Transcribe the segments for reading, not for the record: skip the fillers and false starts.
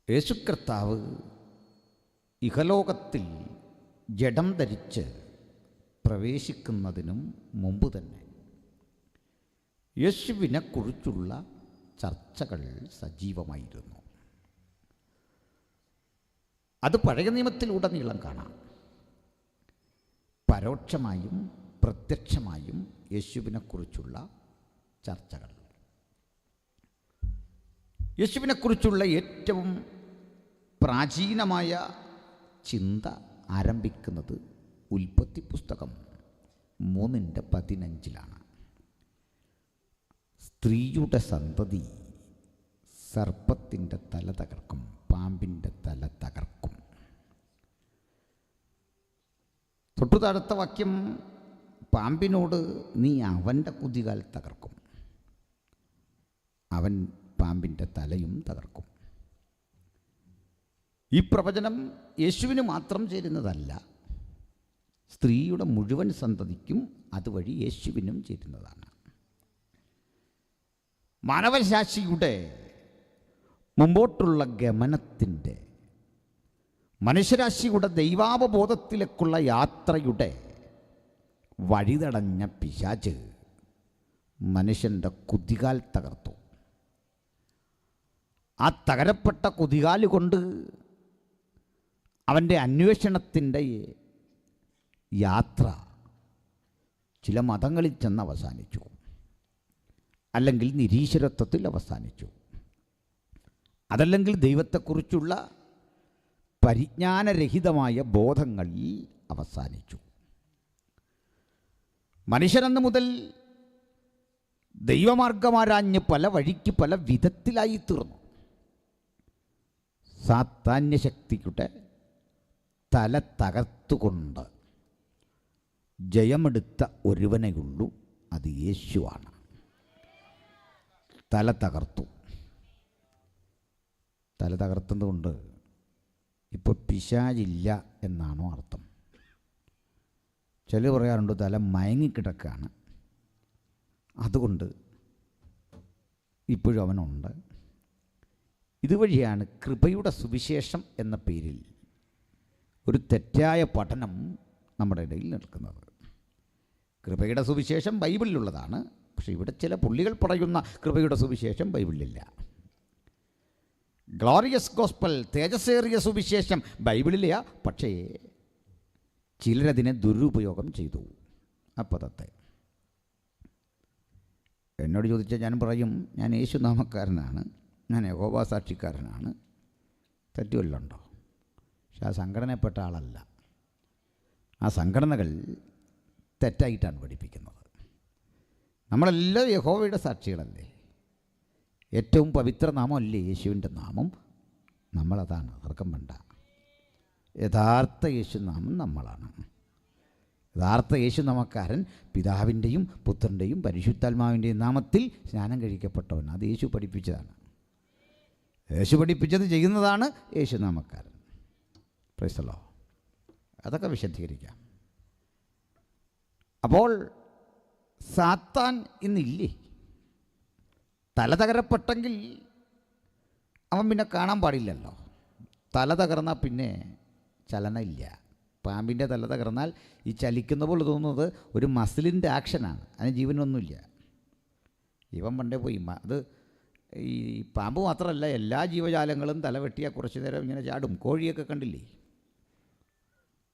യേശുക്രിസ്തു ഇഹലോകത്തിൽ ജഡം ധരിച്ച് പ്രവേശിക്കുന്നതിനും മുമ്പ് തന്നെ യേശുവിനെക്കുറിച്ചുള്ള ചർച്ചകൾ സജീവമായിരുന്നു. അത് പഴയ നിയമത്തിലുടനീളം കാണാം. പരോക്ഷമായും പ്രത്യക്ഷമായും യേശുവിനെക്കുറിച്ചുള്ള ചർച്ചകൾ. യേശുവിനെക്കുറിച്ചുള്ള ഏറ്റവും പ്രാചീനമായ ചിന്ത ആരംഭിക്കുന്നത് ഉൽപ്പത്തി പുസ്തകം 3:15 സ്ത്രീയുടെ സന്തതി സർപ്പത്തിൻ്റെ തല തകർക്കും, പാമ്പിൻ്റെ തല തകർക്കും. തൊട്ടുതാഴത്ത വാക്യം, പാമ്പിനോട് നീ അവൻ്റെ കുതികാൽ തകർക്കും, അവൻ പാമ്പിൻ്റെ തലയും തകർക്കും. ഈ പ്രവചനം യേശുവിന് മാത്രം ചേരുന്നതല്ല, സ്ത്രീയുടെ മുഴുവൻ സന്തതിക്കും അതുവഴി യേശുവിനും ചേരുന്നതാണ്. മാനവരാശിയുടെ മുമ്പോട്ടുള്ള ഗമനത്തിൻ്റെ, മനുഷ്യരാശിയുടെ ദൈവാവബോധത്തിലേക്കുള്ള യാത്രയുടെ വഴിതടഞ്ഞ പിശാച് മനുഷ്യൻ്റെ കുതികാൽ തകർത്തു. ആ തകരപ്പെട്ട കുതികാല് കൊണ്ട് അവൻ്റെ അന്വേഷണത്തിൻ്റെ യാത്ര ചില മതങ്ങളിൽ ചെന്ന് അവസാനിച്ചു, അല്ലെങ്കിൽ നിരീശ്വരത്വത്തിൽ അവസാനിച്ചു, അതല്ലെങ്കിൽ ദൈവത്തെക്കുറിച്ചുള്ള പരിജ്ഞാനരഹിതമായ ബോധങ്ങളിൽ അവസാനിച്ചു. മനുഷ്യനെന്ന് മുതൽ ദൈവമാർഗമാരാഞ്ഞ് പല വഴിക്ക് പല വിധത്തിലായി തീർന്നു. സാത്താന്യശക്തിയുടെ തല തകർത്തുകൊണ്ട് ജയമെടുത്ത ഒരുവനെയുള്ളൂ, അത് യേശുവാണ്. തല തകർത്തു. തല തകർത്തുന്നതുകൊണ്ട് ഇപ്പോൾ പിശാചില്ല എന്നാണോ അർത്ഥം? ചിലർ പറയാറുണ്ട് തല മയങ്ങിക്കിടക്കുകയാണ്, അതുകൊണ്ട് ഇപ്പോഴും അവനുണ്ട്. ഇതുവഴിയാണ് കൃപയുടെ സുവിശേഷം എന്ന പേരിൽ ഒരു തെറ്റായ പഠനം നമ്മുടെ ഇടയിൽ നിൽക്കുന്നത്. കൃപയുടെ സുവിശേഷം ബൈബിളിലുള്ളതാണ്, പക്ഷേ ഇവിടെ ചില പുള്ളികൾ പറയുന്ന കൃപയുടെ സുവിശേഷം ബൈബിളിലില്ല. ഗ്ലോറിയസ് ഗോസ്പൽ, തേജസ്സേറിയ സുവിശേഷം ബൈബിളിലെയാ, പക്ഷേ ചിലരതിനെ ദുരുപയോഗം ചെയ്തു ആ പദത്തെ. എന്നോട് ചോദിച്ചാൽ ഞാൻ പറയും, ഞാൻ യേശുനാമക്കാരനാണ്, ഞാൻ യഹോവ സാക്ഷിക്കാരനാണ്. തെറ്റുവല്ലുണ്ടോ? പക്ഷെ ആ സംഘടനപ്പെട്ട ആളല്ല. ആ സംഘടനകൾ തെറ്റായിട്ടാണ് പഠിപ്പിക്കുന്നത്. നമ്മളെല്ലാം യഹോവയുടെ സാക്ഷികളല്ലേ. ഏറ്റവും പവിത്ര നാമമല്ലേ യേശുവിൻ്റെ നാമം? നമ്മളതാണ്, തർക്കം വേണ്ട. യഥാർത്ഥ യേശുനാമം നമ്മളാണ്. യഥാർത്ഥ യേശുനാമക്കാരൻ പിതാവിൻ്റെയും പുത്രൻ്റെയും പരിശുദ്ധാത്മാവിൻ്റെയും നാമത്തിൽ സ്നാനം കഴിക്കപ്പെട്ടവൻ. അത് യേശു പഠിപ്പിച്ചതാണ്. യേശു പഠിപ്പിച്ചത് ചെയ്യുന്നതാണ് യേശുനാമക്കാരൻ. Price the Lord. അതൊക്കെ വിശദീകരിക്കാം. അപ്പോൾ സാത്താൻ ഇന്നില്ലേ? തല തകരപ്പെട്ടെങ്കിൽ അവൻ പിന്നെ കാണാൻ പാടില്ലല്ലോ. തല തകർന്നാൽ പിന്നെ ചലനമില്ല. പാമ്പിൻ്റെ തല തകർന്നാൽ ഈ ചലിക്കുന്ന പോലെ തോന്നുന്നത് ഒരു മസിലിൻ്റെ ആക്ഷനാണ്, അതിന് ജീവനൊന്നുമില്ല. ഇവൻ പണ്ടേ പോയി. അത് ഈ പാമ്പ് മാത്രമല്ല, എല്ലാ ജീവജാലങ്ങളും തല വെട്ടിയാൽ കുറച്ച് നേരം ഇങ്ങനെ ചാടും. കോഴിയൊക്കെ കണ്ടില്ലേ?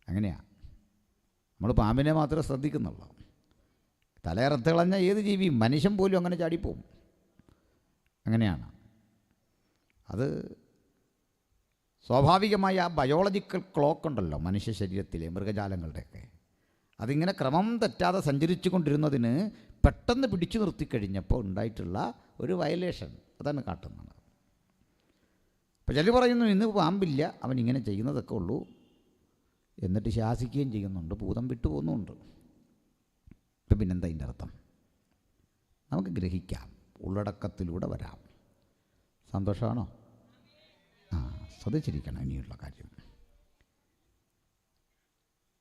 അങ്ങനെയാണ്. നമ്മൾ പാമ്പിനെ മാത്രമേ ശ്രദ്ധിക്കുന്നുള്ളൂ. തലയറുത്ത് കളഞ്ഞ ഏത് ജീവിയും, മനുഷ്യൻ പോലും അങ്ങനെ ചാടിപ്പോവും. അങ്ങനെയാണ്. അത് സ്വാഭാവികമായ ആ ബയോളജിക്കൽ ക്ലോക്ക് ഉണ്ടല്ലോ മനുഷ്യ ശരീരത്തിലെ, മൃഗജാലങ്ങളുടെയൊക്കെ, അതിങ്ങനെ ക്രമം തെറ്റാതെ സഞ്ചരിച്ചു കൊണ്ടിരുന്നതിന് പെട്ടെന്ന് പിടിച്ചു നിർത്തിക്കഴിഞ്ഞപ്പോൾ ഉണ്ടായിട്ടുള്ള ഒരു വയലേഷൻ അതാണ് കാട്ടുന്നത്. അപ്പോൾ ചിലർ പറയുന്നു ഇന്ന് പാമ്പില്ല, അവൻ ഇങ്ങനെ ചെയ്യുന്നതൊക്കെ ഉള്ളൂ, എന്നിട്ട് ശാസിക്കുകയും ചെയ്യുന്നുണ്ട്, ഭൂതം വിട്ടു പോകുന്നുമുണ്ട്. ഇപ്പം പിന്നെന്താ ഇതിൻ്റെ അർത്ഥം? നമുക്ക് ഗ്രഹിക്കാം, ഉള്ളടക്കത്തിലൂടെ വരാം. സന്തോഷമാണോ? ശ്രദ്ധിച്ചിരിക്കണം ഇനിയുള്ള കാര്യം.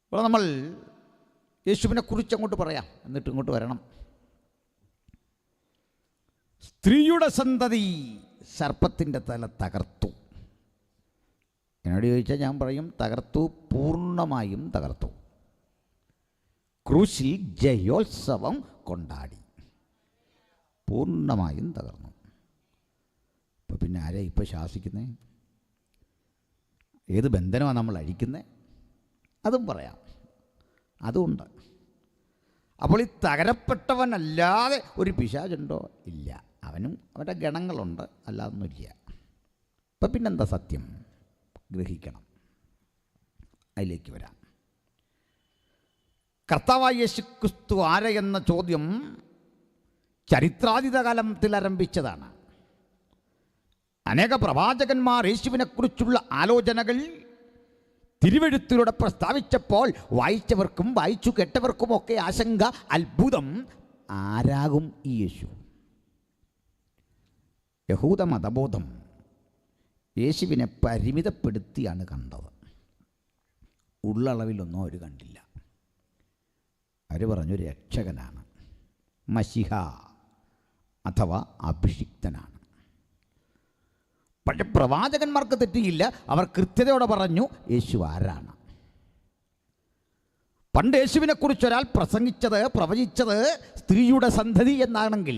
അപ്പോൾ നമ്മൾ യേശുവിനെ കുറിച്ച് അങ്ങോട്ട് പറയാം, എന്നിട്ട് ഇങ്ങോട്ട് വരണം. സ്ത്രീയുടെ സന്തതി സർപ്പത്തിൻ്റെ തല തകർത്തു. എന്നോട് ചോദിച്ചാൽ ഞാൻ പറയും തകർത്തു, പൂർണ്ണമായും തകർത്തു. ക്രൂശിൽ ജയോത്സവം കൊണ്ടാടി, പൂർണ്ണമായും തകർന്നു. അപ്പോൾ പിന്നെ ആരാ ഇപ്പോൾ ശാസിക്കുന്നത്? ഏത് ബന്ധനമാണ് നമ്മൾ അഴിക്കുന്നത്? അതും പറയാം, അതുമുണ്ട്. അപ്പോൾ ഈ തകരപ്പെട്ടവനല്ലാതെ ഒരു പിശാചുണ്ടോ? ഇല്ല. അവനും അവരുടെ ഗണങ്ങളുണ്ട്, അല്ലാതൊന്നുമില്ല. അപ്പം പിന്നെന്താ സത്യം? ഗ്രഹിക്കണം. അതിലേക്ക് വരാം. കർത്താവായ യേശുക്രിസ്തു ആര് എന്ന ചോദ്യം ചരിത്രാതീത കാലത്തിൽ ആരംഭിച്ചതാണ്. അനേക പ്രവാചകന്മാർ യേശുവിനെക്കുറിച്ചുള്ള ആലോചനകൾ തിരുവെഴുത്തിലൂടെ പ്രസ്താവിച്ചപ്പോൾ വായിച്ചവർക്കും വായിച്ചു കേട്ടവർക്കുമൊക്കെ ആശങ്ക, അത്ഭുതം, ആരാകും ഈ യേശു? യഹൂദ മതബോധം യേശുവിനെ പരിമിതപ്പെടുത്തിയാണ് കണ്ടത്. ഉള്ളളവിലൊന്നും അവർ കണ്ടില്ല. അവർ പറഞ്ഞു രക്ഷകനാണ്, മശിഹ അഥവാ അഭിഷിക്തനാണ്. പക്ഷെ പ്രവാചകന്മാർക്ക് തെറ്റിയില്ല. അവർ കൃത്യതയോടെ പറഞ്ഞു യേശു ആരാണ്. പണ്ട് യേശുവിനെക്കുറിച്ച് ഒരാൾ പ്രസംഗിച്ചത്, പ്രവചിച്ചത് സ്ത്രീയുടെ സന്തതി എന്നാണെങ്കിൽ,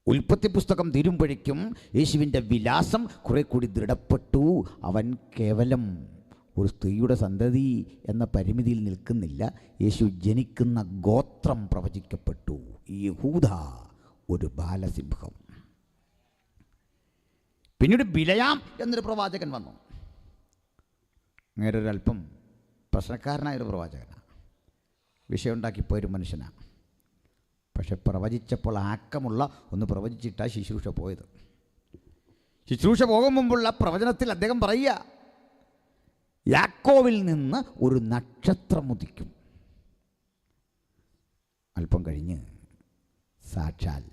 ഉൽപ്പത്തി പുസ്തകം തീരുമ്പോഴേക്കും യേശുവിൻ്റെ വിലാസം കുറെ കൂടി ദൃഢപ്പെട്ടു. അവൻ കേവലം ഒരു സ്ത്രീയുടെ സന്തതി എന്ന പരിമിതിയിൽ നിൽക്കുന്നില്ല. യേശു ജനിക്കുന്ന ഗോത്രം പ്രവചിക്കപ്പെട്ടു. യഹൂദ, ഒരു ബാലസിംഹം. പിന്നീട് ബിലയാം എന്നൊരു പ്രവാചകൻ വന്നു. അങ്ങേരൊരല്പം പ്രശ്നക്കാരനായൊരു പ്രവാചകനാണ്, വിഷയമുണ്ടാക്കിപ്പോയൊരു മനുഷ്യനാണ്. പക്ഷെ പ്രവചിച്ചപ്പോൾ ആക്കമുള്ള ഒന്ന് പ്രവചിച്ചിട്ടാണ് ശുശ്രൂഷ പോയത്. ശുശ്രൂഷ പോകും മുമ്പുള്ള പ്രവചനത്തിൽ അദ്ദേഹം പറയുക, യാക്കോവിൽ നിന്ന് ഒരു നക്ഷത്രം ഉദിക്കും. അല്പം കഴിഞ്ഞ് സാക്ഷാൽ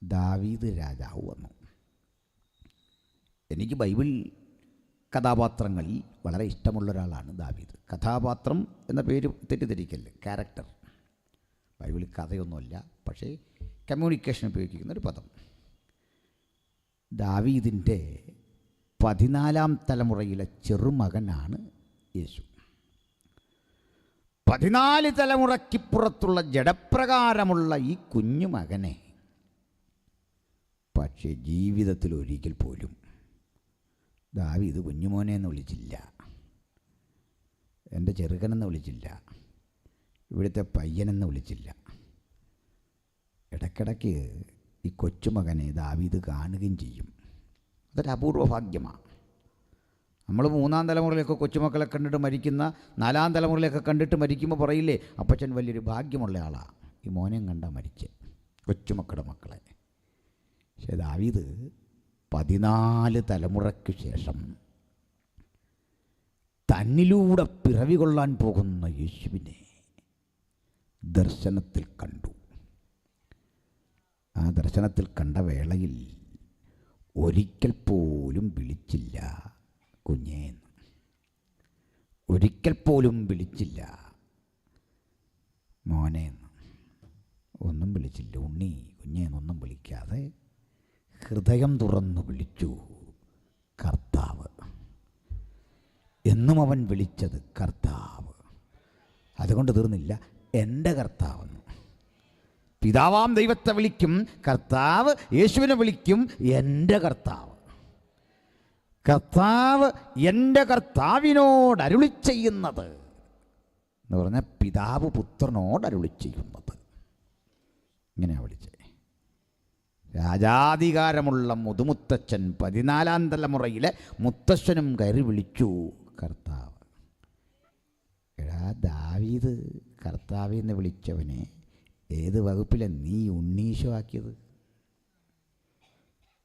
ദാവീദ് രാജാവ് വന്നു. എനിക്ക് ബൈബിൾ കഥാപാത്രങ്ങളിൽ വളരെ ഇഷ്ടമുള്ള ഒരാളാണ് ദാവീദ്. കഥാപാത്രം എന്ന പേര് തെറ്റിദ്ധരിക്കല്ലേ, ക്യാരക്ടർ. ബൈബിളിൽ കഥയൊന്നുമല്ല, പക്ഷേ കമ്മ്യൂണിക്കേഷൻ ഉപയോഗിക്കുന്ന ഒരു പദം. ദാവീദിൻ്റെ 14ാം തലമുറയിലെ ചെറുമകനാണ് യേശു. 14 തലമുറയ്ക്കിപ്പുറത്തുള്ള ജഡപ്രകാരമുള്ള ഈ കുഞ്ഞു മകനെ പക്ഷേ ജീവിതത്തിൽ ഒരിക്കൽ പോലും ദാവീദ് കുഞ്ഞുമോനെ എന്ന് വിളിച്ചില്ല, എൻ്റെ ചെറുക്കനെന്ന് വിളിച്ചില്ല, ഇവിടുത്തെ പയ്യനെന്ന് വിളിച്ചില്ല. ഇടയ്ക്കിടയ്ക്ക് ഈ കൊച്ചുമകനെ ദാവീദ് കാണുകയും ചെയ്യും. അതൊരു അപൂർവ ഭാഗ്യമാണ്. നമ്മൾ 3ാം തലമുറയിലൊക്കെ കൊച്ചുമക്കളെ കണ്ടിട്ട് മരിക്കുന്ന, 4ാം തലമുറയിലൊക്കെ കണ്ടിട്ട് മരിക്കുമ്പോൾ പറയില്ലേ, അപ്പച്ചൻ വലിയൊരു ഭാഗ്യമുള്ള ആളാണ്, ഈ മോനെയും കണ്ടാൽ മരിച്ച്, കൊച്ചുമക്കളുടെ മക്കളെ. പക്ഷേ ദാവീദ് 14 തലമുറയ്ക്ക് ശേഷം തന്നിലൂടെ പിറവി കൊള്ളാൻ പോകുന്ന യേശുവിനെ ദർശനത്തിൽ കണ്ടു. ആ ദർശനത്തിൽ കണ്ട വേളയിൽ ഒരിക്കൽ പോലും വിളിച്ചില്ല കുഞ്ഞേന്ന്, ഒരിക്കൽ പോലും വിളിച്ചില്ല മോനേന്ന്, ഒന്നും വിളിച്ചില്ല. ഉണ്ണി, കുഞ്ഞേന്നൊന്നും വിളിക്കാതെ ഹൃദയം തുറന്നു വിളിച്ചു കർത്താവ്. എന്നും അവൻ വിളിച്ചത് കർത്താവ്. അതുകൊണ്ട് തീർന്നില്ല, എൻ്റെ കർത്താവെന്ന്. പിതാവാം ദൈവത്തെ വിളിക്കും കർത്താവ്, യേശുവിനെ വിളിക്കും എൻ്റെ കർത്താവ്. കർത്താവ് എൻ്റെ കർത്താവിനോട് അരുളി ചെയ്യുന്നത് എന്ന് പറഞ്ഞാൽ പിതാവ് പുത്രനോട് അരുളി ചെയ്യുന്നത്. ഇങ്ങനെയാണ് വിളിച്ചത്. രാജാധികാരമുള്ള മുതുമുത്തച്ഛൻ 14ാം തലമുറയിലെ മുത്തശ്ശനും കയറി വിളിച്ചു കർത്താവ്. എടാ ദാവീദ്, കർത്താവെന്ന് വിളിച്ചവനെ ഏത് വകുപ്പിലാണ് നീ ഉണ്ണീശോ ആക്കിയത്?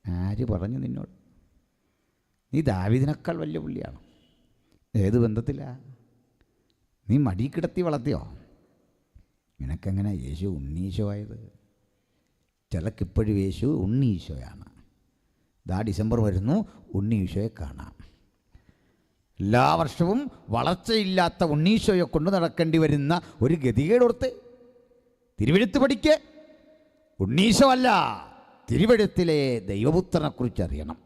ആര് പറഞ്ഞു നിന്നോട്? നീ ദാവീദിനേക്കാൾ വലിയ പുള്ളിയാണ്. ഏത് ബന്ധത്തിലാ? നീ മടി കിടത്തി വളർത്തിയോ? നിനക്കെങ്ങനെ യേശു ഉണ്ണീശോ ആയത്? ചിലക്കിപ്പോഴും യേശു ഉണ്ണീശോയാണ്. ഡിസംബർ വരുന്നു, ഉണ്ണീശോയെ കാണാം. എല്ലാ വർഷവും വളർച്ചയില്ലാത്ത ഉണ്ണീശോയെ കൊണ്ട് നടക്കേണ്ടി വരുന്ന ഒരു ഗതികേടോർത്ത് തിരുവെഴുത്ത് പഠിക്ക്. ഉണ്ണീശോ അല്ല, തിരുവെഴുത്തിലെ ദൈവപുത്രനെക്കുറിച്ച് അറിയണം.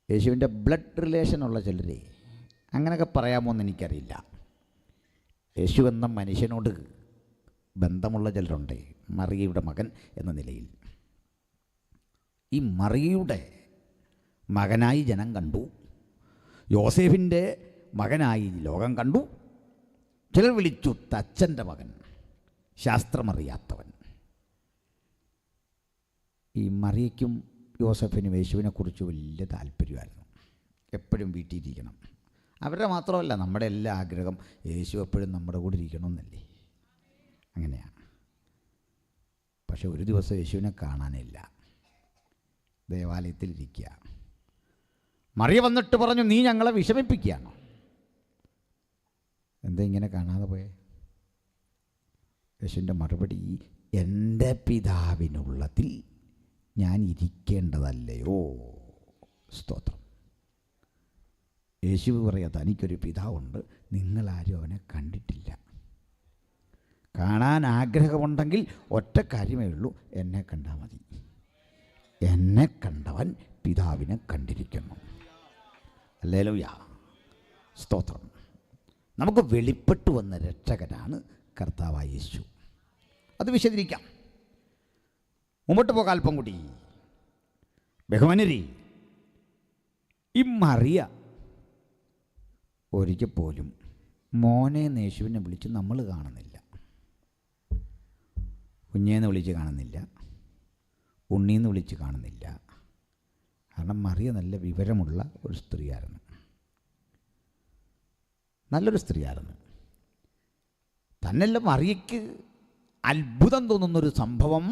യേശുവിൻ്റെ ബ്ലഡ് റിലേഷനുള്ള ചിലർ അങ്ങനെയൊക്കെ പറയാമോ എന്ന് എനിക്കറിയില്ല. യേശു എന്ന മനുഷ്യനോട് ബന്ധമുള്ള ചിലരുണ്ട്, മറിയയുടെ മകൻ എന്ന നിലയിൽ. ഈ മറിയയുടെ മകനായി ജനം കണ്ടു, യോസേഫിൻ്റെ മകനായി ലോകം കണ്ടു. ചിലർ വിളിച്ചു തച്ചൻ്റെ മകൻ, ശാസ്ത്രമറിയാത്തവൻ. ഈ മറിയയ്ക്കും യോസഫിനും യേശുവിനെക്കുറിച്ച് വലിയ താല്പര്യമായിരുന്നു. എപ്പോഴും വീട്ടിലിരിക്കണം. അവരുടെ മാത്രമല്ല, നമ്മുടെ എല്ലാ ആഗ്രഹം യേശു എപ്പോഴും നമ്മുടെ കൂടെ ഇരിക്കണമെന്നല്ലേ. അങ്ങനെയാണ്. പക്ഷെ ഒരു ദിവസം യേശുവിനെ കാണാനില്ല. ദേവാലയത്തിലിരിക്കുക. മറിയ വന്നിട്ട് പറഞ്ഞു, നീ ഞങ്ങളെ വിഷമിപ്പിക്കുകയാണോ? എന്താ ഇങ്ങനെ കാണാതെ പോയേ? യേശുവിൻ്റെ മറുപടി, എൻ്റെ പിതാവിനുള്ളതിൽ ഞാൻ ഇരിക്കേണ്ടതല്ലയോ? സ്തോത്രം. യേശു പറയാം, തനിക്കൊരു പിതാവുണ്ട്, നിങ്ങളാരും അവനെ കണ്ടിട്ടില്ല. കാണാൻ ആഗ്രഹമുണ്ടെങ്കിൽ ഒറ്റ കാര്യമേ ഉള്ളൂ, എന്നെ കണ്ടാൽ മതി. എന്നെ കണ്ടവൻ പിതാവിനെ കണ്ടിരിക്കുന്നു. ഹല്ലേലൂയ, സ്തോത്രം. നമുക്ക് വെളിപ്പെട്ടു വന്ന രക്ഷകനാണ് കർത്താവായ യേശു. അത് വിശദീകരിക്കാം. മുമ്പോട്ട് പോകാം അല്പം കൂടി. ബഹുമാനരെ, ഈ മറിയ ഒരിക്കൽ പോലും മോനെ യേശുവിനെ വിളിച്ച് നമ്മൾ കാണുന്നില്ല. കുഞ്ഞേന്ന് വിളിച്ച് കാണുന്നില്ല, ഉണ്ണീന്ന് വിളിച്ച് കാണുന്നില്ല. കാരണം മറിയ നല്ല വിവരമുള്ള ഒരു സ്ത്രീയായിരുന്നു, നല്ലൊരു സ്ത്രീയായിരുന്നു. തന്നെല്ലാം മറിയയ്ക്ക് അത്ഭുതം തോന്നുന്നൊരു സംഭവം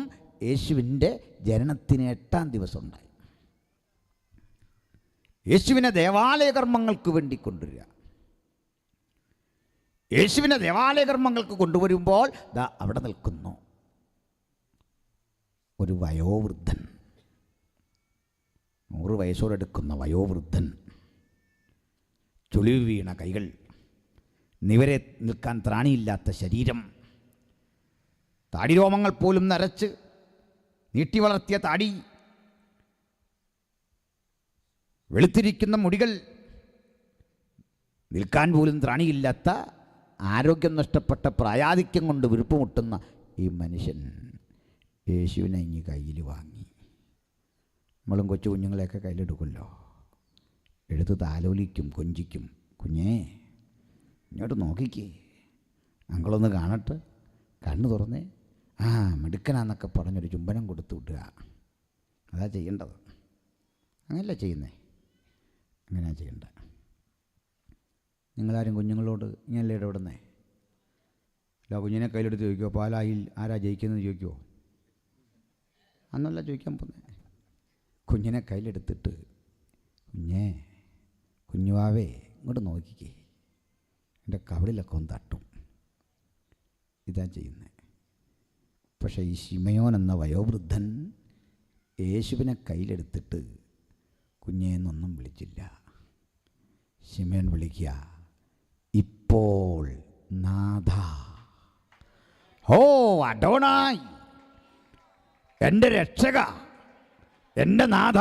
യേശുവിൻ്റെ ജനനത്തിന് 8-ാം ദിവസം ഉണ്ടായി. യേശുവിനെ ദേവാലയ കർമ്മങ്ങൾക്ക് വേണ്ടി കൊണ്ടുവരിക. യേശുവിനെ ദേവാലയ കർമ്മങ്ങൾക്ക് കൊണ്ടുവരുമ്പോൾ ദാ അവിടെ നിൽക്കുന്നു ഒരു വയോവൃദ്ധൻ, 100 വയസ്സോടെടുക്കുന്ന വയോവൃദ്ധൻ. ചുളിവ് വീണ കൈകൾ, നിവരെ നിൽക്കാൻ ത്രാണിയില്ലാത്ത ശരീരം, താടിരോമങ്ങൾ പോലും നരച്ച് നീട്ടി വളർത്തിയ താടി, വെളുത്തിരിക്കുന്ന മുടികൾ, നിൽക്കാൻ പോലും ത്രാണിയില്ലാത്ത, ആരോഗ്യം നഷ്ടപ്പെട്ട, പ്രായാധിക്യം കൊണ്ട് വിരുപ്പുമുട്ടുന്ന ഈ മനുഷ്യൻ യേശുവിനെ ഇങ്ങ് കയ്യിൽ വാങ്ങി. നമ്മളും കൊച്ചു കുഞ്ഞുങ്ങളെയൊക്കെ കയ്യിലെടുക്കുമല്ലോ, എടുത്ത് താലോലിക്കും, കൊഞ്ചിക്കും. കുഞ്ഞേ ഇങ്ങോട്ട് നോക്കിക്കേ, അങ്കളൊന്ന് കാണട്ടെ, കണ്ണ് തുറന്നേ, ആ മിടുക്കനാന്നൊക്കെ പറഞ്ഞൊരു ചുംബനം കൊടുത്തു വിടുക. അതാ ചെയ്യേണ്ടത്. അങ്ങനെയല്ല ചെയ്യുന്നേ, അങ്ങനെയാണ് ചെയ്യേണ്ടത്. നിങ്ങളാരും കുഞ്ഞുങ്ങളോട് ഇങ്ങനല്ലേ ഇടപെടുന്നേ? അല്ല, കുഞ്ഞിനെ കയ്യിലെടുത്ത് ചോദിക്കുമോ പാലായിൽ ആരാ ജയിക്കുന്നത് ചോദിക്കുമോ? അന്നല്ല ചോദിക്കാൻ പോകുന്നേ. കുഞ്ഞിനെ കയ്യിലെടുത്തിട്ട്, കുഞ്ഞേ, കുഞ്ഞുവാവേ ഇങ്ങോട്ട് നോക്കിക്കേ, എൻ്റെ കവിളിലൊക്കെ ഒന്ന് തട്ടും. ഇതാ ചെയ്യുന്നത്. പക്ഷേ ഈ ശിമയോൻ എന്ന വയോവൃദ്ധൻ യേശുവിനെ കയ്യിലെടുത്തിട്ട് കുഞ്ഞേന്നൊന്നും വിളിച്ചില്ല. ശിമയോൻ വിളിക്കുക, ഇപ്പോൾ നാഥ. ഓ അഡോണായി, എൻ്റെ രക്ഷക, എൻ്റെ നാഥ,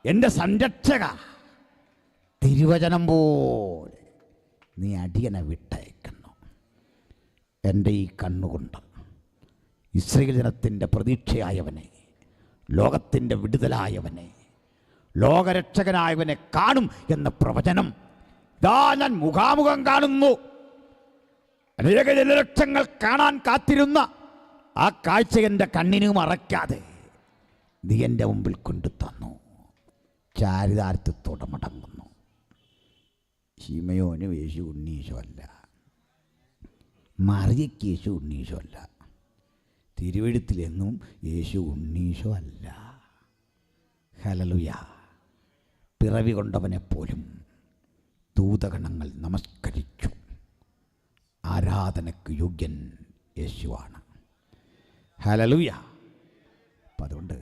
എൻ്റെ സംരക്ഷക, തിരുവചനം പോലെ നീ അടിയനെ വിട്ടയക്കുന്നു. എൻ്റെ ഈ കണ്ണുകൊണ്ട് ഇസ്രായേൽ ജനത്തിൻ്റെ പ്രതീക്ഷയായവനെ, ലോകത്തിൻ്റെ വിടുതലായവനെ, ലോകരക്ഷകനായവനെ കാണും എന്ന പ്രവചനം ഇതാ ഞാൻ മുഖാമുഖം കാണുന്നു. അനേക ജനലക്ഷങ്ങൾ കാണാൻ കാത്തിരുന്ന ആ കാഴ്ച എൻ്റെ കണ്ണിന് മറയ്ക്കാതെ നീ എൻ്റെ മുമ്പിൽ കൊണ്ടു തന്നു. ചാരിതാർത്ഥ്യത്തോടെ മടങ്ങുന്നു. ശിമയോനും യേശു ഉണ്ണീശോ അല്ല, മറിയയ്ക്ക് യേശു ഉണ്ണീശോ അല്ല, തിരുവെഴുത്തിലെങ്ങും യേശു ഉണ്ണീശോ അല്ല. ഹല്ലേലൂയ. പിറവി കൊണ്ടവനെപ്പോലും ദൂതഗണങ്ങൾ നമസ്കരിച്ചു. ആരാധനയ്ക്ക് യോഗ്യൻ യേശുവാണ്. ഹല്ലേലൂയ. അപ്പം അതുകൊണ്ട്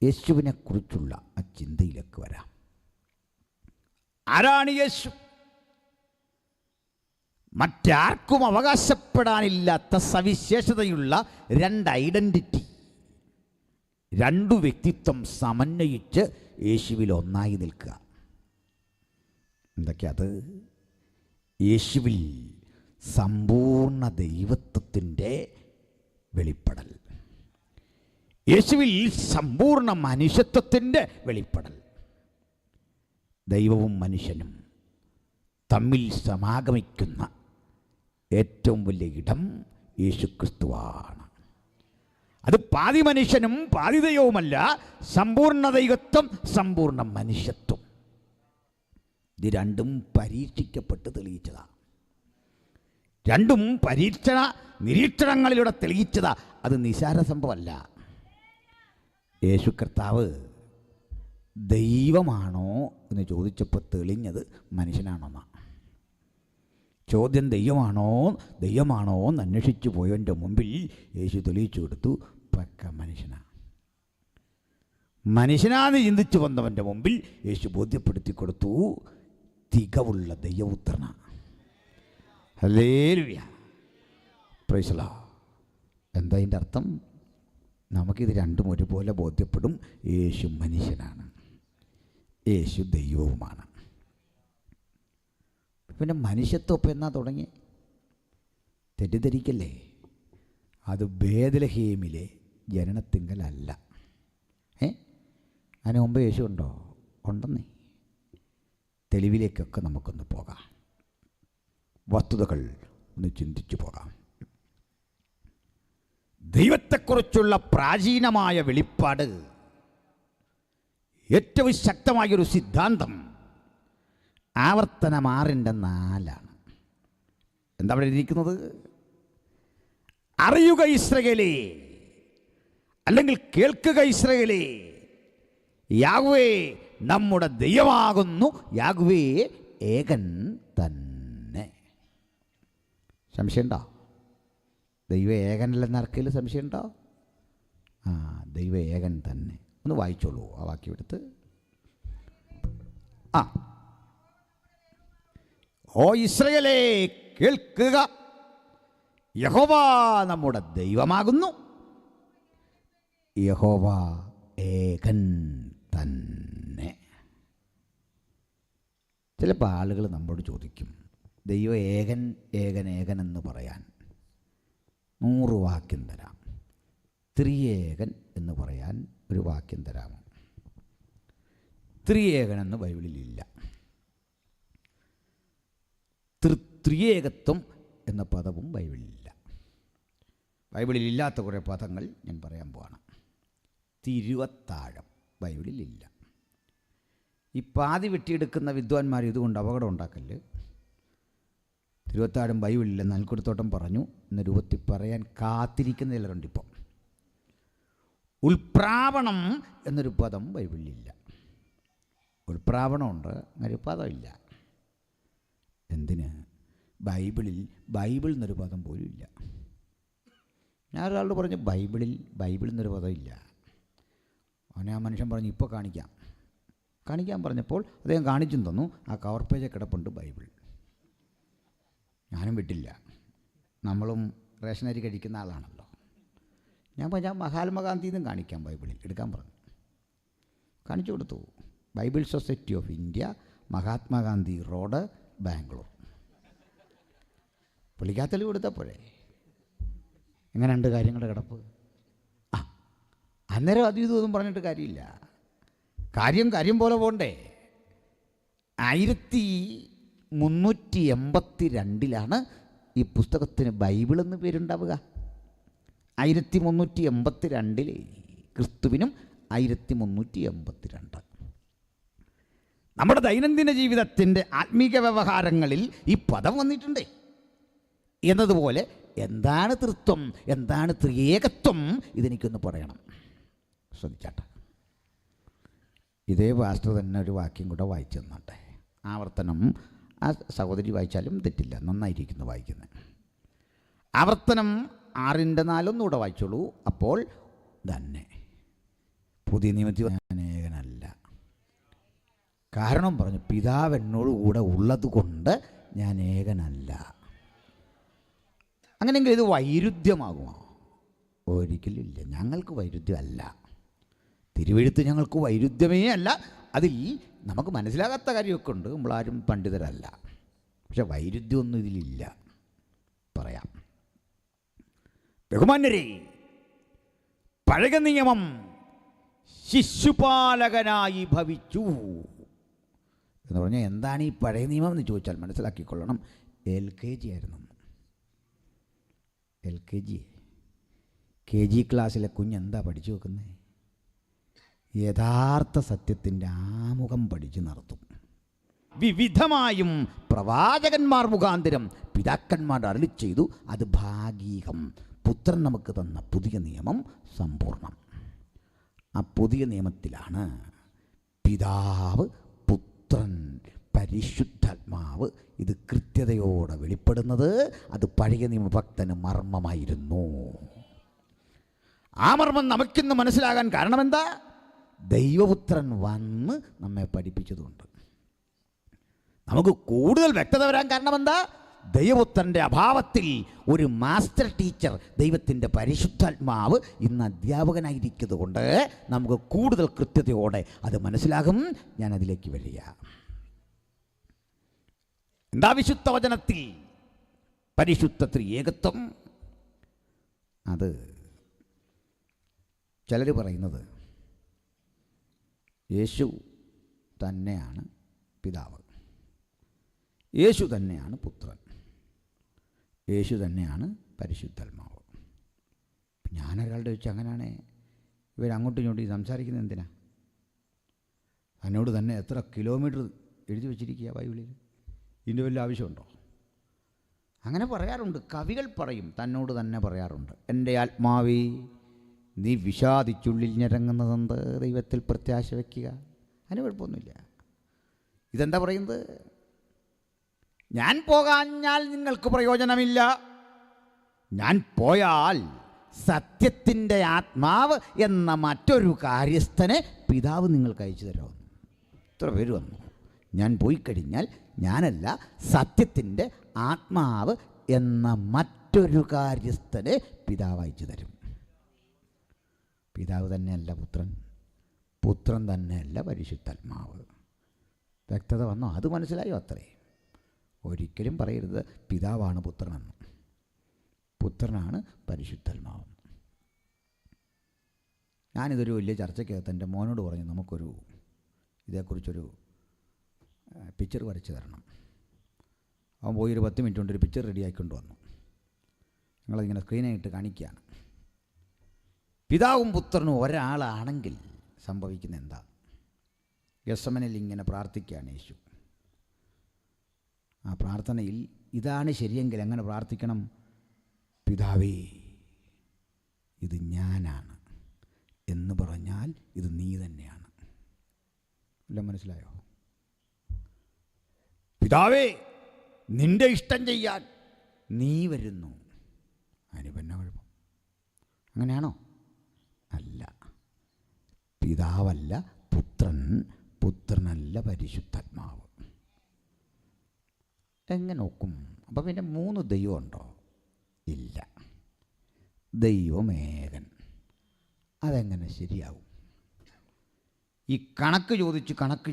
യേശുവിനെക്കുറിച്ചുള്ള ആ ചിന്തയിലേക്ക് വരാം. ആരാണ് യേശു? മറ്റാർക്കും അവകാശപ്പെടാനില്ലാത്ത സവിശേഷതയുള്ള 2 ഐഡൻറ്റിറ്റി രണ്ടു വ്യക്തിത്വം സമന്വയിച്ച് യേശുവിൽ ഒന്നായി നിൽക്കുക. എന്തൊക്കെയത്? യേശുവിൽ സമ്പൂർണ്ണ ദൈവത്വത്തിൻ്റെ വെളിപ്പെടൽ, യേശുവിൽ സമ്പൂർണ്ണ മനുഷ്യത്വത്തിൻ്റെ വെളിപ്പെടൽ. ദൈവവും മനുഷ്യനും തമ്മിൽ സമാഗമിക്കുന്ന ഏറ്റവും വലിയ ഇടം യേശുക്രിസ്തുവാണ്. അത് പാതി മനുഷ്യനും പാതി ദൈവവുമല്ല, സമ്പൂർണ്ണ ദൈവത്വം, സമ്പൂർണ്ണ മനുഷ്യത്വം. ഇത് രണ്ടും പരീക്ഷിക്കപ്പെട്ട് തെളിയിച്ചതാണ്. രണ്ടും പരീക്ഷണ നിരീക്ഷണങ്ങളിലൂടെ തെളിയിച്ചതാ. അത് നിസാര സംഭവമല്ല. യേശു കർത്താവ് ദൈവമാണോ എന്ന് ചോദിച്ചപ്പോൾ തെളിഞ്ഞത് മനുഷ്യനാണെന്നാണ്. ചോദ്യം ദൈവമാണോ എന്ന് അന്വേഷിച്ചു പോയവൻ്റെ മുമ്പിൽ യേശു തെളിയിച്ചു കൊടുത്തു, പക്ക മനുഷ്യനാന്ന് ചിന്തിച്ചു വന്നവൻ്റെ മുമ്പിൽ യേശു ബോധ്യപ്പെടുത്തി കൊടുത്തു, തികവുള്ള ദൈവപുത്രന. Hallelujah, praise the Lord. എന്താ ഇതിൻ്റെ അർത്ഥം? നമുക്കിത് രണ്ടും ഒരുപോലെ ബോധ്യപ്പെടും. യേശു മനുഷ്യനാണ്, യേശു ദൈവവുമാണ്. പിന്നെ മനുഷ്യത്വം എന്നാ തുടങ്ങി? തെറ്റിദ്ധരിക്കല്ലേ, അത് ബേത്ലഹേമിലെ ജനനത്തിങ്കലല്ല. അതിന് മുമ്പ് യേശു ഉണ്ടോ? ഉണ്ടെന്നേ. തെളിവിലേക്കൊക്കെ നമുക്കൊന്ന് പോകാം, വസ്തുതകൾ ഒന്ന് ചിന്തിച്ചു പോകാം. ദൈവത്തെക്കുറിച്ചുള്ള പ്രാചീനമായ വെളിപ്പാട്, ഏറ്റവും ശക്തമായൊരു സിദ്ധാന്തം ആവർത്തനം 6:4. എന്താ അവിടെ ഇരിക്കുന്നത്? അറിയുക ഇസ്രായേലേ, അല്ലെങ്കിൽ കേൾക്കുക ഇസ്രായേലേ, യാഹ്വേ നമ്മുടെ ദൈവമാകുന്നു, യാഹ്വേ ഏകൻ തന്നെ. സംശയമുണ്ടോ? ദൈവം ഏകനല്ലെന്ന് ആർക്കെങ്കിലും സംശയമുണ്ടോ? ദൈവം ഏകൻ തന്നെ. ഒന്ന് വായിച്ചോളൂ ആ വാക്യം എടുത്ത്. ഓ ഇസ്രായേലേ കേൾക്കുക, യഹോവ നമ്മുടെ ദൈവമാകുന്നു, യഹോവ ഏകൻ തന്നെ. ചിലപ്പോൾ ആളുകൾ നമ്മോട് ചോദിക്കും, ദൈവം ഏകൻ ഏകൻ ഏകൻ എന്ന് പറയാൻ 100 വാക്യം തരാം, ത്രിയേകൻ എന്ന് പറയാൻ ഒരു വാക്യം തരാമോ? ത്രിയേകൻ എന്ന് ബൈബിളിലില്ല. ത്രിയേകത്വം എന്ന പദവും ബൈബിളിലില്ല. ബൈബിളിലില്ലാത്ത കുറേ പദങ്ങൾ ഞാൻ പറയാൻ പോവാണ്. തിരുവത്താഴം ബൈബിളിലില്ല. ഈ പാതി വെട്ടിയെടുക്കുന്ന വിദ്വാൻമാർ ഇതുകൊണ്ട് അപകടം ഉണ്ടാക്കല്. തിരുവത്താഴം ബൈബിളില്ല, നൽകുടത്തോട്ടം പറഞ്ഞു എന്ന രൂപത്തിൽ പറയാൻ കാത്തിരിക്കുന്ന ചിലരുണ്ടിപ്പം. ഉൽപ്രാവണം എന്നൊരു പദം ബൈബിളിലില്ല. ഉൽപ്രാവണമുണ്ട്, അങ്ങനൊരു പദമില്ല. എന്തിന്? ബൈബിൾ എന്നൊരു പദം പോലും ഇല്ല. ഞാൻ ഒരാളോട് പറഞ്ഞു ബൈബിൾ എന്നൊരു പദമില്ല. അവനെ ആ മനുഷ്യൻ പറഞ്ഞു ഇപ്പോൾ കാണിക്കാൻ പറഞ്ഞപ്പോൾ അദ്ദേഹം കാണിച്ചും തന്നു. ആ കവർ പേജ് കിടപ്പുണ്ട് ബൈബിൾ. ഞാനും വിട്ടില്ല, നമ്മളും റേഷനരി കഴിക്കുന്ന ആളാണല്ലോ. ഞാൻ മഹാത്മാഗാന്ധിന്നും കാണിക്കാം, ബൈബിളിൽ എടുക്കാൻ പറഞ്ഞു. കാണിച്ചു കൊടുത്തു. Bible society of India, Mahatma Gandhi road, Bangalore. പുള്ളിക്കാത്തല് കൊടുത്തപ്പോഴേ എങ്ങനെയുണ്ട് കാര്യങ്ങളുടെ കിടപ്പ്? അന്നേരം അതും ഇതൊന്നും പറഞ്ഞിട്ട് കാര്യമില്ല. കാര്യം പോലെ പോണ്ടേ. 1382 ഈ പുസ്തകത്തിന് ബൈബിളെന്ന് പേരുണ്ടാവുക. 1382 ക്രിസ്തുവിനും 1382. നമ്മുടെ ദൈനംദിന ജീവിതത്തിൻ്റെ ആത്മീക വ്യവഹാരങ്ങളിൽ ഈ പദം വന്നിട്ടുണ്ട്. എന്നതുപോലെ എന്താണ് തൃത്വം, എന്താണ് ത്രിയേകത്വം, ഇതെനിക്കൊന്ന് പറയണം. ശ്രദ്ധിച്ചാട്ടെ. ഇതേ പാസ്റ്റർ തന്നെ ഒരു വാക്യം കൂടെ വായിച്ചു തന്നട്ടെ. ആവർത്തനം ആ സഹോദരി വായിച്ചാലും തെറ്റില്ല, നന്നായിരിക്കുന്നു വായിക്കുന്നത്. ആവർത്തനം 6:4 ഒന്നുകൂടെ വായിച്ചോളൂ. അപ്പോൾ തന്നെ പുതിയ നിയമത്തിൽ ഞാൻ ഏകനല്ല. കാരണം പറഞ്ഞു, പിതാവ് എന്നോട് കൂടെ ഉള്ളത് കൊണ്ട് ഞാൻ ഏകനല്ല. അങ്ങനെയെങ്കിൽ ഇത് വൈരുദ്ധ്യമാകുമോ? ഒരിക്കലും ഇല്ല. ഞങ്ങൾക്ക് വൈരുദ്ധ്യമല്ല. തിരുവെഴുത്ത് ഞങ്ങൾക്ക് വൈരുദ്ധ്യമേ അല്ല. അതിൽ നമുക്ക് മനസ്സിലാകാത്ത കാര്യമൊക്കെ ഉണ്ട്, നമ്മളാരും പണ്ഡിതരല്ല. പക്ഷെ വൈരുദ്ധ്യമൊന്നും ഇതിലില്ല. പറയാം. ബഹുമാന്യരെ, പഴയ നിയമം ശിശുപാലകനായി ഭവിച്ചു എന്ന് പറഞ്ഞാൽ എന്താണ് ഈ പഴയ നിയമം എന്ന് ചോദിച്ചാൽ മനസ്സിലാക്കിക്കൊള്ളണം. LKG ആയിരുന്നു. KG ക്ലാസ്സിലെ കുഞ്ഞെന്താ പഠിച്ചു വെക്കുന്നത്? യഥാർത്ഥ സത്യത്തിൻ്റെ ആമുഖം പഠിച്ചു നടത്തും. വിവിധമായും പ്രവാചകന്മാർ മുഖാന്തരം പിതാക്കന്മാർ അരുളി ചെയ്തു, അത് ഭാഗികം. പുത്രൻ നമുക്ക് തന്ന പുതിയ നിയമം സമ്പൂർണ്ണം. ആ പുതിയ നിയമത്തിലാണ് പിതാവ്, പുത്രൻ, പരിശുദ്ധാത്മാവ് ഇത് കൃത്യതയോടെ വെളിപ്പെടുന്നത്. അത് പഴയ നിയമഭക്തന് മർമ്മമായിരുന്നു. ആ മർമ്മം നമുക്കിന്ന് മനസ്സിലാകാൻ കാരണമെന്താ? ദൈവപുത്രൻ വന്ന് നമ്മെ പഠിപ്പിച്ചതുകൊണ്ട്. നമുക്ക് കൂടുതൽ വ്യക്തത വരാൻ കാരണമെന്താ? ദൈവപുത്രൻ്റെ അഭാവത്തിൽ ഒരു മാസ്റ്റർ ടീച്ചർ, ദൈവത്തിൻ്റെ പരിശുദ്ധാത്മാവ് ഇന്ന് അധ്യാപകനായിരിക്കുന്നത് കൊണ്ട് നമുക്ക് കൂടുതൽ കൃത്യതയോടെ അത് മനസ്സിലാകും. ഞാനതിലേക്ക് വരിക. എന്താ വിശുദ്ധ വചനത്തിൽ പരിശുദ്ധ ത്രിയേകത്വം? അത് ചിലർ പറയുന്നത് യേശു തന്നെയാണ് പിതാവ്, യേശു തന്നെയാണ് പുത്രൻ, യേശു തന്നെയാണ് പരിശുദ്ധാത്മാവ്. ഞാനൊരാളുടെ ചോദിച്ചാൽ അങ്ങനെയാണേ ഇവരങ്ങോട്ടും ഇങ്ങോട്ടും സംസാരിക്കുന്നത് എന്തിനാ? എന്നോട് തന്നെ എത്ര കിലോമീറ്റർ എഴുതി വച്ചിരിക്കുക ബൈബിളിൽ. ഇതിൻ്റെ വല്ല ആവശ്യമുണ്ടോ? അങ്ങനെ പറയാറുണ്ട്. കവികൾ പറയും, തന്നോട് തന്നെ പറയാറുണ്ട്, എൻ്റെ ആത്മാവേ നീ വിഷാദിച്ചുള്ളിൽ ഞരങ്ങുന്നതെന്ത്, ദൈവത്തിൽ പ്രത്യാശ വയ്ക്കുക. അതിന് കുഴപ്പമൊന്നുമില്ല. ഇതെന്താ പറയുന്നത്? ഞാൻ പോകാഞ്ഞാൽ നിങ്ങൾക്ക് പ്രയോജനമില്ല, ഞാൻ പോയാൽ സത്യത്തിൻ്റെ ആത്മാവ് എന്ന മറ്റൊരു കാര്യസ്ഥനെ പിതാവ് നിങ്ങൾക്ക് അയച്ചു തരാമെന്ന്. ഇത്ര പേര് വന്നു. ഞാൻ പോയി കഴിഞ്ഞാൽ ഞാനല്ല, സത്യത്തിൻ്റെ ആത്മാവ് എന്ന മറ്റൊരു കാര്യസ്ഥനെ പിതാവ് അയച്ചു തരും. പിതാവ് തന്നെയല്ല പുത്രൻ, പുത്രൻ തന്നെയല്ല പരിശുദ്ധാത്മാവ്. വ്യക്തത വന്നോ? അത് മനസ്സിലായോ? അത്രേ. ഒരിക്കലും പറയരുത് പിതാവാണ് പുത്രനെന്ന്, പുത്രനാണ് പരിശുദ്ധാത്മാവ്. ഞാനിതൊരു വലിയ ചർച്ചയ്ക്കകത്ത് എൻ്റെ മോനോട് പറഞ്ഞു, നമുക്കൊരു ഇതേക്കുറിച്ചൊരു പിക്ചർ വരച്ച് തരണം. അവൻ പോയി ഒരു 10 മിനിറ്റ് കൊണ്ട് ഒരു പിക്ചർ റെഡിയാക്കിക്കൊണ്ട് വന്നു. ഞങ്ങളതിങ്ങനെ സ്ക്രീനായിട്ട് കാണിക്കുകയാണ്. പിതാവും പുത്രനും ഒരാളാണെങ്കിൽ സംഭവിക്കുന്ന എന്താ? ഗെത്സമനിൽ ഇങ്ങനെ പ്രാർത്ഥിക്കുകയാണ് യേശു. ആ പ്രാർത്ഥനയിൽ ഇതാണ് ശരിയെങ്കിൽ എങ്ങനെ പ്രാർത്ഥിക്കണം? പിതാവേ, ഇത് ഞാനാണ് എന്ന് പറഞ്ഞാൽ ഇത് നീ തന്നെയാണ്. എല്ലാം മനസ്സിലായോ? പിതാവേ, നിന്റെ ഇഷ്ടം ചെയ്യാൻ നീ വരുന്നു. അതിനിപ്പോൾ എന്നാ കുഴപ്പം? അങ്ങനെയാണോ? അല്ല. പിതാവല്ല പുത്രൻ, പുത്രനല്ല പരിശുദ്ധാത്മാവ്. എങ്ങനെ നോക്കും? അപ്പം പിന്നെ 3 ദൈവമുണ്ടോ? ഇല്ല. ദൈവമേകൻ. അതെങ്ങനെ ശരിയാവും? ഈ കണക്ക്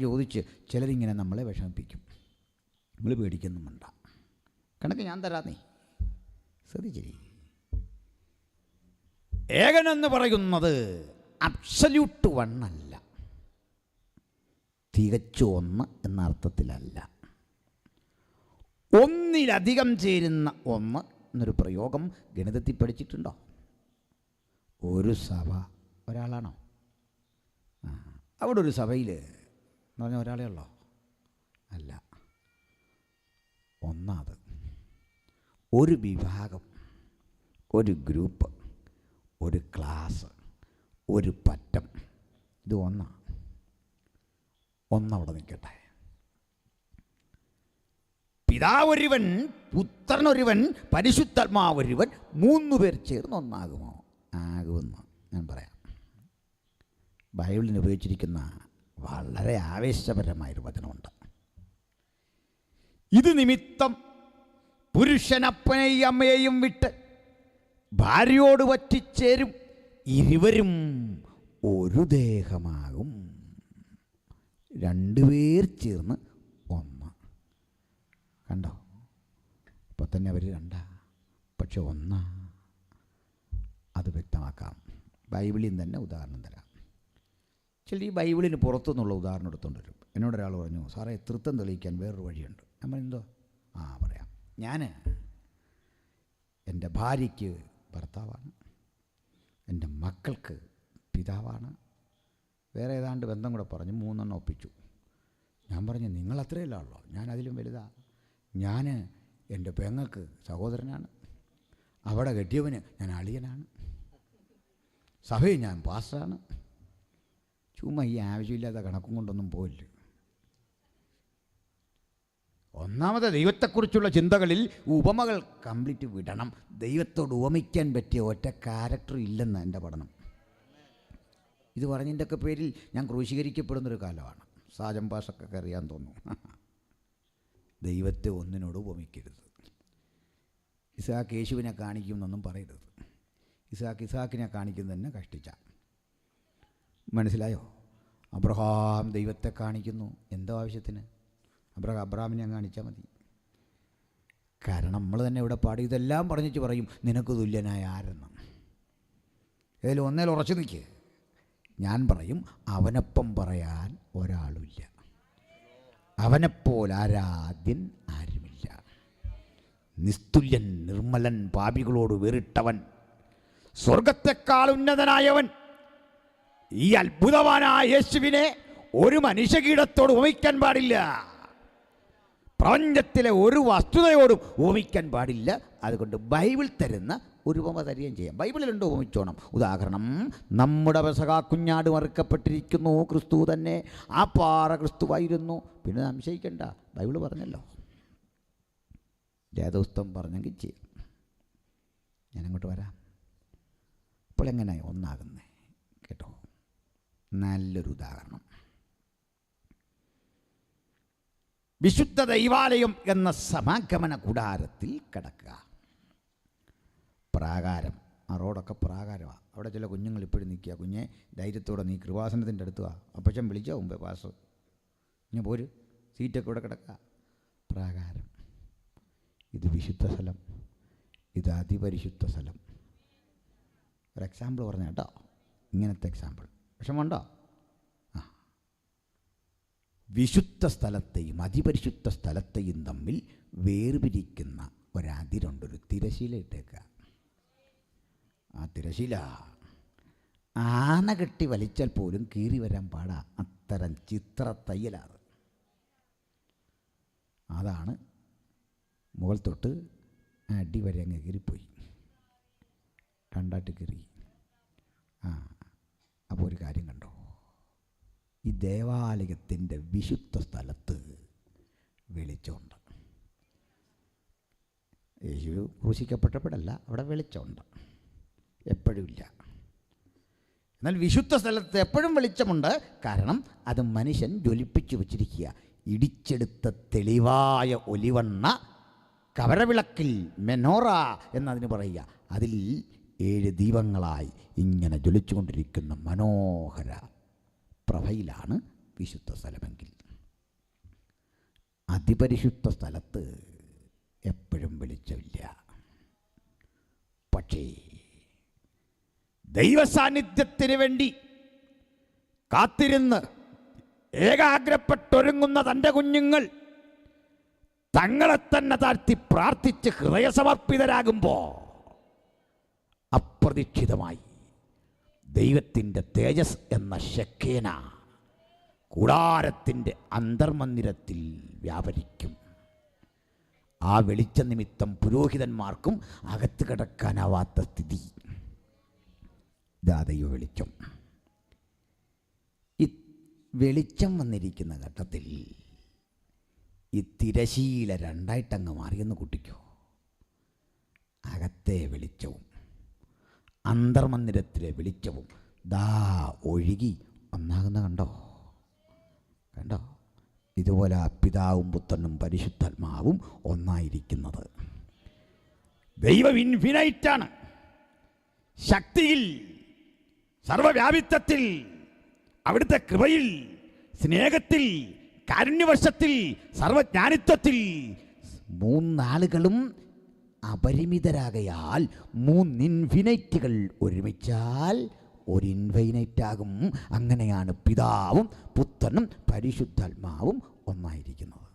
ചോദിച്ച് ചിലരിങ്ങനെ നമ്മളെ വിഷമിപ്പിക്കും. നമ്മൾ പേടിക്കൊന്നും വേണ്ട, കണക്ക് ഞാൻ തരാന്നേ, ശ്രദ്ധിച്ചിരി. ഏകനെന്ന് പറയുന്നത് അബ്സല്യൂട്ട് 1 അല്ല, തികച്ചു 1 എന്ന അർത്ഥത്തിലല്ല. ഒന്നിലധികം ചേരുന്ന 1 എന്നൊരു പ്രയോഗം ഗണിതത്തിൽ പഠിച്ചിട്ടുണ്ടോ? ഒരു സഭ ഒരാളാണോ? അവിടെ ഒരു സഭയിൽ എന്ന് പറഞ്ഞാൽ ഒരാളേ ഉള്ളോ? അല്ല, ഒന്നാത്. ഒരു വിഭാഗം, ഒരു ഗ്രൂപ്പ്, ഒരു ക്ലാസ്, ഒരു പറ്റം, ഇത് ഒന്നവിടെ നിൽക്കട്ടെ. പിതാവൊരുവൻ, പുത്രനൊരുവൻ, പരിശുദ്ധാത്മാവൊരുവൻ, 3 പേർ ചേർന്ന് ഒന്നാകുമോ? ആകുമെന്ന് ഞാൻ പറയാം. ബൈബിളിന് ഉപയോഗിച്ചിരിക്കുന്ന വളരെ ആവേശപരമായൊരു വചനമുണ്ട്. ഇത് നിമിത്തം പുരുഷനപ്പനെയും അമ്മയെയും വിട്ട് ഭാര്യയോട് പറ്റിച്ചേരും, ഇരുവരും ഒരു ദേഹമാകും. രണ്ടുപേർ ചേർന്ന് ഒന്ന്. കണ്ടോ? അപ്പോൾ തന്നെ അവർ രണ്ടാ, പക്ഷെ ഒന്നാ. അത് വ്യക്തമാക്കാം. ബൈബിളിൽ തന്നെ ഉദാഹരണം തരാം. ചില ഈ ബൈബിളിന് പുറത്തുനിന്നുള്ള ഉദാഹരണം എടുത്തുകൊണ്ട് വരും. എന്നോടൊരാൾ പറഞ്ഞു, സാറേ തൃത്വം തെളിയിക്കാൻ വേറൊരു വഴിയുണ്ട്. നമ്മൾ എന്തോ പറയാം. ഞാൻ എൻ്റെ ഭാര്യയ്ക്ക് ഭർത്താവാണ്, എൻ്റെ മക്കൾക്ക് പിതാവാണ്, വേറെ ഏതാണ്ട് ബന്ധം കൂടെ പറഞ്ഞു 3 ഒപ്പിച്ചു. ഞാൻ പറഞ്ഞു, നിങ്ങൾ അത്രയല്ല ഉള്ളോ, ഞാൻ അതിലും വലുതാ. ഞാൻ എൻ്റെ പെങ്ങൾക്ക് സഹോദരനാണ്, അവിടെ കെട്ടിയവന് ഞാൻ അളിയനാണ്, സഭയിൽ ഞാൻ പാസ്റ്ററാണ്. ചുമ്മാ ഈ ആവശ്യമില്ലാത്ത കണക്കും കൊണ്ടൊന്നും പോയില്ല. ഒന്നാമത് ദൈവത്തെക്കുറിച്ചുള്ള ചിന്തകളിൽ ഉപമകൾ കംപ്ലീറ്റ് വിടണം. ദൈവത്തോട് ഉപമിക്കാൻ പറ്റിയ ഒറ്റ ക്യാരക്ടർ ഇല്ലെന്ന് എൻ്റെ പഠനം. ഇത് പറഞ്ഞതിൻ്റെയൊക്കെ പേരിൽ ഞാൻ ക്രൂശീകരിക്കപ്പെടുന്നൊരു കാലമാണ്. സാജൻ പാഷക്കൊക്കെ അറിയാൻ തോന്നുന്നു. ദൈവത്തെ ഒന്നിനോട് ഉപമിക്കരുത്. ഇസാക്ക് യേശുവിനെ കാണിക്കുമെന്നൊന്നും പറയരുത്. ഇസാക്കിനെ കാണിക്കുന്നത് തന്നെ കഷ്ടിച്ച. മനസ്സിലായോ? അബ്രഹാം ദൈവത്തെ കാണിക്കുന്നു. എന്തോ ആവശ്യത്തിന്? അബ്രഹാമിനെ കാണിച്ചാൽ മതി. കാരണം നമ്മൾ തന്നെ ഇവിടെ പാടി ഇതെല്ലാം പറഞ്ഞിട്ട് പറയും നിനക്ക് തുല്യനായ ആരെന്ന്. ഏതായാലും ഒന്നേൽ ഉറച്ചു നിൽക്കുക. ഞാൻ പറയും അവനൊപ്പം പറയാൻ ഒരാളുമില്ല, അവനെപ്പോലെ ആരാധ്യൻ ആരുമില്ല. നിസ്തുല്യൻ, നിർമ്മലൻ, പാപികളോട് വേറിട്ടവൻ, സ്വർഗത്തെക്കാൾ ഉന്നതനായവൻ. ഈ അത്ഭുതവാനായ യേശുവിനെ ഒരു മനുഷ്യകീടത്തോട് ഉപമിക്കാൻ പാടില്ല. പ്രപഞ്ചത്തിലെ ഒരു വസ്തുതയോടും ഉപമിക്കാൻ പാടില്ല. അതുകൊണ്ട് ബൈബിൾ തരുന്ന ഒരു ഉപമ തരികയും ചെയ്യാം. ബൈബിളിലുണ്ട്, ഉപമിച്ചോണം. ഉദാഹരണം, നമ്മുടെ പെസഹ കുഞ്ഞാട് മറുക്കപ്പെട്ടിരിക്കുന്നു, ക്രിസ്തു തന്നെ. ആ പാറ ക്രിസ്തുവായിരുന്നു. പിന്നെ സംശയിക്കണ്ട, ബൈബിൾ പറഞ്ഞല്ലോ. വേദപുസ്തകം പറഞ്ഞെങ്കിൽ ചെയ്യാം. ഞാനങ്ങോട്ട് വരാം. അപ്പോൾ എങ്ങനെയായി ഒന്നാകുന്നേ കേട്ടോ? നല്ലൊരു ഉദാഹരണം. വിശുദ്ധ ദൈവാലയം എന്ന സമാഗമന കൂടാരത്തിൽ കിടക്കുക. പ്രാകാരം, ആ റോഡൊക്കെ പ്രാകാരമാണ്. അവിടെ ചില കുഞ്ഞുങ്ങൾ ഇപ്പോഴും നിൽക്കുക. കുഞ്ഞെ ധൈര്യത്തോടെ നീ കൃപാസനത്തിൻ്റെ അടുത്ത് വാ. അപ്പച്ചൻ വിളിച്ചോ മുമ്പേ പാസ്, ഇങ്ങനെ പോര്, സീറ്റൊക്കെ ഇവിടെ കിടക്കുക. പ്രാകാരം. ഇത് വിശുദ്ധ സ്ഥലം, ഇത് അതിപരിശുദ്ധ സ്ഥലം. ഒരു എക്സാമ്പിൾ പറഞ്ഞ കേട്ടോ, ഇങ്ങനത്തെ എക്സാമ്പിൾ. വിഷമമുണ്ടോ? വിശുദ്ധ സ്ഥലത്തെയും അതിപരിശുദ്ധ സ്ഥലത്തെയും തമ്മിൽ വേർപിരിക്കുന്ന ഒരതിരുണ്ട്. ഒരു തിരശീല ഇട്ടേക്കുക. ആ തിരശീല ആന കെട്ടി വലിച്ചാൽ പോലും കീറി വരാൻ പാടാ. അത്തരം ചിത്ര തയ്യലാണ്. അതാണ് മുകൾ തൊട്ട് അടിവരെ അങ്ങ് കീറിപ്പോയി, രണ്ടായിട്ട് കീറി. അപ്പോൾ ഒരു കാര്യം കണ്ടോ, ഈ ദേവാലയത്തിൻ്റെ വിശുദ്ധ സ്ഥലത്ത് വെളിച്ചമുണ്ട്. യേശു ക്രൂശിക്കപ്പെട്ടപ്പോഴല്ല, അവിടെ വെളിച്ചമുണ്ട്, എപ്പോഴും ഇല്ല. എന്നാൽ വിശുദ്ധ സ്ഥലത്ത് എപ്പോഴും വെളിച്ചമുണ്ട്. കാരണം അത് മനുഷ്യൻ ജ്വലിപ്പിച്ചു വച്ചിരിക്കുക. ഇടിച്ചെടുത്ത തെളിവായ ഒലിവണ്ണ കവരവിളക്കിൽ, മെനോറ എന്നതിന് പറയുക, അതിൽ 7 ദീപങ്ങളായി ഇങ്ങനെ ജ്വലിച്ചുകൊണ്ടിരിക്കുന്ന മനോഹര പ്രഭയിലാണ് വിശുദ്ധ സ്ഥലമെങ്കിൽ, അതിപരിശുദ്ധ സ്ഥലത്ത് എപ്പോഴും വെളിച്ചമില്ല. പക്ഷേ ദൈവസാന്നിധ്യത്തിന് വേണ്ടി കാത്തിരുന്ന് ഏകാഗ്രപ്പെട്ടൊരുങ്ങുന്ന തൻ്റെ കുഞ്ഞുങ്ങൾ തങ്ങളെ തന്നെ താഴ്ത്തി പ്രാർത്ഥിച്ച് ഹൃദയസമർപ്പിതരാകുമ്പോൾ അപ്രതീക്ഷിതമായി ദൈവത്തിൻ്റെ തേജസ് എന്ന ശെഖേന കൂടാരത്തിൻ്റെ അന്തർമന്ദിരത്തിൽ വ്യാപരിക്കും. ആ വെളിച്ച നിമിത്തം പുരോഹിതന്മാർക്കും അകത്ത് കിടക്കാനാവാത്ത സ്ഥിതി. ഇതാ ദൈവ വെളിച്ചം. ഈ വെളിച്ചം വന്നിരിക്കുന്ന ഘട്ടത്തിൽ ഈ തിരശീല രണ്ടായിട്ടങ്ങ് മാറിയെന്ന് കൂട്ടിക്കോ. അകത്തെ വെളിച്ചവും അന്തർമന്ദിരത്തിലെ വെളിച്ചവും ദാ ഒഴുകി ഒന്നാകുന്ന കണ്ടോ? കണ്ടോ? ഇതുപോലെ പിതാവും പുത്രനും പരിശുദ്ധാത്മാവും ഒന്നായിരിക്കുന്നത്. ദൈവം ഇൻഫിനൈറ്റാണ്. ശക്തിയിൽ സർവവ്യാപിത്വത്തിൽ, അവിടുത്തെ കൃപയിൽ, സ്നേഹത്തിൽ, കാരുണ്യവർഷത്തിൽ, സർവജ്ഞാനിത്വത്തിൽ മൂന്നാളുകളും അപരിമിതരാകയാൽ മൂന്ന് ഇൻഫിനൈറ്റുകൾ ഒരുമിച്ചാൽ ഒരു ഇൻഫൈനൈറ്റ് ആകും. അങ്ങനെയാണ് പിതാവും പുത്രനും പരിശുദ്ധാത്മാവും ഒന്നായിരിക്കുന്നത്.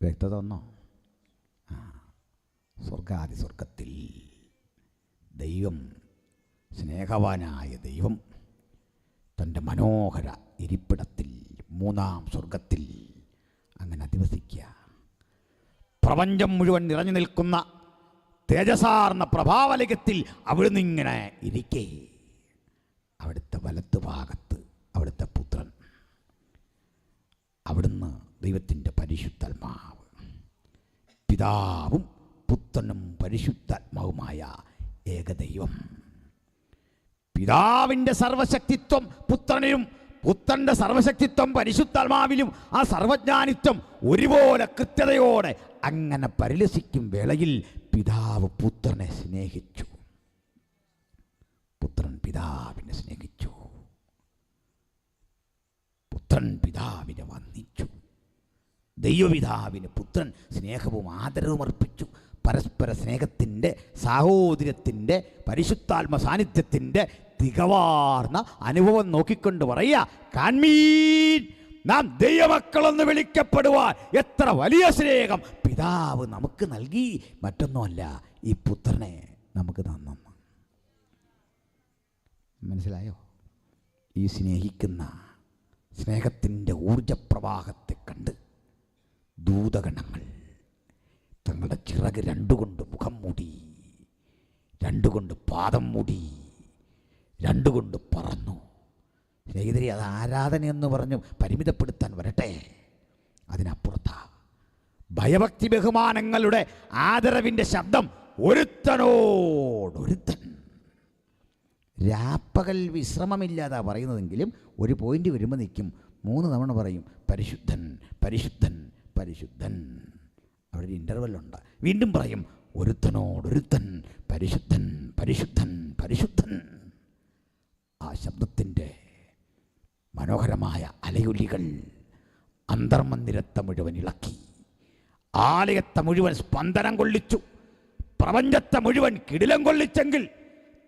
വ്യക്തത ഒന്നോ? സ്വർഗാദി സ്വർഗത്തിൽ ദൈവം, സ്നേഹവാനായ ദൈവം തൻ്റെ മനോഹര ഇരിപ്പിടത്തിൽ മൂന്നാം സ്വർഗത്തിൽ അങ്ങനെ അധിവസിക്കുക. പ്രപഞ്ചം മുഴുവൻ നിറഞ്ഞു നിൽക്കുന്ന തേജസാർന്ന പ്രഭാവലയത്തിൽ അവിടുന്ന് ഇങ്ങനെ ഇരിക്കേ, അവിടുത്തെ വലത്ത് ഭാഗത്ത് അവിടുത്തെ പുത്രൻ, അവിടുന്ന് ദൈവത്തിൻ്റെ പരിശുദ്ധാത്മാവ്, പിതാവും പുത്രനും പരിശുദ്ധാത്മാവുമായ ഏകദൈവം. പിതാവിൻ്റെ സർവശക്തിത്വം പുത്രനിലും, പുത്രൻ്റെ സർവശക്തിത്വം പരിശുദ്ധാത്മാവിലും, ആ സർവജ്ഞാനിത്വം ഒരുപോലെ കൃത്യതയോടെ അങ്ങനെ പരിലസിക്കും വേളയിൽ പിതാവ് പുത്രനെ സ്നേഹിച്ചു, പുത്രൻ പിതാവിനെ സ്നേഹിച്ചു, പുത്രൻ പിതാവിനെ വന്ദിച്ചു. ദൈവപിതാവിന് പുത്രൻ സ്നേഹവും ആദരവും അർപ്പിച്ചു. പരസ്പര സ്നേഹത്തിൻ്റെ, സാഹോദര്യത്തിൻ്റെ, പരിശുദ്ധാത്മ സാന്നിധ്യത്തിൻ്റെ തികവാർന്ന അനുഭവം നോക്കിക്കൊണ്ട് പറയുക, കാൺമീൻ, നാം ദൈവമക്കളെന്ന് വിളിക്കപ്പെടുവാൻ എത്ര വലിയ സ്നേഹം പിതാവ് നമുക്ക് നൽകി. മറ്റൊന്നുമല്ല, ഈ പുത്രനെ നമുക്ക് തന്നു. മനസ്സിലായോ? ഈ സ്നേഹിക്കുന്ന സ്നേഹത്തിൻ്റെ ഊർജപ്രവാഹത്തെ കണ്ട് ദൂതഗണങ്ങൾ തങ്ങളുടെ ചിറക് രണ്ടുകൊണ്ട് മുഖം മൂടി, രണ്ടുകൊണ്ട് പാദം മൂടി, രണ്ടുകൊണ്ട് പറന്നു. സ്നേഹിതരെ, അത് ആരാധനയെന്ന് പറഞ്ഞ് പരിമിതപ്പെടുത്താൻ വരട്ടെ. അതിനപ്പുറത്താ ഭയഭക്തി ബഹുമാനങ്ങളുടെ ആദരവിൻ്റെ ശബ്ദം ഒരുത്തനോടൊരുത്തൻ. രാപ്പകൽ വിശ്രമമില്ലാതാ പറയുന്നതെങ്കിലും ഒരു പോയിന്റ് വരുമ്പോൾ നിൽക്കും, 3 തവണ പറയും പരിശുദ്ധൻ, പരിശുദ്ധൻ, പരിശുദ്ധൻ. അവിടെ ഒരു ഇൻ്റർവെല്ലുണ്ട്. വീണ്ടും പറയും ഒരുത്തനോടൊരുത്തൻ, പരിശുദ്ധൻ, പരിശുദ്ധൻ, പരിശുദ്ധൻ. ആ ശബ്ദത്തിൻ്റെ മനോഹരമായ അലയൊലികൾ അന്തർമന്ദിരത്തെ മുഴുവൻ ഇളക്കി, ആലയത്തെ മുഴുവൻ സ്പന്ദനം കൊള്ളിച്ചു, പ്രപഞ്ചത്തെ മുഴുവൻ കിടിലം കൊള്ളിച്ചെങ്കിൽ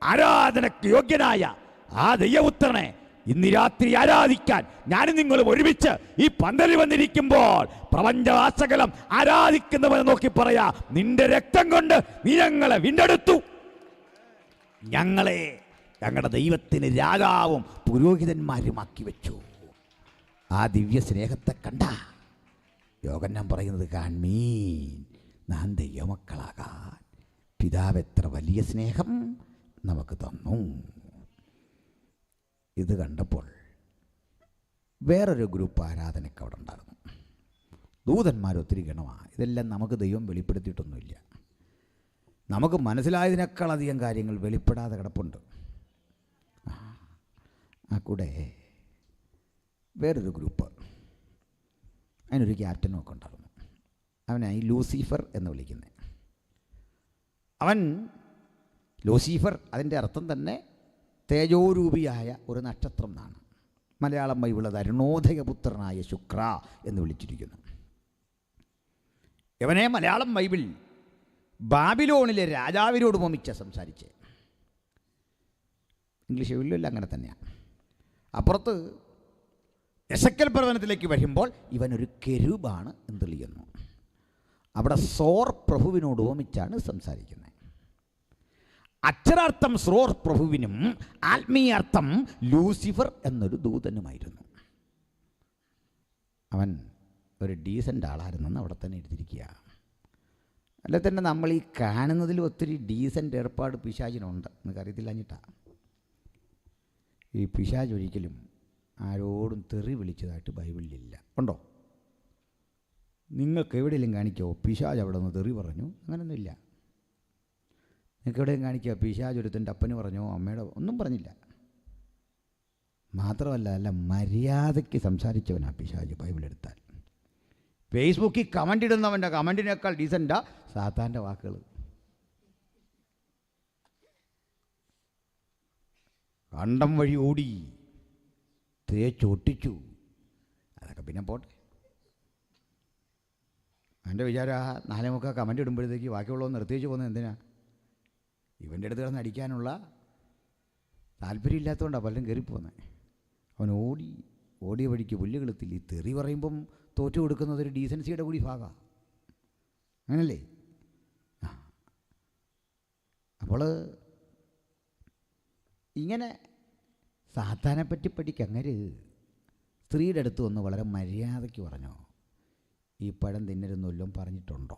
ആരാധനയ്ക്ക് യോഗ്യനായ ആ ദൈവപുത്രനെ ഇന്ന് രാത്രി ആരാധിക്കാൻ ഞാനും നിങ്ങളും ഒരുമിച്ച് ഈ പന്തലിൽ വന്നിരിക്കുമ്പോൾ പ്രപഞ്ചവാസകലം ആരാധിക്കുന്നവനെ നോക്കി പറയാ, നിന്റെ രക്തം കൊണ്ട് നീ ഞങ്ങളെ വീണ്ടെടുത്തു, ഞങ്ങളെ ഞങ്ങളുടെ ദൈവത്തിന് രാജാവും പുരോഹിതന്മാരുമാക്കി വെച്ചു. ആ ദിവ്യ സ്നേഹത്തെ കണ്ട യോഹന്നാൻ പറയുന്നത്, കാൺമീൻ, നാം ദൈവമക്കളാകാൻ പിതാവ് എത്ര വലിയ സ്നേഹം നമുക്ക് തന്നു. ഇത് കണ്ടപ്പോൾ വേറൊരു ഗ്രൂപ്പ് ആരാധനയ്ക്ക് അവിടെ ഉണ്ടായിരുന്നു. ദൂതന്മാരൊത്തിരി ഗണമാണ്. ഇതെല്ലാം നമുക്ക് ദൈവം വെളിപ്പെടുത്തിയിട്ടൊന്നുമില്ല. നമുക്ക് മനസ്സിലായതിനേക്കാളധികം കാര്യങ്ങൾ വെളിപ്പെടാതെ കിടപ്പുണ്ട്. ആ കൂടെ വേറൊരു ഗ്രൂപ്പ്, അതിനൊരു ക്യാപ്റ്റനും ഒക്കെ ഉണ്ടായിരുന്നു. അവനായി ലൂസിഫർ എന്ന് വിളിക്കുന്നത്. അവൻ ലൂസിഫർ, അതിൻ്റെ അർത്ഥം തന്നെ തേജോരൂപിയായ ഒരു നക്ഷത്രം എന്നാണ്. മലയാളം ബൈബിൾ അത് അരുണോദയപുത്രനായ ശുക്ര എന്ന് വിളിച്ചിരിക്കുന്നു. ഇവനെ മലയാളം ബൈബിൾ ബാബിലോണിലെ രാജാവിനോട് ഉപമിച്ച സംസാരിച്ച്. ഇംഗ്ലീഷ് ബൈബിളിലും അങ്ങനെ തന്നെയാണ്. അപ്പുറത്ത് എസെക്കിയേൽ പ്രവചനത്തിലേക്ക് വരുമ്പോൾ ഇവനൊരു കെരൂബാണ് എന്ന് തെളിയുന്നു. അവിടെ സോർ പ്രഭുവിനോട് ഉപമിച്ചാണ് സംസാരിക്കുന്നത്. അക്ഷരാർത്ഥം സ്രോർ പ്രഭുവിനും ആത്മീയാർത്ഥം ലൂസിഫർ എന്നൊരു ദൂതനുമായിരുന്നു. അവൻ ഒരു ഡീസൻ്റ് ആളായിരുന്നെന്ന് അവിടെ തന്നെ എഴുതിയിരിക്കുക. അല്ലെ തന്നെ നമ്മൾ ഈ കാണുന്നതിൽ ഒത്തിരി ഡീസൻ്റ് ഏർപ്പാട് പിശാചിനുണ്ട്. നിങ്ങൾക്ക് അറിയത്തില്ലഞ്ഞിട്ടാണ്. ഈ പിശാച് ഒരിക്കലും ആരോടും തെറി വിളിച്ചതായിട്ട് ബൈബിളിലില്ല. ഉണ്ടോ? നിങ്ങൾക്ക് എവിടെയെങ്കിലും കാണിക്കോ പിശാച് അവിടെ നിന്ന് തെറി പറഞ്ഞു? അങ്ങനെയൊന്നുമില്ല. നിങ്ങൾക്ക് എവിടെയും കാണിക്കുക പിശാച് ഒരുത്തൻ്റെ അപ്പന് പറഞ്ഞോ അമ്മയുടെ ഒന്നും പറഞ്ഞില്ല. മാത്രമല്ല, അല്ല മര്യാദയ്ക്ക് സംസാരിച്ചവനാ പിശാച് ബൈബിളെടുത്താൽ. ഫേസ്ബുക്കിൽ കമൻ്റ് ഇടുന്നവൻ്റെ കമൻറ്റിനേക്കാൾ ഡീസൻ്റാ സാത്താൻ്റെ വാക്കുകൾ. കണ്ടം വഴി ഓടി, തേച്ചൊട്ടിച്ചു. അതൊക്കെ പിന്നെ പോട്ടെ. എൻ്റെ വിചാരം ആ 4:45 കമൻ്റ് ഇടുമ്പോഴത്തേക്ക് ബാക്കിയുള്ളവന്ന് നിർത്തിവെച്ച് പോകുന്നത് എന്തിനാ? ഇവൻ്റെ അടുത്ത് കിടന്ന് അടിക്കാനുള്ള താല്പര്യമില്ലാത്തതുകൊണ്ടാണ് പലരും കയറിപ്പോകുന്നത്. അവൻ ഓടിയ വഴിക്ക് പുല്ല് കിളുത്തില്ല. ഈ തെറി പറയുമ്പം തോറ്റു കൊടുക്കുന്നത് ഒരു ഡീസൻസിയുടെ കൂടി ഭാഗമാണ്, അങ്ങനല്ലേ? അപ്പോൾ ഇങ്ങനെ സാത്താനെപ്പറ്റി പഠിക്കങ്ങര് സ്ത്രീയുടെ അടുത്ത് വന്ന് വളരെ മര്യാദയ്ക്ക് പറഞ്ഞോ, ഈ പഴം തിന്നരുന്നല്ലോ പറഞ്ഞിട്ടുണ്ടോ?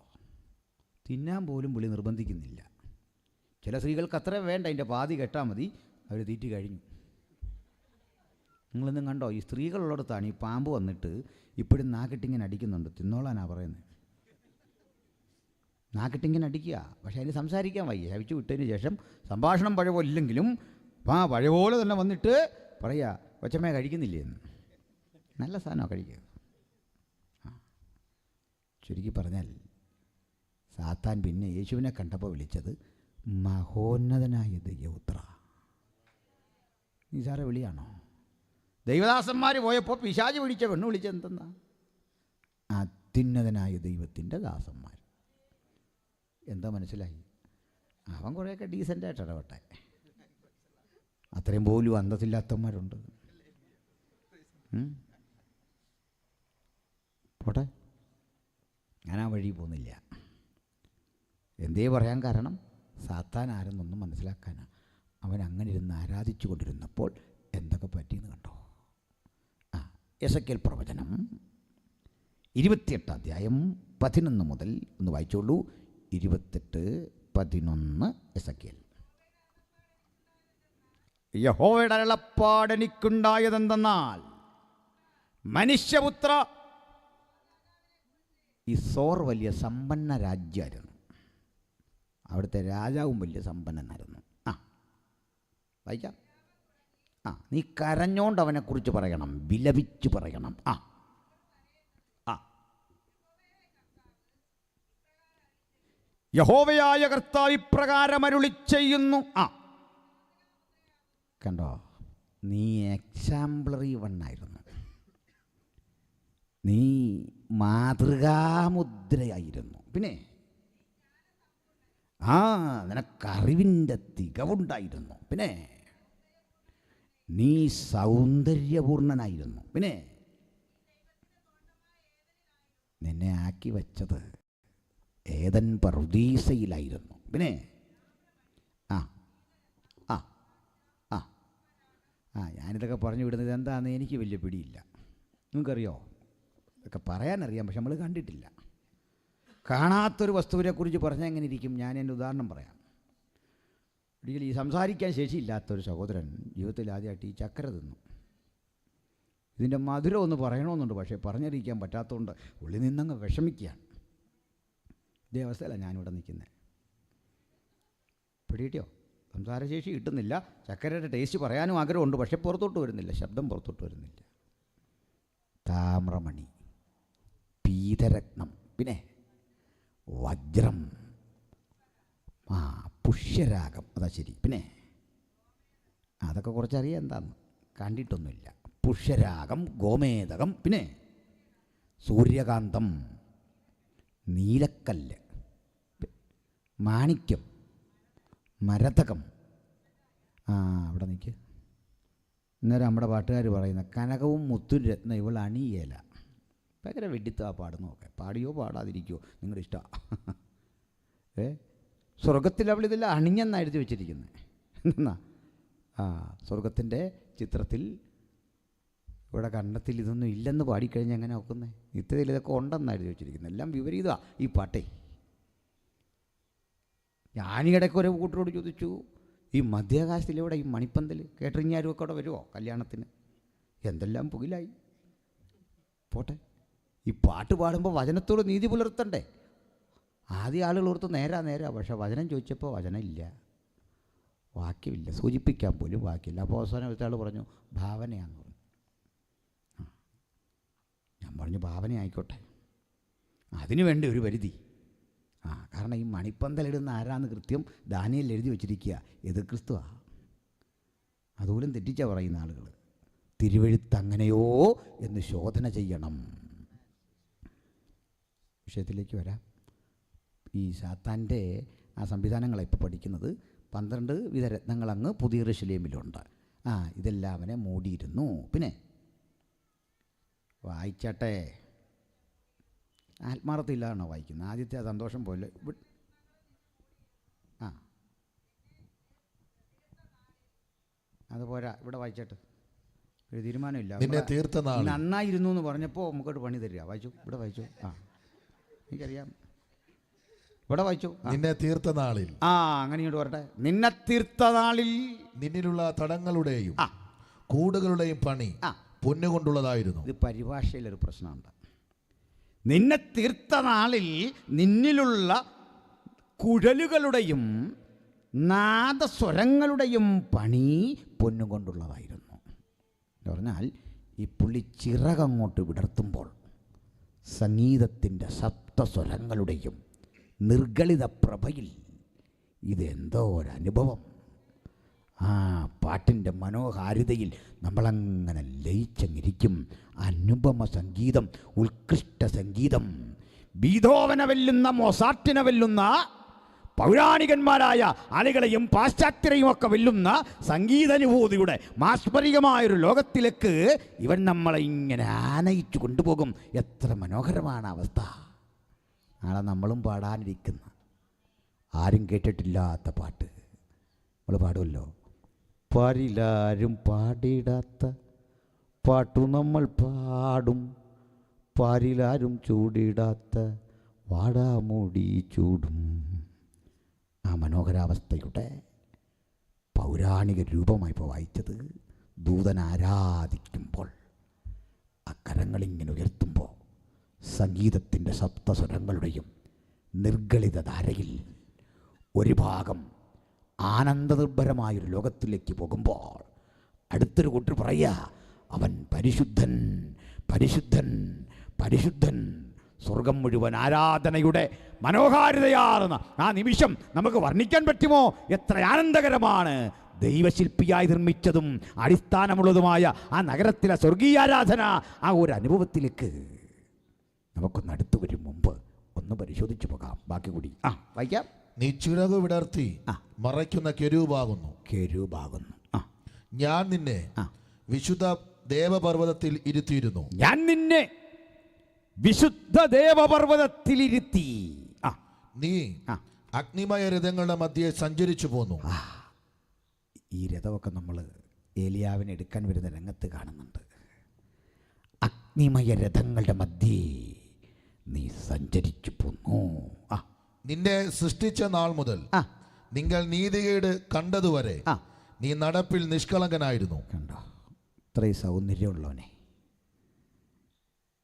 തിന്നാൻ പോലും പുള്ളി നിർബന്ധിക്കുന്നില്ല. ചില സ്ത്രീകൾക്ക് അത്ര വേണ്ട, അതിൻ്റെ പാതി കെട്ടാൽ മതി, അവർ തീറ്റി കഴിഞ്ഞു. നിങ്ങളൊന്നും കണ്ടോ? ഈ സ്ത്രീകളുള്ളിടത്താണ് ഈ പാമ്പ് വന്നിട്ട് ഇപ്പോഴും നാക്കിട്ടിങ്ങനെ അടിക്കുന്നുണ്ട്. തിന്നോളാനാണ് പറയുന്നത്. നാക്കിട്ടിങ്ങനെ അടിക്കുക, പക്ഷേ അതിന് സംസാരിക്കാൻ വയ്യ. ശവിച്ചു വിട്ടതിന് ശേഷം സംഭാഷണം പഴപോലില്ലെങ്കിലും പഴപോലെ തന്നെ വന്നിട്ട് പറയുക, കൊച്ചമ്മയെ കഴിക്കുന്നില്ലേ എന്ന്. നല്ല സാധനമാണ് കഴിക്കുക. ചുരുക്കി പറഞ്ഞാൽ സാത്താൻ പിന്നെ യേശുവിനെ കണ്ടപ്പോൾ വിളിച്ചത് മഹോന്നതനായ ദൈവപുത്ര. നിസാര വിളിയാണോ? ദൈവദാസന്മാർ പോയപ്പോൾ പിശാച് പിടിച്ച പെണ്ണ് വിളിച്ചത് എന്തെന്നാ? അത്യുന്നതനായ ദൈവത്തിൻ്റെ ദാസന്മാർ. എന്താ മനസ്സിലായി? അവൻ കുറേയൊക്കെ ഡീസൻ്റായിട്ട് ഇടപെട്ടെ. അത്രയും പോലും അന്തസ്സില്ലാത്തവന്മാരുണ്ട്. പോട്ടെ, ഞാൻ ആ വഴി പോകുന്നില്ല. എന്തേ പറയാൻ കാരണം, സാത്താൻ ആരെന്നൊന്നും മനസ്സിലാക്കാനാണ്. അവൻ അങ്ങനെ ഇരുന്ന് ആരാധിച്ചു കൊണ്ടിരുന്നപ്പോൾ എന്തൊക്കെ പറ്റിയെന്ന് കണ്ടോ? എസെക്കിയേൽ പ്രവചനം 28 അധ്യായം 11 മുതൽ ഒന്ന് വായിച്ചോളൂ. 28:11 എസെക്കിയേൽ. യഹോവയുടെ അരുളപ്പാടെനിക്കുണ്ടായതെന്തെന്നാൽ, മനുഷ്യപുത്ര, ഈ സോർ വലിയ സമ്പന്ന രാജ്യമായിരുന്നു. അവിടുത്തെ രാജാവും വലിയ സമ്പന്നനായിരുന്നു. വായിക്കാം. നീ കരഞ്ഞോണ്ട് അവനെക്കുറിച്ച് പറയണം, വിലപിച്ച് പറയണം. യഹോവയായ കർത്താവ് ഇപ്രകാരം അരുളി ചെയ്യുന്നു. കണ്ടോ, നീ എക്സാംപ്ലറി വണ്ണായിരുന്നു, നീ മാതൃകാമുദ്രയായിരുന്നു. പിന്നെ നിനക്കറിവിൻ്റെ തികവുണ്ടായിരുന്നു. പിന്നെ നീ സൗന്ദര്യപൂർണനായിരുന്നു. പിന്നെ നിന്നെ ആക്കി വച്ചത് ഏദൻ പറുദീസയിലായിരുന്നു. പിന്നെ ഞാനിതൊക്കെ പറഞ്ഞു വിടുന്നത് എന്താണെന്ന് എനിക്ക് വലിയ പിടിയില്ല. നിങ്ങൾക്കറിയോ? ഇതൊക്കെ പറയാനറിയാം, പക്ഷെ നമ്മൾ കണ്ടിട്ടില്ല. കാണാത്തൊരു വസ്തുവിനെക്കുറിച്ച് പറഞ്ഞാൽ എങ്ങനെ ഇരിക്കും? ഞാൻ എൻ്റെ ഉദാഹരണം പറയാം. ഒരിക്കലും ഈ സംസാരിക്കാൻ ശേഷിയില്ലാത്തൊരു സഹോദരൻ ജീവിതത്തിൽ ആദ്യമായിട്ട് ഈ ചക്കര തിന്നു. ഇതിൻ്റെ മധുരം ഒന്ന് പറയണമെന്നുണ്ട്, പക്ഷേ പറഞ്ഞറിയിക്കാൻ പറ്റാത്തതുകൊണ്ട് ഉള്ളിൽ നിന്നങ്ങ് വിഷമിക്കുകയാണ്. ഇതേ അവസ്ഥയല്ല ഞാനിവിടെ നിൽക്കുന്നത്. പിടികിട്ടിയോ? സംസാരശേഷി കിട്ടുന്നില്ല, ചക്കരയുടെ ടേസ്റ്റ് പറയാനും ആഗ്രഹമുണ്ട്, പക്ഷേ പുറത്തോട്ട് വരുന്നില്ല, ശബ്ദം പുറത്തോട്ട് വരുന്നില്ല. താമ്രമണി, പീതരത്നം, പിന്നെ വജ്രം, പുഷ്യരാഗം, അതാ ശരി. പിന്നെ അതൊക്കെ കുറച്ചറിയാം എന്താന്ന്, കണ്ടിട്ടൊന്നുമില്ല. പുഷ്യരാഗം, ഗോമേതകം, പിന്നെ സൂര്യകാന്തം, നീലക്കല്ല്, മാണിക്യം, മരതകം. അവിടെ നിൽക്ക്. ഇന്നേരം നമ്മുടെ പാട്ടുകാർ പറയുന്ന കനകവും മുത്തും രത്ന ഇവൾ അണിയേല. ഭയങ്കര വെഡിത്താ പാടുന്നതൊക്കെ. പാടിയോ പാടാതിരിക്കുമോ നിങ്ങളുടെ ഇഷ്ടമാണ്. സ്വർഗത്തിൽ അവൾ ഇതെല്ലാം അണിഞ്ഞെന്നാണ് എഴുതി വെച്ചിരിക്കുന്നത്. എന്നാ സ്വർഗത്തിൻ്റെ ചിത്രത്തിൽ ഇവിടെ കണ്ടത്തിൽ ഇതൊന്നും ഇല്ലെന്ന് പാടിക്കഴിഞ്ഞാൽ എങ്ങനെ നോക്കുന്നത്? നിത്യതയിൽ ഇതൊക്കെ ഉണ്ടെന്നാണ് എഴുതി വെച്ചിരിക്കുന്നത്. എല്ലാം വിപരീതമാണ് ഈ പാട്ടേ. ഞാനിടയ്ക്ക് ഒരു കൂട്ടരോട് ചോദിച്ചു, ഈ മധ്യാകാശത്തിലൂടെ ഈ മണിപ്പന്തൽ കേട്ടറിങ് ആരും ഒക്കെ അവിടെ വരുമോ കല്യാണത്തിന്? എന്തെല്ലാം പുകിലായി. പോട്ടെ, ഈ പാട്ട് പാടുമ്പോൾ വചനത്തോട് നീതി പുലർത്തണ്ടേ? ആദ്യ ആളുകൾ ഓർത്ത് നേരാ, പക്ഷേ വചനം ചോദിച്ചപ്പോൾ വചനം ഇല്ല, വാക്യമില്ല, സൂചിപ്പിക്കാൻ പോലും വാക്കില്ല. അപ്പോൾ അവസാനം വെച്ചാൾ പറഞ്ഞു ഭാവനയാണെന്ന് പറഞ്ഞു. ഞാൻ പറഞ്ഞു ഭാവന ആയിക്കോട്ടെ, അതിനു വേണ്ടി ഒരു പരിധി. കാരണം ഈ മണിപ്പന്തലിടുന്ന ആരാന്ന് കൃത്യം ദാനിയേൽ എഴുതി വച്ചിരിക്കുക, ഇത് ക്രിസ്തുവാ. അതുപോലും തെറ്റിച്ച പറയുന്ന ആളുകൾ. തിരുവെഴുത്ത് അങ്ങനെയോ എന്ന് ശോധന ചെയ്യണം. വിഷയത്തിലേക്ക് വരാം. ഈ സാത്താൻ്റെ ആ സംവിധാനങ്ങളെ ഇപ്പോൾ പഠിക്കുന്നത് 12 വിധ രത്നങ്ങൾ അങ്ങ് പുതിയ യെരൂശലേമിലുണ്ട്. ഇതെല്ലാം അവനെ മൂടിയിരുന്നു. പിന്നെ വായിച്ചാട്ടെ. ആത്മാർത്ഥയില്ലാതാണോ വായിക്കുന്നത്? ആദ്യത്തെ ആ സന്തോഷം പോലെ അതുപോരാ. ഇവിടെ വായിച്ചാട്ട് ഒരു തീരുമാനമില്ല. നന്നായിരുന്നു എന്ന് പറഞ്ഞപ്പോൾ നമുക്കോട്ട് പണി തരിക. വായിച്ചു, ഇവിടെ വായിച്ചു. എനിക്കറിയാം, ഇവിടെ വായിച്ചു. നിന്നെ തീർത്ത നാളിൽ. അങ്ങനെ ഇങ്ങോട്ട് പറട്ടെ. നിന്നെ തീർത്ത നാളിൽ നിന്നിലുള്ള തടങ്ങളുടെയും കൂടുകളുടെയും പണി പൊന്നുകൊണ്ടുള്ളതായിരുന്നു. ഇത് പരിഭാഷയിലൊരു പ്രശ്നമുണ്ട്. നിന്നെ തീർത്ത നാളിൽ നിന്നിലുള്ള കുഴലുകളുടെയും നാദസ്വരങ്ങളുടെയും പണി പൊന്നുകൊണ്ടുള്ളതായിരുന്നു എന്ന് പറഞ്ഞാൽ, ഈ പുള്ളി ചിറകങ്ങോട്ട് വിടർത്തുമ്പോൾ സംഗീതത്തിൻ്റെ സപ്തസ്വരങ്ങളുടെയും നിർഗളിത പ്രഭയിൽ ഇതെന്തോ ഒരനുഭവം. പാട്ടിൻ്റെ മനോഹാരിതയിൽ നമ്മളങ്ങനെ ലയിച്ചങ്ങിരിക്കും. അനുപമ സംഗീതം, ഉത്കൃഷ്ട സംഗീതം, ബീഥോവനെ വെല്ലുന്ന, മൊസാർട്ടിനെ വെല്ലുന്ന, പൗരാണികന്മാരായ ആളുകളെയും പാശ്ചാത്യരെയും ഒക്കെ വെല്ലുന്ന സംഗീതാനുഭൂതിയുടെ മാസ്മരികമായൊരു ലോകത്തിലേക്ക് ഇവൻ നമ്മളെ ഇങ്ങനെ ആനയിച്ചു കൊണ്ടുപോകും. എത്ര മനോഹരമാണ് അവസ്ഥ. നാളെ നമ്മളും പാടാനിരിക്കുന്ന, ആരും കേട്ടിട്ടില്ലാത്ത പാട്ട് നമ്മൾ പാടുമല്ലോ. പാരിലാരും പാടിടാത്ത പാട്ടു നമ്മൾ പാടും, പാരിലാരും ചൂടിടാത്ത വാടാമൂടി ചൂടും. ആ മനോഹരാവസ്ഥയുടെ പൗരാണിക രൂപമായി ഇപ്പോൾ വായിച്ചത്. ദൂതൻ ആരാധിക്കുമ്പോൾ ആ കരങ്ങളിങ്ങനെ ഉയർത്തുമ്പോൾ സംഗീതത്തിൻ്റെ സപ്തസ്വരങ്ങളുടെയും നിർഗളിത ധാരയിൽ ഒരു ഭാഗം ആനന്ദനിർഭരമായൊരു ലോകത്തിലേക്ക് പോകുമ്പോൾ അടുത്തൊരു കൂട്ടർ പറയുക, അവൻ പരിശുദ്ധൻ, പരിശുദ്ധൻ, പരിശുദ്ധൻ. സ്വർഗം മുഴുവൻ ആരാധനയുടെ മനോഹാരിതയാർന്ന ആ നിമിഷം നമുക്ക് വർണ്ണിക്കാൻ പറ്റുമോ? എത്ര ആനന്ദകരമാണ്. ദൈവശില്പിയായി നിർമ്മിച്ചതും അടിസ്ഥാനമുള്ളതുമായ ആ നഗരത്തിലെ സ്വർഗീയാരാധന, ആ ഒരു അനുഭവത്തിലേക്ക് നമുക്കൊന്ന് അടുത്തു വരും മുമ്പ് ഒന്ന് പരിശോധിച്ചു പോകാം. ബാക്കി കൂടി വായിക്കാം. നീ ചിറകു വിടർത്തി മറയ്ക്കുന്ന കെരൂബാകുന്നു. ഞാൻ നിന്നെ വിശുദ്ധ ദേവപർവ്വതത്തിൽ ഇരുത്തിയിരുന്നു. ഞാൻ നിന്നെ വിശുദ്ധ ദേവപർവ്വതത്തിലിരുത്തി. നീ അഗ്നിമയ രഥങ്ങളുടെ മധ്യേ സഞ്ചരിച്ചു പോന്നു. ഈ രഥമൊക്കെ നമ്മൾ ഏലിയാവിനെ എടുക്കാൻ വരുന്ന രംഗത്ത് കാണുന്നുണ്ട്. അഗ്നിമയ രഥങ്ങളുടെ മധ്യേ നീ സഞ്ചരിച്ചു പോന്നു. നിന്നെ സൃഷ്ടിച്ച നാൾ മുതൽ നിങ്ങൾ നീതികേട് കണ്ടതുവരെ നീ നടപ്പിൽ നിഷ്കളങ്കനായിരുന്നു. കണ്ടോ, ഇത്രയും സൗന്ദര്യമുള്ളവനെ,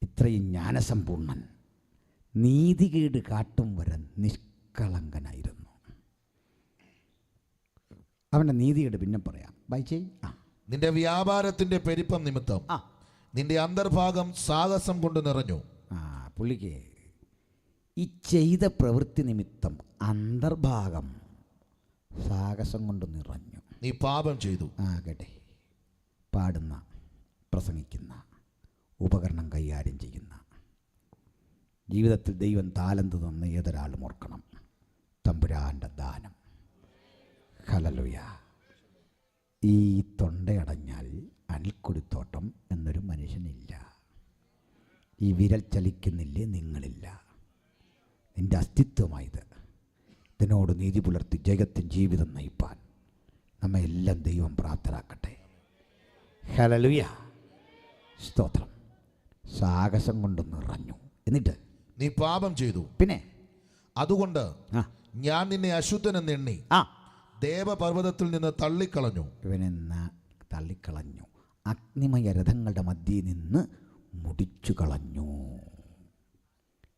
ഇത്രയും ജ്ഞാനസമ്പൂർണൻ, നീതികേട് കാട്ടും വരെ നിഷ്കളങ്കനായിരുന്നു. അവൻ്റെ നീതികേട് പിന്നെ പറയാം. വായിച്ചേ. നിന്റെ വ്യാപാരത്തിൻ്റെ പെരുപ്പം നിമിത്തം നിന്റെ അന്തർഭാഗം സാഹസം കൊണ്ട് നിറഞ്ഞു. പുള്ളിക്ക് ഈ ചെയ്ത പ്രവൃത്തി നിമിത്തം അന്തർഭാഗം സാഹസം കൊണ്ട് നിറഞ്ഞു. നീ പാപം ചെയ്തു. കേട്ടെ, പാടുന്ന, പ്രസംഗിക്കുന്ന, ഉപകരണം കൈകാര്യം ചെയ്യുന്ന, ജീവിതത്തിൽ ദൈവം താലന്ത് തന്ന ഏതൊരാളും ഓർക്കണം, തമ്പുരാൻ്റെ ദാനം. ഹല്ലേലൂയ. ഈ തൊണ്ടയടഞ്ഞാൽ അനിൽക്കൊടിത്തോട്ടം എന്നൊരു മനുഷ്യനില്ല. ഈ വിരൽ ചലിക്കുന്നില്ലേ, നിങ്ങളില്ല. നിൻ്റെ അസ്തിത്വമായത്. ഇതിനോട് നീതി പുലർത്തി ജഗത്തിൻ ജീവിതം നയിപ്പാൻ നമ്മെ എല്ലാം ദൈവം പ്രാപ്തരാക്കട്ടെ. ഹല്ലേലൂയ. സ്തോത്രം. സാഹസം കൊണ്ട് നിറഞ്ഞു. എന്നിട്ട് നീ പാപം ചെയ്തു. പിന്നെ അതുകൊണ്ട് ഞാൻ നിന്നെ അശുദ്ധനെന്നെണ്ണി ദേവപർവ്വതത്തിൽ നിന്ന് തള്ളിക്കളഞ്ഞു. ഇവനെന്ന് തള്ളിക്കളഞ്ഞു. അഗ്നിമയ രഥങ്ങളുടെ മധ്യേ നിന്ന് മുടിച്ചു കളഞ്ഞു.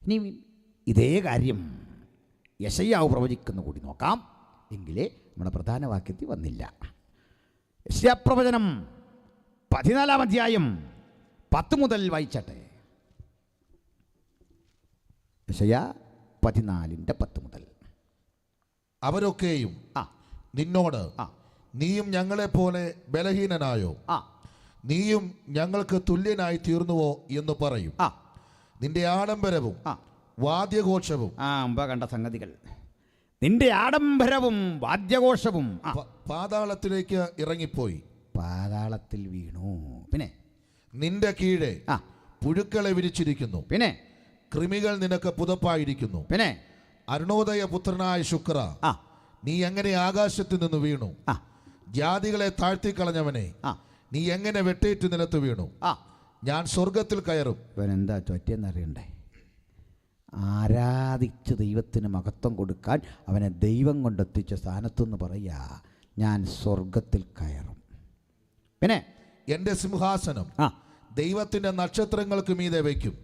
ഇനി ഇതേ കാര്യം യെശയ്യാവ് പ്രവചിക്കുന്ന കൂടി നോക്കാം. എങ്കിലേ നമ്മുടെ പ്രധാന വാക്യത്തിൽ വന്നില്ല. യെശയ്യാപ്രവചനം 14-ാം അധ്യായം 10 മുതൽ വായിച്ചട്ടെ. യെശയ്യാ 14:10 മുതൽ. അവരൊക്കെയും നിന്നോട് നീയും ഞങ്ങളെപ്പോലെ ബലഹീനനായോ? നീയും ഞങ്ങൾക്ക് തുല്യനായി തീർന്നുവോ എന്ന് പറയും. നിന്റെ ആഡംബരവും വാദ്യഘോഷവും കണ്ട സംഗതികൾ, നിന്റെ ആഡംബരവും വാദ്യഘോഷവും പാതാളത്തിലേക്ക് ഇറങ്ങിപ്പോയി, പാതാളത്തിൽ വീണു. പിന്നെ നിന്റെ കീഴെ പുഴുക്കളെ വിരിച്ചിരിക്കുന്നു, പിന്നെ കൃമികൾ നിനക്ക് പുതപ്പായിരിക്കുന്നു. പിന്നെ അരുണോദയ പുത്രനായ ശുക്ര, നീ എങ്ങനെ ആകാശത്ത് നിന്ന് വീണു? ജാതികളെ താഴ്ത്തിക്കളഞ്ഞവനെ, നീ എങ്ങനെ വെട്ടേറ്റ് നിലത്ത് വീണു? ഞാൻ സ്വർഗത്തിൽ കയറും. ഇവനെന്താ ചൊറ്റെന്നറിയണ്ടേ? ആരാധിച്ച് ദൈവത്തിന് മഹത്വം കൊടുക്കാൻ അവനെ ദൈവം കൊണ്ടെത്തിച്ച സ്ഥാനത്തുനിന്ന് പറയുക, ഞാൻ സ്വർഗത്തിൽ കയറും. പിന്നെ എൻ്റെ സിംഹാസനം ദൈവത്തിൻ്റെ നക്ഷത്രങ്ങൾക്ക് മീതെ വയ്ക്കും.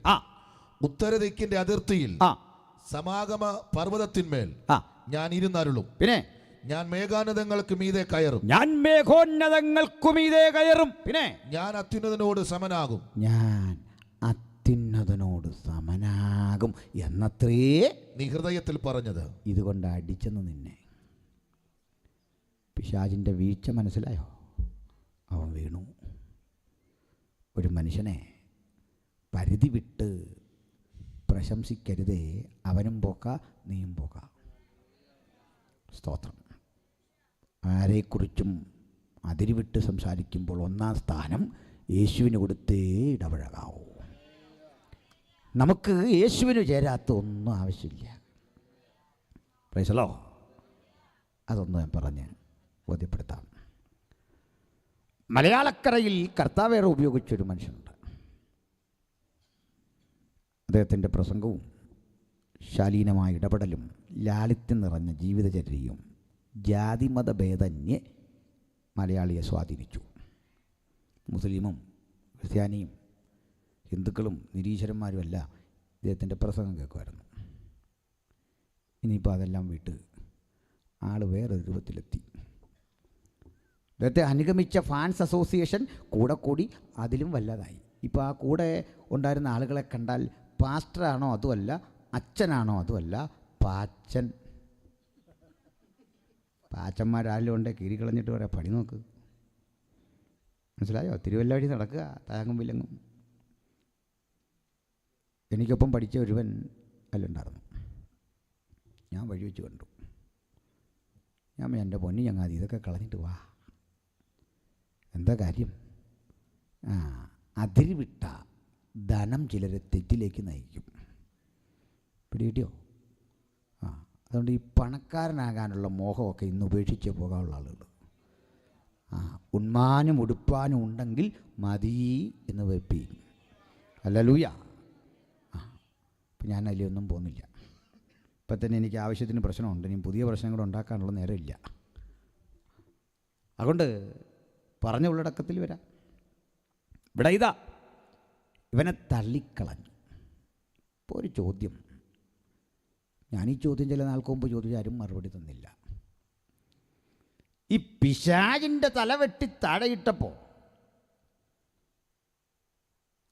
ഉത്തരദിക്കിന്റെ അതിർത്തിയിൽ സമാഗമ പർവ്വതത്തിന്മേൽ ഞാൻ ഇരുന്നരുളും. പിന്നെ ഞാൻ മേഘാനതങ്ങൾക്ക് മീതെ കയറും. ഞാൻ മേഘോന്നതങ്ങൾക്കു മീതെ കയറും. പിന്നെ ഞാൻ അത്യുന്നതനോട് സമനാകും. ഞാൻ അത്യുന്നതനോട് സമനാകും എന്നത്രേ നീ ഹൃദയത്തിൽ പറഞ്ഞത്. ഇതുകൊണ്ട് അടിച്ചെന്ന് നിന്നെ. പിശാചിൻ്റെ വീഴ്ച മനസ്സിലായോ? അവൻ വീണു. ഒരു മനുഷ്യനെ പരിധി വിട്ട് പ്രശംസിക്കരുതേ. അവനും പോക്ക, നീയും പോക്ക. സ്തോത്രം. ആരെക്കുറിച്ചും അതിരുവിട്ട് സംസാരിക്കുമ്പോൾ ഒന്നാം സ്ഥാനം യേശുവിന് കൊടുത്തേ ഇടപഴകാവൂ. നമുക്ക് യേശുവിന് ചേരാത്ത ഒന്നും ആവശ്യമില്ല. പ്രൈസലോ. അതൊന്നും ഞാൻ പറഞ്ഞ് ബോധ്യപ്പെടുത്താം. മലയാളക്കരയിൽ കർത്താവേറെ ഉപയോഗിച്ചൊരു മനുഷ്യനുണ്ട്. അദ്ദേഹത്തിൻ്റെ പ്രസംഗവും ശാലീനമായ ഇടപെടലും ലാളിത്യം നിറഞ്ഞ ജീവിതചര്യയും ജാതിമതഭേദന്യേ മലയാളിയെ സ്വാധീനിച്ചു. മുസ്ലിമും ക്രിസ്ത്യാനിയും ഹിന്ദുക്കളും നിരീശ്വരന്മാരും എല്ലാം ഇദ്ദേഹത്തിൻ്റെ പ്രസംഗം കേൾക്കുമായിരുന്നു. ഇനിയിപ്പോൾ അതെല്ലാം വിട്ട് ആൾ വേറൊരു രൂപത്തിലെത്തി. ഇദ്ദേഹത്തെ അനുഗമിച്ച ഫാൻസ് അസോസിയേഷൻ കൂടെ കൂടി അതിലും വല്ലതായി. ഇപ്പോൾ ആ കൂടെ ഉണ്ടായിരുന്ന ആളുകളെ കണ്ടാൽ പാസ്റ്ററാണോ അതുമല്ല, അച്ഛനാണോ അതുമല്ല, പാച്ചൻ. പാച്ചന്മാരാരും ഉണ്ട്, കീറി കളഞ്ഞിട്ട് പറയാം, പണി നോക്ക്. മനസ്സിലായോ? തിരുവല്ല വഴി നടക്കുക, താങ്ങും വിലങ്ങും. എനിക്കൊപ്പം പഠിച്ച ഒരുവൻ അതിലുണ്ടായിരുന്നു. ഞാൻ വഴി വെച്ച് കണ്ടു. ഞാൻ എൻ്റെ പൊന്നി ചങ്ങാതി, ഇതൊക്കെ കളഞ്ഞിട്ട് വാ. എന്താ കാര്യം? അതിരുവിട്ട ധനം ചിലരെ തെറ്റിലേക്ക് നയിക്കും. പിടികിട്ടിയോ? അതുകൊണ്ട് ഈ പണക്കാരനാകാനുള്ള മോഹമൊക്കെ ഇന്ന് ഉപേക്ഷിച്ച് പോകാനുള്ള ആളുകൾ. ഉണ്മാനും ഉടുപ്പാനും ഉണ്ടെങ്കിൽ മതി എന്ന് വെപ്പി. ഹല്ലേലൂയ. ഇപ്പം ഞാൻ അതിലൊന്നും പോകുന്നില്ല. ഇപ്പം തന്നെ എനിക്ക് ആവശ്യത്തിന് പ്രശ്നമുണ്ട്. ഇനി പുതിയ പ്രശ്നങ്ങൾ ഉണ്ടാക്കാനുള്ള നേരമില്ല. അതുകൊണ്ട് പറഞ്ഞ ഉള്ളടക്കത്തിൽ വരാം. ഇവിടെ ഇതാ ഇവനെ തള്ളിക്കളഞ്ഞു. ഇപ്പോൾ ഒരു ചോദ്യം, ഞാനീ ചോദ്യം ചില നാൾക്ക് മുമ്പ് ചോദിച്ചാലും മറുപടി തന്നില്ല. ഈ പിശാചിൻ്റെ തല വെട്ടി താഴെയിട്ടപ്പോൾ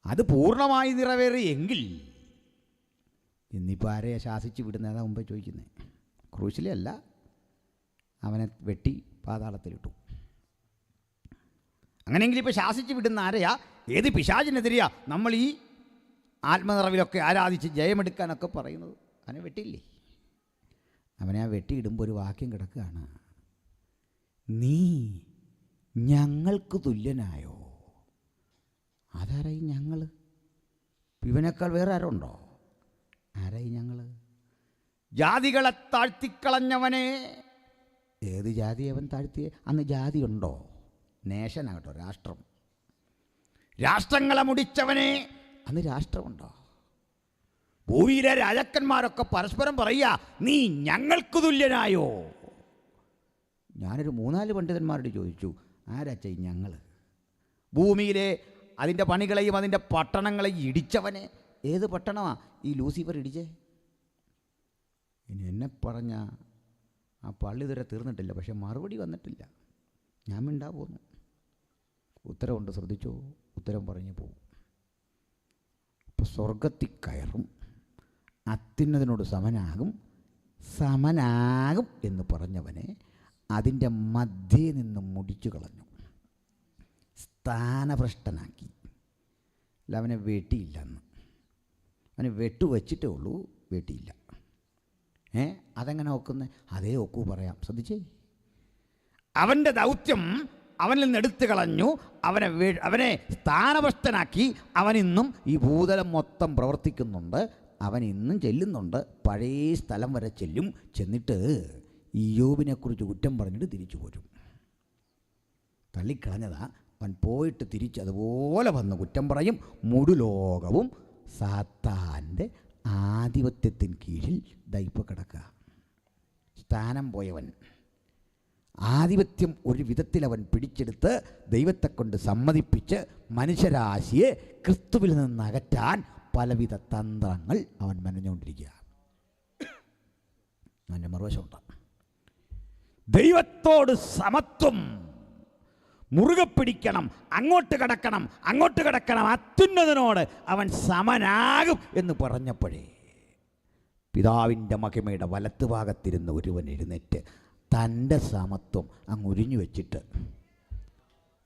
അത് പൂർണ്ണമായി നിറവേറിയെങ്കിൽ ഇന്നിപ്പോൾ ആരെയാണ് ശാസിച്ച് വിടുന്നതാ മുമ്പേ ചോദിക്കുന്നത്? ക്രൂശിലെ അല്ല, അവനെ വെട്ടി പാതാളത്തിലിട്ടു. അങ്ങനെയെങ്കിൽ ഇപ്പോൾ ശാസിച്ച് വിടുന്ന ആരെയാ? ഏത് പിശാചിനെതിരെയാ നമ്മൾ ഈ ആത്മനിറവിലൊക്കെ ആരാധിച്ച് ജയമെടുക്കാനൊക്കെ പറയുന്നത്? അവനെ വെട്ടിയില്ലേ? അവനെ ആ വെട്ടിയിടുമ്പോൾ ഒരു വാക്യം കിടക്കുകയാണ്, നീ ഞങ്ങൾക്ക് തുല്യനായോ. ആരായി ഞങ്ങൾ? ഇവനേക്കാൾ വേറെ ആരുണ്ടോ? ആരായി ഞങ്ങൾ? ജാതികളെ താഴ്ത്തിക്കളഞ്ഞവനെ. ഏത് ജാതി അവൻ താഴ്ത്തിയേ? അന്ന് ജാതി ഉണ്ടോ? നേഷനാകട്ടോ, രാഷ്ട്രം. രാഷ്ട്രങ്ങളെ മുടിച്ചവനെ. അന്ന് രാഷ്ട്രമുണ്ടോ? ഭൂമിയിലെ രാജാക്കന്മാരൊക്കെ പരസ്പരം പറയുക, നീ ഞങ്ങൾക്ക് തുല്യനായോ. ഞാനൊരു 3-4 പണ്ഡിതന്മാരോട് ചോദിച്ചു, ആരാച്ച ഞങ്ങൾ? ഭൂമിയിലെ അതിൻ്റെ പണികളെയും അതിൻ്റെ പട്ടണങ്ങളെയും ഇടിച്ചവനെ. ഏത് പട്ടണമാണ് ഈ ലൂസിഫർ ഇടിച്ചേ? ഇനി എന്നെ പറഞ്ഞ ആ പള്ളി ഇതുവരെ തീർന്നിട്ടില്ല, പക്ഷെ മറുപടി വന്നിട്ടില്ല. ഞാൻ മിണ്ടാ പോന്നു. ഉത്തരവുണ്ട്, ശ്രദ്ധിച്ചോ? ഉത്തരം പറഞ്ഞു പോകും. ഇപ്പോൾ സ്വർഗത്തിൽ കയറും, അത്യുന്നതനോട് സമനാകും എന്ന് പറഞ്ഞവനെ അതിൻ്റെ മധ്യേ നിന്ന് മുടിച്ചു കളഞ്ഞു, സ്ഥാനഭ്രഷ്ടനാക്കി. അല്ല, അവനെ വെട്ടിയില്ലെന്ന്. അവനെ വെട്ടുവച്ചിട്ടേ ഉള്ളൂ, വെട്ടിയില്ല. അതെങ്ങനെ ഒക്കുന്നത്? അതേ ഒക്കൂ പറയാം, ശ്രദ്ധിച്ചേ. അവൻ്റെ ദൗത്യം അവനിൽ നിന്ന് എടുത്തു കളഞ്ഞു, അവനെ സ്ഥാനഭ്രഷ്ടനാക്കി. അവനിന്നും ഈ ഭൂതലം മൊത്തം പ്രവർത്തിക്കുന്നുണ്ട്. അവൻ ഇന്നും ചെല്ലുന്നുണ്ട്, പഴയ സ്ഥലം വരെ ചെല്ലും. ചെന്നിട്ട് ഇയ്യോബിനെക്കുറിച്ച് കുറ്റം പറഞ്ഞിട്ട് തിരിച്ചു പോരും. തള്ളിക്കളഞ്ഞതാ, അവൻ പോയിട്ട് തിരിച്ച് അതുപോലെ വന്ന് കുറ്റം പറയും. മുഴുലോകവും സാത്താൻ്റെ ആധിപത്യത്തിന് കീഴിൽ ദൈവ കിടക്കുക. സ്ഥാനം പോയവൻ, ആധിപത്യം ഒരു വിധത്തിൽ അവൻ പിടിച്ചെടുത്ത് ദൈവത്തെ കൊണ്ട് സമ്മതിപ്പിച്ച് മനുഷ്യരാശിയെ ക്രിസ്തുവിൽ നിന്ന് അകറ്റാൻ പലവിധ തന്ത്രങ്ങൾ അവൻ മെനഞ്ഞുകൊണ്ടിരിക്കുക. അതിൻ്റെ മറുവശമുണ്ട്. ദൈവത്തോട് സമത്വം മുറുകെ പിടിക്കണം, അങ്ങോട്ട് കടക്കണം, അത്യുന്നതനോട് അവൻ സമനാകും എന്ന് പറഞ്ഞപ്പോഴേ പിതാവിൻ്റെ മഹിമയുടെ വലത്തുഭാഗത്തിരുന്ന് ഒരുവൻ എഴുന്നേറ്റ് തൻ്റെ സമത്വം അങ്ങ് ഉരിഞ്ഞു വെച്ചിട്ട്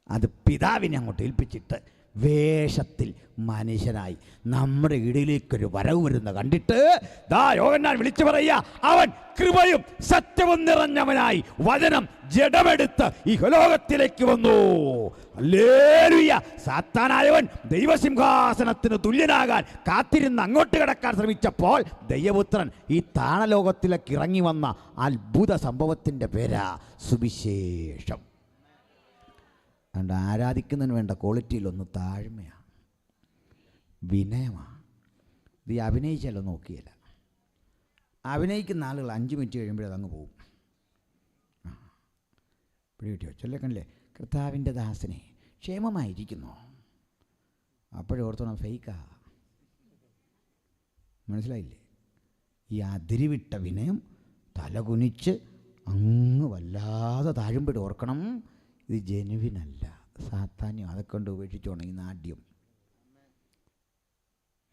അത് പിതാവിനെ അങ്ങോട്ട് ഏൽപ്പിച്ചിട്ട് വേഷത്തിൽ മനുഷ്യനായി നമ്മുടെ ഇടയിലേക്കൊരു വരവ് വരുന്ന കണ്ടിട്ട് യോഹന്നാൻ വിളിച്ചു പറയുക, അവൻ കൃപയും സത്യവും നിറഞ്ഞവനായി വചനം ജഡമെടുത്ത് ഈ ലോകത്തിലേക്ക് വന്നു. ഹല്ലേലൂയ. സാത്താനായവൻ ദൈവസിംഹാസനത്തിന് തുല്യനാകാൻ കാത്തിരുന്ന് അങ്ങോട്ട് കടക്കാൻ ശ്രമിച്ചപ്പോൾ ദൈവപുത്രൻ ഈ താണലോകത്തിലേക്ക് ഇറങ്ങി വന്ന അത്ഭുത സംഭവത്തിൻ്റെ പേരാ സുവിശേഷം. അതുകൊണ്ട് ആരാധിക്കുന്നതിന് വേണ്ട ക്വാളിറ്റിയിലൊന്ന് താഴ്മയാണ്, വിനയമാണ്. ഇത് അഭിനയിച്ചല്ലോ, നോക്കിയല്ല. അഭിനയിക്കുന്ന ആളുകൾ 5 മിനിറ്റ് കഴിയുമ്പോഴേ അതങ്ങ് പോകും. പിടികിട്ടിയോ? ചൊല്ലക്കണില്ലേ, കർത്താവിൻ്റെ ദാസനെ ക്ഷേമമായിരിക്കുന്നോ? അപ്പോഴോർത്തോണം ഫേക്കാ. മനസ്സിലായില്ലേ? ഈ അതിരിവിട്ട വിനയം തലകുനിച്ച് അങ്ങ് വല്ലാതെ താഴുമ്പോഴും ഓർക്കണം, ഇത് ജനുവിനല്ല, സാത്താന്യം. അതൊക്കെ കൊണ്ട് ഉപേക്ഷിച്ചോണം ഈ നാട്യം.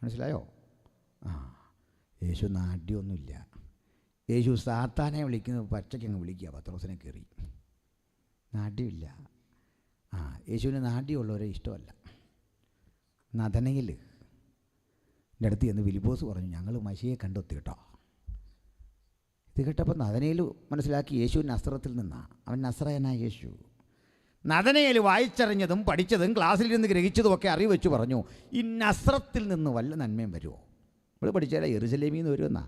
മനസ്സിലായോ? യേശു നാട്യമൊന്നുമില്ല. യേശു സാത്താനെ വിളിക്കുന്നത് പച്ചക്കങ്ങ് വിളിക്കുക. പത്രോസിനെ കയറി നാട്യമില്ല. യേശുവിന് നാട്യമുള്ളവരെ ഇഷ്ടമല്ല. നഥനയിൽ എൻ്റെ അടുത്ത് ചെന്ന് ഫിലിപ്പോസ് പറഞ്ഞു, ഞങ്ങൾ മശിയെ കണ്ടെത്തി കേട്ടോ. ഇത് കേട്ടപ്പോൾ നഥനയിൽ മനസ്സിലാക്കി യേശു നസ്രത്തിൽ നിന്നാണ്. അവൻ നസ്രയനായ യേശു. നഥനയിൽ വായിച്ചറിഞ്ഞതും പഠിച്ചതും ക്ലാസ്സിലിരുന്ന് ഗ്രഹിച്ചതും ഒക്കെ അറിവ് വെച്ച് പറഞ്ഞു, ഈ നസ്രത്തിൽ നിന്ന് വല്ല നന്മയും വരുമോ? നമ്മൾ പഠിച്ചാൽ യെരുശലേമിൽ നിന്ന് വരുമെന്നാ.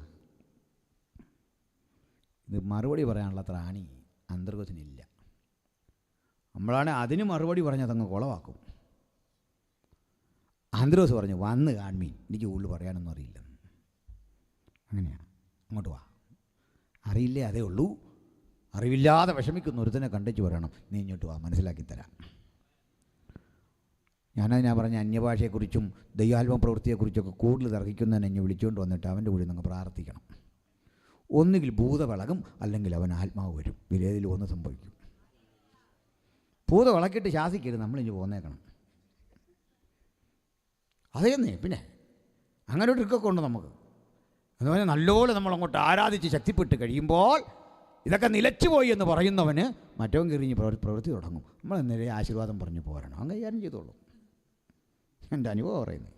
ഇത് മറുപടി പറയാനുള്ള ത്രാണി അന്തർഗതനില്ല. നമ്മളാണ് അതിന് മറുപടി പറഞ്ഞതങ്ങ് കുളവാക്കും. ആന്ത്രോസ് പറഞ്ഞു, വന്ന് കാൺമീൻ, എനിക്ക് ഉള്ളു പറയാനൊന്നും അറിയില്ല. അങ്ങനെയാണ്, അങ്ങോട്ട് വാ. അറിയില്ലേ, അതേ ഉള്ളൂ. അറിവില്ലാതെ വിഷമിക്കുന്ന ഒരുത്തനെ കണ്ടിച്ച് പറയണം, നീ ഇങ്ങോട്ട് വാ, മനസ്സിലാക്കി തരാം. ഞാനതിനാ പറഞ്ഞ അന്യഭാഷയെക്കുറിച്ചും ദൈവാത്മ പ്രവൃത്തിയെക്കുറിച്ചൊക്കെ കൂടുതൽ തർക്കിക്കുന്നതിനെ എന്നെ വിളിച്ചുകൊണ്ട് വന്നിട്ട് അവൻ്റെ കൂടെ നിങ്ങൾ പ്രാർത്ഥിക്കണം. ഒന്നുകിൽ ഭൂതവിളകും, അല്ലെങ്കിൽ അവൻ ആത്മാവ് വരും. ഇതിലേതിലും ഒന്ന് സംഭവിക്കും. ഭൂതവിളക്കിട്ട് ശാസിക്കരുത്, നമ്മളിഞ്ഞ് പോന്നേക്കണം. അതേന്നേ. പിന്നെ അങ്ങനെ ഒരു ട്രിക്കൊക്കെ ഉണ്ട് നമുക്ക്. എന്ന് പറഞ്ഞാൽ നല്ലപോലെ നമ്മളങ്ങോട്ട് ആരാധിച്ച് ശക്തിപ്പെട്ട് കഴിയുമ്പോൾ ഇതൊക്കെ നിലച്ചുപോയി എന്ന് പറയുന്നവന് മറ്റവൻ കയറിഞ്ഞ് പ്രവൃത്തി തുടങ്ങും. നമ്മൾ നേരെ ആശീർവാദം പറഞ്ഞു പോരണം, അങ്ങ് കൈകാര്യം ചെയ്തോളൂ. എൻ്റെ അനുഭവം പറയുന്നത്,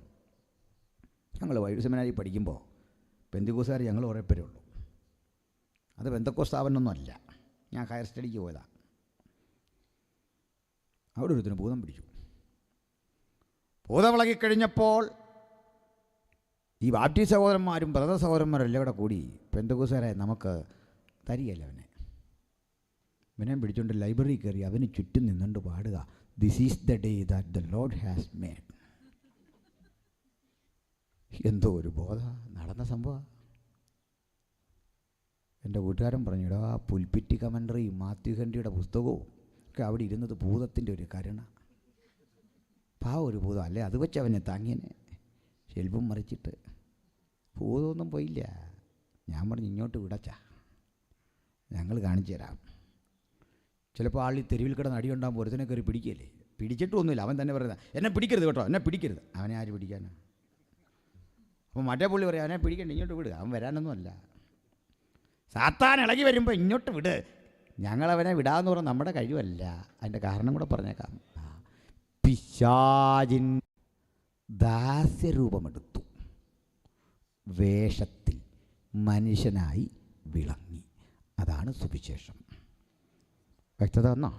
ഞങ്ങൾ വൈദ്യുതി സെമിനാരിൽ പഠിക്കുമ്പോൾ പെന്തിക്കോസുകാർ ഞങ്ങൾ കുറേ പേരേ ഉള്ളൂ. അത് പെന്തക്കോസ് സ്ഥാപനമൊന്നും അല്ല, ഞാൻ ഹയർ സ്റ്റഡിക്ക് പോയതാണ്. അവിടെ ഒരുത്തിന് ഭൂതം പിടിച്ചു. ഭൂതവിളകിക്കഴിഞ്ഞപ്പോൾ ഈ ബാപ്റ്റിസ്റ്റ് സഹോദരന്മാരും ബ്രദർ സഹോദരന്മാരും എല്ലാം കൂടെ കൂടി പെന്തക്കോസുകാരെ നമുക്ക് തരികയല്ല ഇവനെ പിടിച്ചുകൊണ്ട് ലൈബ്രറി കയറി അവന് ചുറ്റും നിന്നുകൊണ്ട് പാടുക, this is the day that the Lord has made. എന്തോ ഒരു ബോധ നടന്ന സംഭവം. എൻ്റെ കൂട്ടുകാരൻ പറഞ്ഞു, ഇടാ പുൽപ്പിറ്റി കമൻട്രി മാത്യു ഹെൻറിയുടെ പുസ്തകവും ഒക്കെ അവിടെ ഇരുന്നത് ഭൂതത്തിൻ്റെ ഒരു കരുണ. ഒരു ഭൂതം അല്ലേ, അത് വെച്ച് അവനെ താങ്ങിയനെ ശെൽഫും മറിച്ചിട്ട്. ഭൂതമൊന്നും പോയില്ല. ഞാൻ പറഞ്ഞു, ഇങ്ങോട്ട് വിടച്ചാ, ഞങ്ങൾ കാണിച്ചു തരാം. ചിലപ്പോൾ ആൾ ഈ തെരുവിൽ കിടന്ന് അടിയുണ്ടാകുമ്പോൾ ഒരുത്തനെ കയറി പിടിക്കുകയല്ലേ. പിടിച്ചിട്ടൊന്നുമില്ല, അവൻ തന്നെ പറയുന്നത്, എന്നെ പിടിക്കരുത് കേട്ടോ, എന്നെ പിടിക്കരുത്. അവനെ ആര് പിടിക്കാനാണ്? അപ്പോൾ മറ്റേ പുള്ളി പറയാം, അവനെ പിടിക്കണ്ട, ഇങ്ങോട്ട് വിടുക, അവൻ വരാനൊന്നും അല്ല. സാത്താൻ ഇളകി വരുമ്പോൾ ഇങ്ങോട്ട് വിട്, ഞങ്ങളവനെ വിടാമെന്ന് പറഞ്ഞാൽ നമ്മുടെ കഴിവല്ല. അതിൻ്റെ കാരണം കൂടെ പറഞ്ഞേക്കാം. പിശാചിൻ ദാസ്യരൂപമെടുത്തു, വേഷത്തിൽ മനുഷ്യനായി വിളങ്ങി. അതാണ് സുവിശേഷം. വ്യക്തത എന്നോ?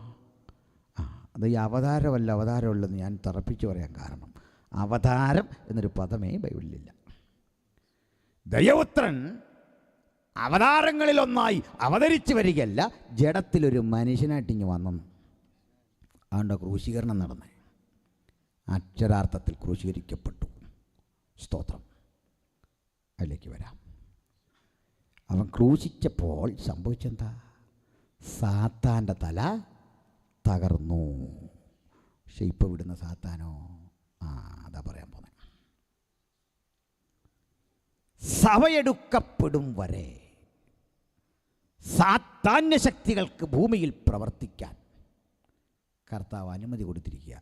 അത് ഈ അവതാരമല്ലെന്ന് ഞാൻ തറപ്പിച്ച് പറയാൻ കാരണം, അവതാരം എന്നൊരു പദമേ ബൈബിളിലില്ല. ദൈവപുത്രൻ അവതാരങ്ങളിലൊന്നായി അവതരിച്ച് വരികയല്ല, ജഡത്തിലൊരു മനുഷ്യനായിട്ടിങ്ങ് വന്നു. അതുകൊണ്ട് ക്രൂശീകരണം നടന്നേ, അക്ഷരാർത്ഥത്തിൽ ക്രൂശീകരിക്കപ്പെട്ടു. സ്തോത്രം. അതിലേക്ക് വരാം. അവൻ ക്രൂശിച്ചപ്പോൾ സംഭവിച്ചെന്താ? സാത്താൻ്റെ തല തകർന്നു. പക്ഷെ ഇപ്പോൾ വിടുന്ന സാത്താനോ? അതാ പറയാൻ പോന്നെ. സഭയെടുക്കപ്പെടും വരെ സാത്താന്യ ശക്തികൾക്ക് ഭൂമിയിൽ പ്രവർത്തിക്കാൻ കർത്താവ് അനുമതി കൊടുത്തിരിക്കുക.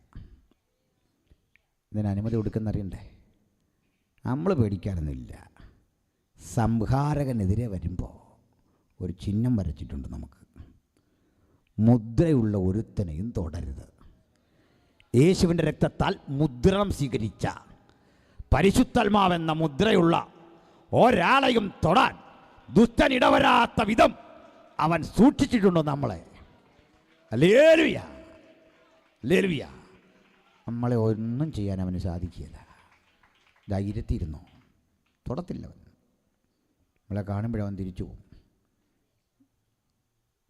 ഇതിന് അനുമതി കൊടുക്കുന്നറിയണ്ടേ? നമ്മൾ പേടിക്കാനൊന്നുമില്ല. സംഹാരകനെതിരെ വരുമ്പോൾ ഒരു ചിഹ്നം വരച്ചിട്ടുണ്ട് നമുക്ക്. മുദ്രയുള്ള ഒരുത്തനെയും തൊടരുത്. യേശുവിൻ്റെ രക്തത്താൽ മുദ്രണം സ്വീകരിച്ച പരിശുദ്ധാത്മാവെന്ന മുദ്രയുള്ള ഒരാളെയും തൊടാൻ ദുഷ്ടനിടവരാത്ത വിധം അവൻ സൂക്ഷിച്ചിട്ടുണ്ടോ നമ്മളെ. Hallelujah, hallelujah. നമ്മളെ ഒന്നും ചെയ്യാൻ അവന് സാധിക്കില്ല. ധൈര്യത്തിരുന്നോ, തൊടത്തില്ലവൻ. നമ്മളെ കാണുമ്പോഴവൻ തിരിച്ചു പോകും.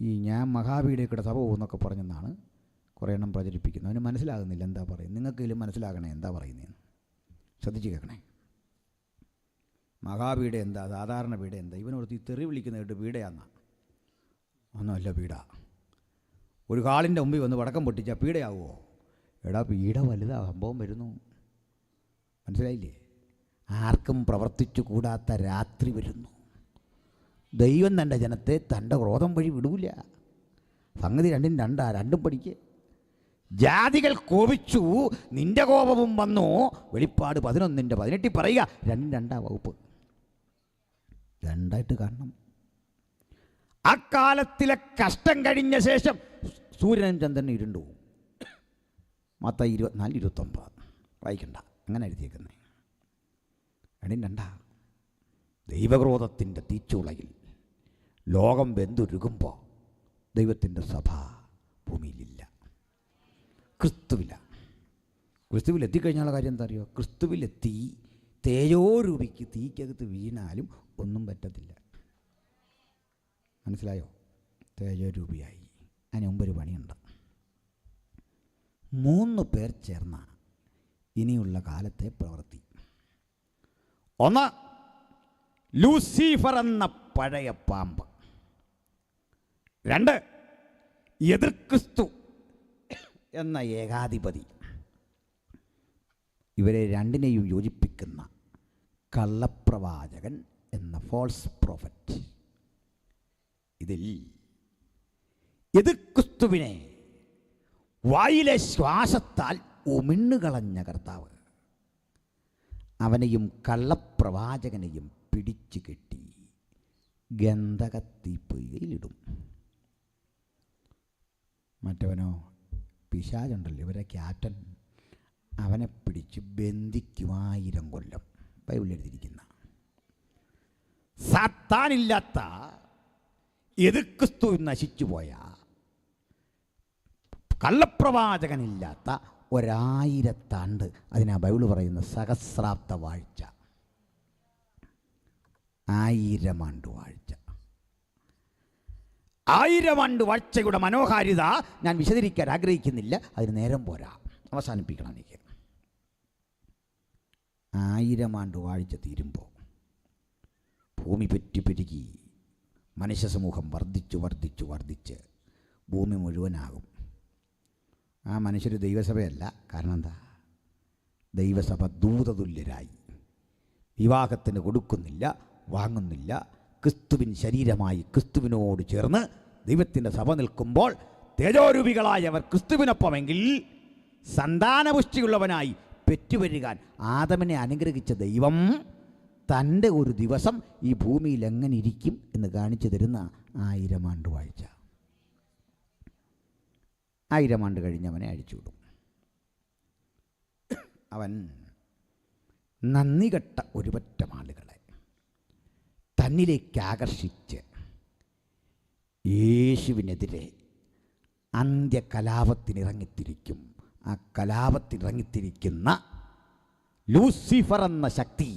ഈ ഞാൻ മഹാവീടേക്കൂടെ സഭ പോകുന്നൊക്കെ പറഞ്ഞെന്നാണ് കുറേ എണ്ണം പ്രചരിപ്പിക്കുന്നത്. അവന് മനസ്സിലാകുന്നില്ല എന്താ പറയുന്നത്. നിങ്ങൾക്കെങ്കിലും മനസ്സിലാകണേ എന്താ പറയുന്നതെന്ന്. ശ്രദ്ധിച്ച് കേൾക്കണേ. മഹാവീട എന്താ, സാധാരണ വീട എന്താ? ഇവനോടത്ത് ഈ തെറി വിളിക്കുന്ന കേട്ട് വീടയാന്നാ? ഒന്നുമല്ല പീഡ. ഒരു കാളിൻ്റെ മുമ്പിൽ വന്ന് വടക്കം പൊട്ടിച്ചാൽ പീഡയാവുമോ? എടാ, പീഡ വലുതാ, സംഭവം വരുന്നു. മനസ്സിലായില്ലേ? ആർക്കും പ്രവർത്തിച്ചു കൂടാത്ത രാത്രി വരുന്നു. ദൈവം തൻ്റെ ജനത്തെ തൻ്റെ ക്രോധം വഴി വിടൂല. സംഗതി രണ്ടും പഠിക്കുക. ജാതികൾ കോപിച്ചു, നിന്റെ കോപവും വന്നു. വെളിപ്പാട് 11:18 പറയുക. രണ്ടാം വകുപ്പ് രണ്ടായിട്ട് കാണണം. അക്കാലത്തിലെ കഷ്ടം കഴിഞ്ഞ ശേഷം സൂര്യനും ചന്ദ്രനും ഇരുണ്ടു പോകും. മത്തായി 24:29 വായിക്കണ്ട, അങ്ങനെ എഴുതിയേക്കുന്നേ. രണ്ടാ ദൈവക്രോധത്തിൻ്റെ തീച്ചുളയിൽ ലോകം വെന്തുരുകുമ്പോൾ ദൈവത്തിൻ്റെ സഭ ഭൂമിയിലില്ല, ക്രിസ്തുവില്ല. ക്രിസ്തുവിലെത്തിക്കഴിഞ്ഞാലുള്ള കാര്യം എന്താ അറിയോ? ക്രിസ്തുവിലെത്തി തേജോരൂപിക്ക് തീക്കകത്ത് വീണാലും ഒന്നും പറ്റത്തില്ല. മനസ്സിലായോ? തേജോരൂപിയായി. അതിന് മുമ്പൊരു പണിയുണ്ട്. 3 പേർ ചേർന്ന ഇനിയുള്ള കാലത്തെ പ്രവൃത്തി. ഒന്ന്, ലൂസിഫർ എന്ന പഴയ പാമ്പ്. 2, എതിർ ക്രിസ്തു എന്ന ഏകാധിപതി. ഇവരെ രണ്ടിനെയും യോജിപ്പിക്കുന്ന കള്ളപ്രവാചകൻ എന്ന ഫോൾസ് പ്രോഫറ്റ്. ഇതിൽ എതിർ ക്രിസ്തുവിനെ വായിലെ ശ്വാസത്താൽ ഉമിണ്ണുകളഞ്ഞ കർത്താവ് അവനെയും കള്ളപ്രവാചകനെയും പിടിച്ചു കെട്ടി ഗന്ധകത്തീപ്പൊയ്കയിലിടും. മറ്റവനോ, പിശാചുണ്ടല്ലോ, ഇവരെ ക്യാപ്റ്റൻ, അവനെ പിടിച്ച് ബന്ധിക്കും 1000 കൊല്ലം. ബൈബിളിൽ എഴുതിയിരിക്കുന്ന സാത്താനില്ലാത്ത എതിർ ക്രിസ്തു നശിച്ചു പോയ, കള്ളപ്രവാചകനില്ലാത്ത 1000 ആണ്ട്, അതിനാ ബൈബിൾ പറയുന്ന സഹസ്രാബ്ദ വാഴ്ച, 1000 ആണ്ട് വാഴ്ച. 1000 ആണ്ട് വാഴ്ചയുടെ മനോഹാരിത ഞാൻ വിശദീകരിക്കാൻ ആഗ്രഹിക്കുന്നില്ല, അതിന് നേരം പോരാ, അവസാനിപ്പിക്കണം എനിക്ക്. 1000 ആണ്ട് വാഴ്ച തീരുമ്പോൾ ഭൂമി പെരുകി മനുഷ്യ സമൂഹം വർദ്ധിച്ച് ഭൂമി മുഴുവനാകും. ആ മനുഷ്യർ ദൈവസഭയല്ല. കാരണം എന്താ? ദൈവസഭ ദൂതതുല്യരായി വിവാഹത്തിന് കൊടുക്കുന്നില്ല, വാങ്ങുന്നില്ല. ക്രിസ്തുവിൻ ശരീരമായി ക്രിസ്തുവിനോട് ചേർന്ന് ദൈവത്തിൻ്റെ സഭ നിൽക്കുമ്പോൾ തേജോരൂപികളായവർ ക്രിസ്തുവിനൊപ്പമെങ്കിൽ സന്താനപുഷ്ടിയുള്ളവനായി പെറ്റുവരുകാൻ ആദമിനെ അനുഗ്രഹിച്ച ദൈവം തൻ്റെ ഒരു ദിവസം ഈ ഭൂമിയിൽ എങ്ങനെ ഇരിക്കും എന്ന് കാണിച്ചു തരുന്ന 1000 ആണ്ട് വാഴ്ച. 1000 ആണ്ട് കഴിഞ്ഞവനെ അഴിച്ചുവിടും. അവൻ നന്ദി കെട്ട ഒരുപറ്റം ആളുകളെ തന്നിലേക്ക് ആകർഷിച്ച് യേശുവിനെതിരെ അന്ത്യകലാപത്തിനിറങ്ങിത്തിരിക്കും. ആ കലാപത്തിനിറങ്ങിത്തിരിക്കുന്ന ലൂസിഫർ എന്ന ശക്തി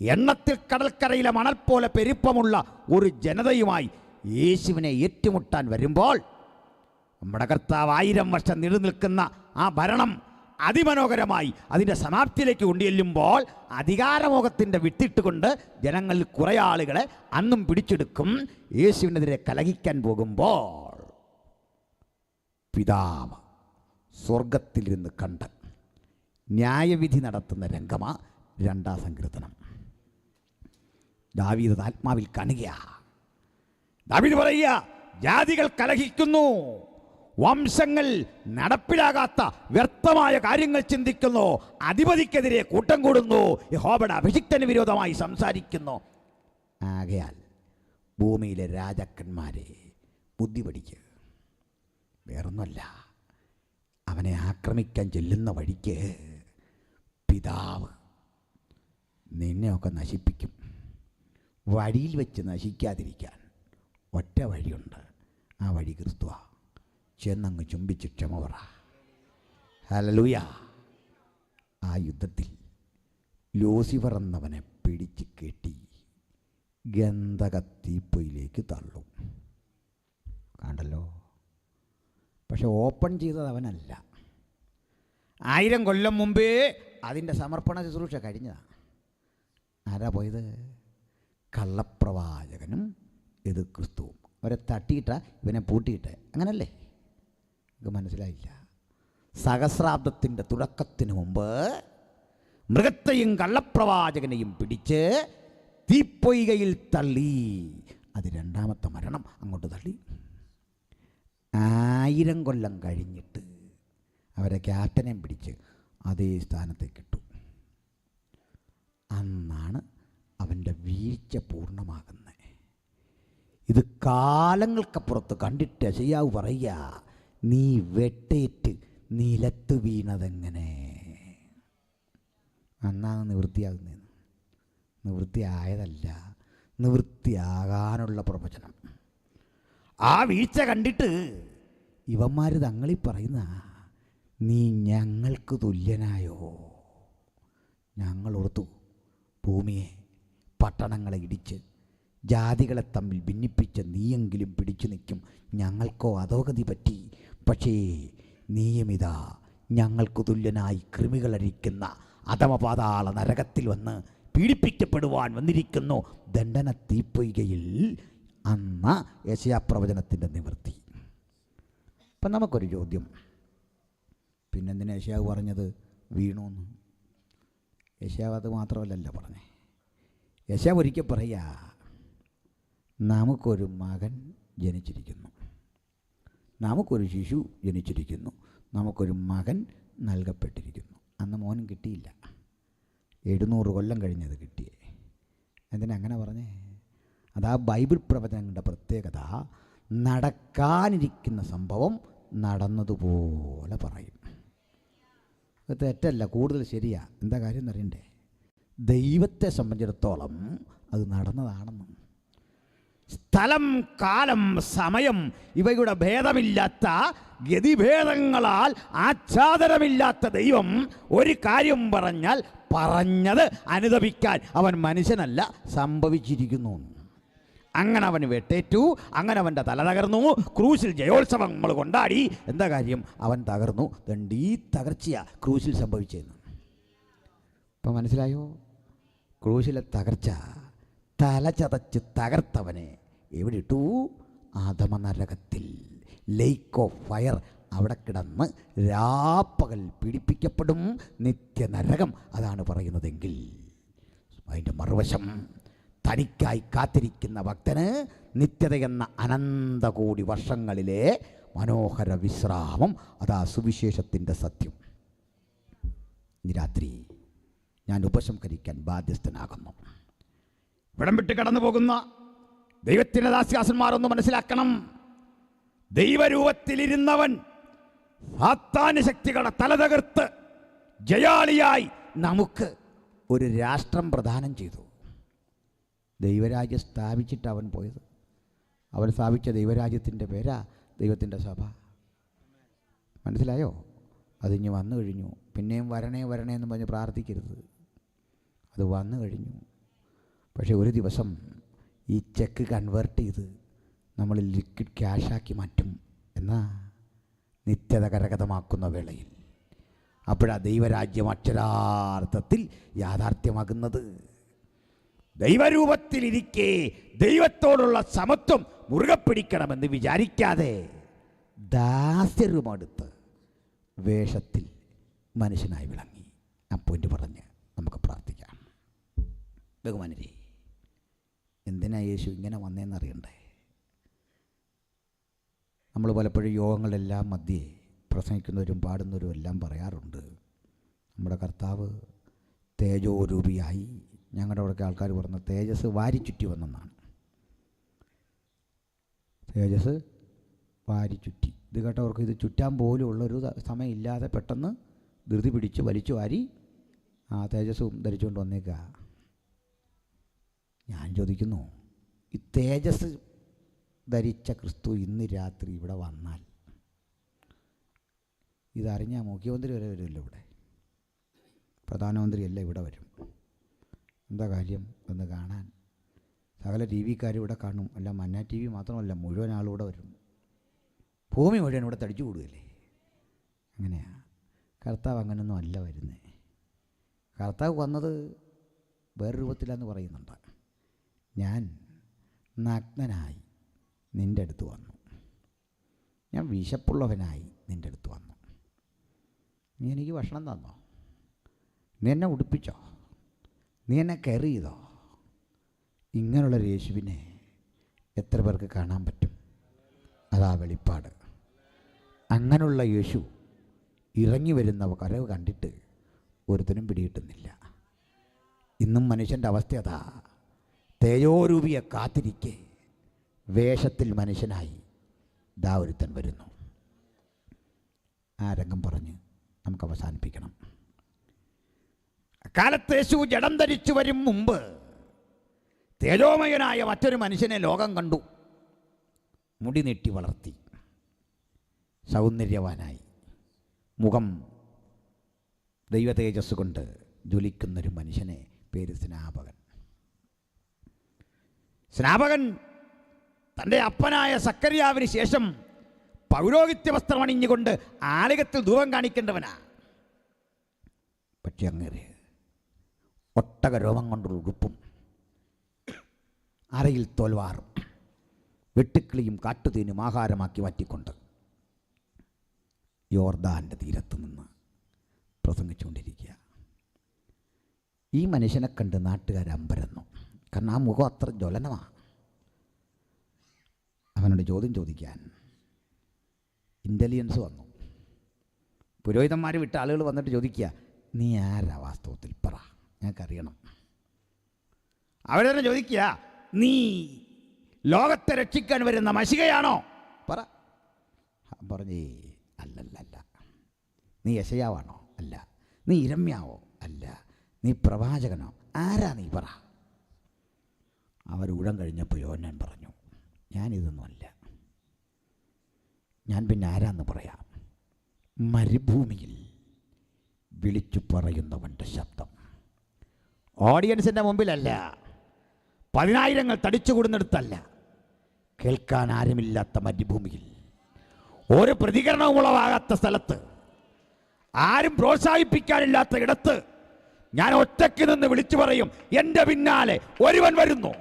എണ്ണത്തിൽ കടൽക്കരയിലെ മണൽ പോലെ പെരുപ്പമുള്ള ഒരു ജനതയുമായി യേശുവിനെ ഏറ്റുമുട്ടാൻ വരുമ്പോൾ നമ്മുടെ കർത്താവ് 1000 വർഷം നിലനിൽക്കുന്ന ആ ഭരണം അതിമനോഹരമായി അതിൻ്റെ സമാപ്തിയിലേക്ക് കൊണ്ടുചെല്ലുമ്പോൾ അധികാരമോഹത്തിൻ്റെ വിത്തിട്ടുകൊണ്ട് ജനങ്ങളിൽ കുറേ ആളുകളെ അന്നും പിടിച്ചെടുക്കും. യേശുവിനെതിരെ കലഹിക്കാൻ പോകുമ്പോൾ പിതാവ് സ്വർഗത്തിലിരുന്ന് കണ്ട് ന്യായവിധി നടത്തുന്ന രംഗമാ 2-ാം സങ്കീർത്തനം. ദാവീദ് ആത്മാവിൽ കാണുക. ദാവീദ് പറയുക, ജാതികൾ കലഹിക്കുന്നു, വംശങ്ങൾ നടപ്പിലാകാത്ത വ്യർത്ഥമായ കാര്യങ്ങൾ ചിന്തിക്കുന്നു, അധിപതിക്കെതിരെ കൂട്ടം കൂടുന്നു, യഹോവയുടെ അഭിഷിക്തന് വിരോധമായി സംസാരിക്കുന്നു. ആകയാൽ ഭൂമിയിലെ രാജാക്കന്മാരെ ബുദ്ധി പഠിക്കുക. വേറൊന്നുമല്ല, അവനെ ആക്രമിക്കാൻ ചെല്ലുന്ന വഴിക്ക് പിതാവ് നിന്നെയൊക്കെ നശിപ്പിക്കും. വഴിയിൽ വെച്ച് നശിക്കാതിരിക്കാൻ ഒറ്റ വഴിയുണ്ട്. ആ വഴി ക്രിസ്തുവാ. ചെന്നങ്ങ് ചുംബിച്ച് ക്ഷമ പറ. ഹല്ലേലൂയ. ആ യുദ്ധത്തിൽ ലൂസിഫർ എന്നവനെ പിടിച്ച് കെട്ടി ഗന്ധക തീപ്പൊയിലേക്ക് തള്ളും. കണ്ടല്ലോ. പക്ഷെ ഓപ്പൺ ചെയ്തത് അവനല്ല. 1000 കൊല്ലം മുമ്പേ അതിൻ്റെ സമർപ്പണ ശുശ്രൂഷ കഴിഞ്ഞതാണ്. ആരാ പോയത്? കള്ളപ്രവാചകനും ഇത് ക്രിസ്തുവും. അവരെ തട്ടിയിട്ട ഇവനെ പൂട്ടിയിട്ടെ. അങ്ങനല്ലേ? ഇത് മനസ്സിലായില്ല. സഹസ്രാബ്ദത്തിൻ്റെ തുടക്കത്തിന് മുമ്പ് മൃഗത്തെയും കള്ളപ്രവാചകനെയും പിടിച്ച് തീപ്പൊയ്കയിൽ തള്ളി. അത് 2-ാമത്തെ മരണം. അങ്ങോട്ട് തള്ളി. 1000 കൊല്ലം കഴിഞ്ഞിട്ട് അവരെ ക്യാപ്റ്റനെയും പിടിച്ച് അതേ സ്ഥാനത്തേക്ക് ഇട്ടു. അന്നാണ് അവൻ്റെ വീഴ്ച പൂർണ്ണമാകുന്നത്. ഇത് കാലങ്ങൾക്കപ്പുറത്ത് കണ്ടിട്ട് യെശയ്യാവ് പറയുക, നീ വെട്ടേറ്റ് നിലത്ത് വീണതെങ്ങനെ? അന്നാണ് നിവൃത്തിയാകുന്നതെന്ന്. നിവൃത്തിയായതല്ല, നിവൃത്തിയാകാനുള്ള പ്രവചനം. ആ വീഴ്ച കണ്ടിട്ട് ഇവന്മാർ തങ്ങളിൽ പറയുന്ന, നീ ഞങ്ങൾക്ക് തുല്യനായോ? ഞങ്ങൾ ഓർത്തു ഭൂമിയെ പട്ടണങ്ങളെ ഇടിച്ച് ജാതികളെ തമ്മിൽ ഭിന്നിപ്പിച്ച് നീയെങ്കിലും പിടിച്ചു നിൽക്കും, ഞങ്ങൾക്കോ അധോഗതി പറ്റി. പക്ഷേ നീയുമിതാ ഞങ്ങൾക്ക് തുല്യനായി കൃമികളരിക്കുന്ന അധമപാതാള നരകത്തിൽ വന്ന് പീഡിപ്പിക്കപ്പെടുവാൻ വന്നിരിക്കുന്നു. ദണ്ഡന തീപ്പൊയ്കയിൽ അന്ന യെശയ്യാപ്രവചനത്തിൻ്റെ നിവൃത്തി. അപ്പം നമുക്കൊരു ചോദ്യം, പിന്നെന്തിനാ യെശയ്യാവ് പറഞ്ഞത് വീണുവെന്ന്? യെശയ്യാവ് അത് മാത്രമല്ലല്ലോ പറഞ്ഞേ. യെശയ്യാവ് ഒരിക്കൽ പറയുക, നമുക്കൊരു മകൻ ജനിച്ചിരിക്കുന്നു, നമുക്കൊരു ശിശു ജനിച്ചിരിക്കുന്നു, നമുക്കൊരു മകൻ നൽകപ്പെട്ടിരിക്കുന്നു. അന്ന് മോനും കിട്ടിയില്ല, 700 കൊല്ലം കഴിഞ്ഞത് കിട്ടിയേ. എന്തിനാ അങ്ങനെ പറഞ്ഞേ? അതാ ബൈബിൾ പ്രവചനങ്ങളുടെ പ്രത്യേകത. നടക്കാനിരിക്കുന്ന സംഭവം നടന്നതുപോലെ പറയും. അത് തെറ്റല്ല, കൂടുതൽ ശരിയാ. എന്താ കാര്യം എന്നറിയണ്ടേ? ദൈവത്തെ സംബന്ധിച്ചിടത്തോളം അത് നടന്നതാണെന്നും സ്ഥലം, കാലം, സമയം ഇവയുടെ ഭേദമില്ലാത്ത, ഗതിഭേദങ്ങളാൽ ആച്ഛാദനമില്ലാത്ത ദൈവം ഒരു കാര്യം പറഞ്ഞാൽ പറഞ്ഞത് അനുദപിക്കാൻ അവൻ മനുഷ്യനല്ല, സംഭവിച്ചിരിക്കുന്നു. അങ്ങനെ അവന് വെട്ടേറ്റു, അങ്ങനെ അവൻ്റെ തല തകർന്നു. ക്രൂശിൽ ജയോത്സവം നമ്മൾ കൊണ്ടാടി. എന്താ കാര്യം? അവൻ തകർന്നു. ദണ്ഡീ തകർച്ചയാ ക്രൂശിൽ സംഭവിച്ചതെന്ന്. ഇപ്പം മനസ്സിലായോ? ക്രൂശിലെ തകർച്ച തല ചതച്ച് തകർത്തവനെ എവിടെ ഇട്ടു? ആദമനരകത്തിൽ, ലേക്ക് ഓഫ് ഫയർ. അവിടെ കിടന്ന് രാപ്പകൽ പീഡിപ്പിക്കപ്പെടും. നിത്യനരകം. അതാണ് പറയുന്നതെങ്കിൽ അതിൻ്റെ മറുവശം തനിക്കായി കാത്തിരിക്കുന്ന ഭക്തന് നിത്യതയെന്ന അനന്തകോടി വർഷങ്ങളിലെ മനോഹര വിശ്രാമം. അതാ സുവിശേഷത്തിൻ്റെ സത്യം. ഇന്ന് രാത്രി ഞാൻ ഉപസംഹരിക്കാൻ ബാധ്യസ്ഥനാകുന്നു. ഇവിടം വിട്ട് കടന്നു പോകുന്ന ദൈവത്തിൻ്റെ ദാസ്യദാസന്മാരൊന്ന് മനസ്സിലാക്കണം. ദൈവരൂപത്തിലിരുന്നവൻ സാത്താന്യ ശക്തികളുടെ തല തകർത്ത് ജയാളിയായി നമുക്ക് ഒരു രാഷ്ട്രം പ്രദാനം ചെയ്തു. ദൈവരാജ്യം സ്ഥാപിച്ചിട്ട് അവൻ പോയത്. അവൻ സ്ഥാപിച്ച ദൈവരാജ്യത്തിൻ്റെ പേരാ ദൈവത്തിൻ്റെ സഭ. മനസ്സിലായോ? അതിഞ്ഞ് വന്നു കഴിഞ്ഞു. പിന്നെയും വരണേ വരണേ എന്ന് പറഞ്ഞ് പ്രാർത്ഥിക്കരുത്. അത് വന്നു കഴിഞ്ഞു. പക്ഷേ ഒരു ദിവസം ഈ ചെക്ക് കൺവേർട്ട് ചെയ്ത് നമ്മൾ ലിക്വിഡ് ക്യാഷാക്കി മാറ്റും എന്നാ നിത്യത കരഗതമാക്കുന്ന വേളയിൽ. അപ്പോഴാ ദൈവരാജ്യം അക്ഷരാർത്ഥത്തിൽ യാഥാർത്ഥ്യമാകുന്നത്. ദൈവരൂപത്തിലിരിക്കെ ദൈവത്തോടുള്ള സമത്വം മുറുകെ പിടിക്കണമെന്ന് വിചാരിക്കാതെ ദാസ്യരൂപമെടുത്ത് വേഷത്തിൽ മനുഷ്യനായി വിളങ്ങി. ആ പോയിന്റ് പറഞ്ഞ് നമുക്ക് പ്രാർത്ഥിക്കാം. ബഹുമാനരെ, എന്തിനാ യേശു ഇങ്ങനെ വന്നേന്നറിയണ്ടേ? നമ്മൾ പലപ്പോഴും യോഗങ്ങളെല്ലാം മധ്യേ പ്രസംഗിക്കുന്നവരും പാടുന്നവരും എല്ലാം പറയാറുണ്ട്, നമ്മുടെ കർത്താവ് തേജോരൂപിയായി. ഞങ്ങളുടെ അവിടെയൊക്കെ ആൾക്കാർ പറഞ്ഞ തേജസ് വാരി ചുറ്റി വന്നെന്നാണ്. തേജസ് വാരി ചുറ്റി. ഇത് കേട്ടവർക്ക് ഇത് ചുറ്റാൻ പോലും ഉള്ളൊരു സമയമില്ലാതെ പെട്ടെന്ന് ധൃതി പിടിച്ച് വലിച്ചു വാരി ആ തേജസ്സും ധരിച്ചുകൊണ്ട് വന്നേക്കുക. ഞാൻ ചോദിക്കുന്നു, ഈ തേജസ് ധരിച്ച ക്രിസ്തു ഇന്ന് രാത്രി ഇവിടെ വന്നാൽ ഇതറിഞ്ഞാൽ മുഖ്യമന്ത്രി വരെ വരുമല്ലോ, ഇവിടെ പ്രധാനമന്ത്രിയല്ല ഇവിടെ വരും. എന്താ കാര്യം എന്ന് കാണാൻ സകല ടി വിക്കാർ ഇവിടെ കാണും. അല്ല, മന്ന ടി വി മാത്രമല്ല, മുഴുവൻ ആളിവിടെ വരും. ഭൂമി മുഴുവൻ ഇവിടെ തടിച്ചു കൂടുകയല്ലേ. അങ്ങനെയാ. കർത്താവ് അങ്ങനെയൊന്നും അല്ല വരുന്നത്. കർത്താവ് വന്നത് വേറെ രൂപത്തിലാന്ന് പറയുന്നുണ്ട്. ഞാൻ നഗ്നനായി നിൻ്റെ അടുത്ത് വന്നു, ഞാൻ വിശപ്പുള്ളവനായി നിൻ്റെ അടുത്ത് വന്നു, നീ എനിക്ക് ഭക്ഷണം തന്നോ, നീ എന്നെ ഉടുപ്പിച്ചോ, നീ എന്നെ കെയർ ചെയ്തോ? ഇങ്ങനെയുള്ളൊരു യേശുവിനെ എത്ര പേർക്ക് കാണാൻ പറ്റും? അതാ വെളിപ്പാട്. അങ്ങനെയുള്ള യേശു ഇറങ്ങി വരുന്ന കരവ് കണ്ടിട്ട് ഒരുത്തനും പിടികിട്ടുന്നില്ല. ഇന്നും മനുഷ്യൻ്റെ അവസ്ഥ അതാ. തേജോരൂപിയെ കാത്തിരിക്കെ വേഷത്തിൽ മനുഷ്യനായി ദാ ഒരുത്തൻ വരുന്നു. ആ രംഗം പറഞ്ഞ് നമുക്ക് അവസാനിപ്പിക്കണം. അക്കാലത്ത് യേശു ജഡം ധരിച്ചു വരും മുമ്പ് തേജോമയനായ മറ്റൊരു മനുഷ്യനെ ലോകം കണ്ടു. മുടി നീട്ടി വളർത്തി, സൗന്ദര്യവാനായി, മുഖം ദൈവ തേജസ് കൊണ്ട് ജ്വലിക്കുന്നൊരു മനുഷ്യനെ, പേര് സ്നാപകൻ. സ്നാപകൻ തൻ്റെ അപ്പനായ സക്കറിയാവിന് ശേഷം പൗരോഹിത്യ വസ്ത്രം അണിഞ്ഞുകൊണ്ട് ആലയത്തിൽ ധൂപം കാണിക്കേണ്ടവനാ. പക്ഷെ അങ്ങനെ ഒട്ടകരോമം കൊണ്ടൊരു ഉടുപ്പും അരയിൽ തോൽവാറും വെട്ടുക്കിളിയും കാട്ടുതീനും ആഹാരമാക്കി മാറ്റിക്കൊണ്ട് യോർദാൻ്റെ തീരത്ത് നിന്ന് പ്രസംഗിച്ചുകൊണ്ടിരിക്കുക. ഈ മനുഷ്യനെ കണ്ട് നാട്ടുകാർ അമ്പരന്നു. കാരണം ആ മുഖം അത്ര ജ്വലനമാണ്. അവനോട് ചോദ്യം ചോദിക്കാൻ ഇൻ്റലിജൻസ് വന്നു. പുരോഹിതന്മാർ വിട്ട ആളുകൾ വന്നിട്ട് ചോദിക്കുക, നീ ആരാ വാസ്തവത്തിൽ, പറ, ഞങ്ങൾക്കറിയണം. അവർ തന്നെ ചോദിക്കുക, നീ ലോകത്തെ രക്ഷിക്കാൻ വരുന്ന മശികയാണോ, പറ. പറഞ്ഞേ, അല്ലല്ല. നീ യെശയ്യാവാണോ? അല്ല. നീ ഇരമ്യാവോ? അല്ല. നീ പ്രവാചകനോ? ആരാ നീ, പറ. അവർ ഊഴം കഴിഞ്ഞപ്പോൾ യോഹന്നാൻ പറഞ്ഞു, ഞാനിതൊന്നുമല്ല. ഞാൻ പിന്നെ ആരാന്ന് പറയാം. മരുഭൂമിയിൽ വിളിച്ചു പറയുന്നവൻ്റെ ശബ്ദം. ഓഡിയൻസിൻ്റെ മുമ്പിലല്ല, 10,000 തടിച്ചുകൂടുന്നിടത്തല്ല, കേൾക്കാൻ ആരുമില്ലാത്ത മരുഭൂമിയിൽ, ഒരു പ്രതികരണവും ഉളവാകാത്ത സ്ഥലത്ത്, ആരും പ്രോത്സാഹിപ്പിക്കാനില്ലാത്ത ഇടത്ത് ഞാൻ ഒറ്റയ്ക്ക് നിന്ന് വിളിച്ചു പറയും, എൻ്റെ പിന്നാലെ ഒരുവൻ വരുന്നു.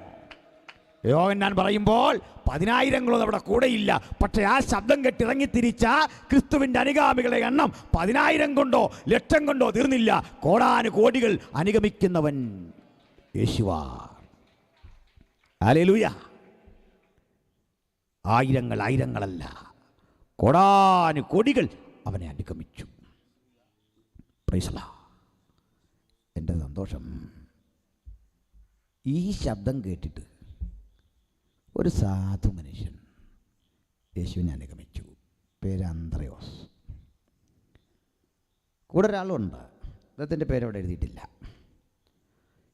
യോഹന്നാൻ പറയുമ്പോൾ 10,000 അവിടെ കൂടെയില്ല. പക്ഷേ ആ ശബ്ദം കെട്ടിറങ്ങിത്തിരിച്ച ക്രിസ്തുവിൻ്റെ അനുഗാമികളെ എണ്ണം 10,000 കൊണ്ടോ 1,00,000 കൊണ്ടോ തീർന്നില്ല. കോടാനുകോടികൾ അനുഗമിക്കുന്നവൻ യേശുവാ. ഹല്ലേലൂയ. ആയിരങ്ങളല്ല, കോടാനുകോടികൾ അവനെ അനുഗമിച്ചു. Price the Lord. എൻ്റെ സന്തോഷം, ഈ ശബ്ദം കേട്ടിട്ട് ഒരു സാധു മനുഷ്യൻ യേശുവിനെ അനുഗമിച്ചു. പേര് അന്ത്രയോസ്. കൂടെ ഒരാളുണ്ട്, അദ്ദേഹത്തിൻ്റെ പേരവിടെ എഴുതിയിട്ടില്ല.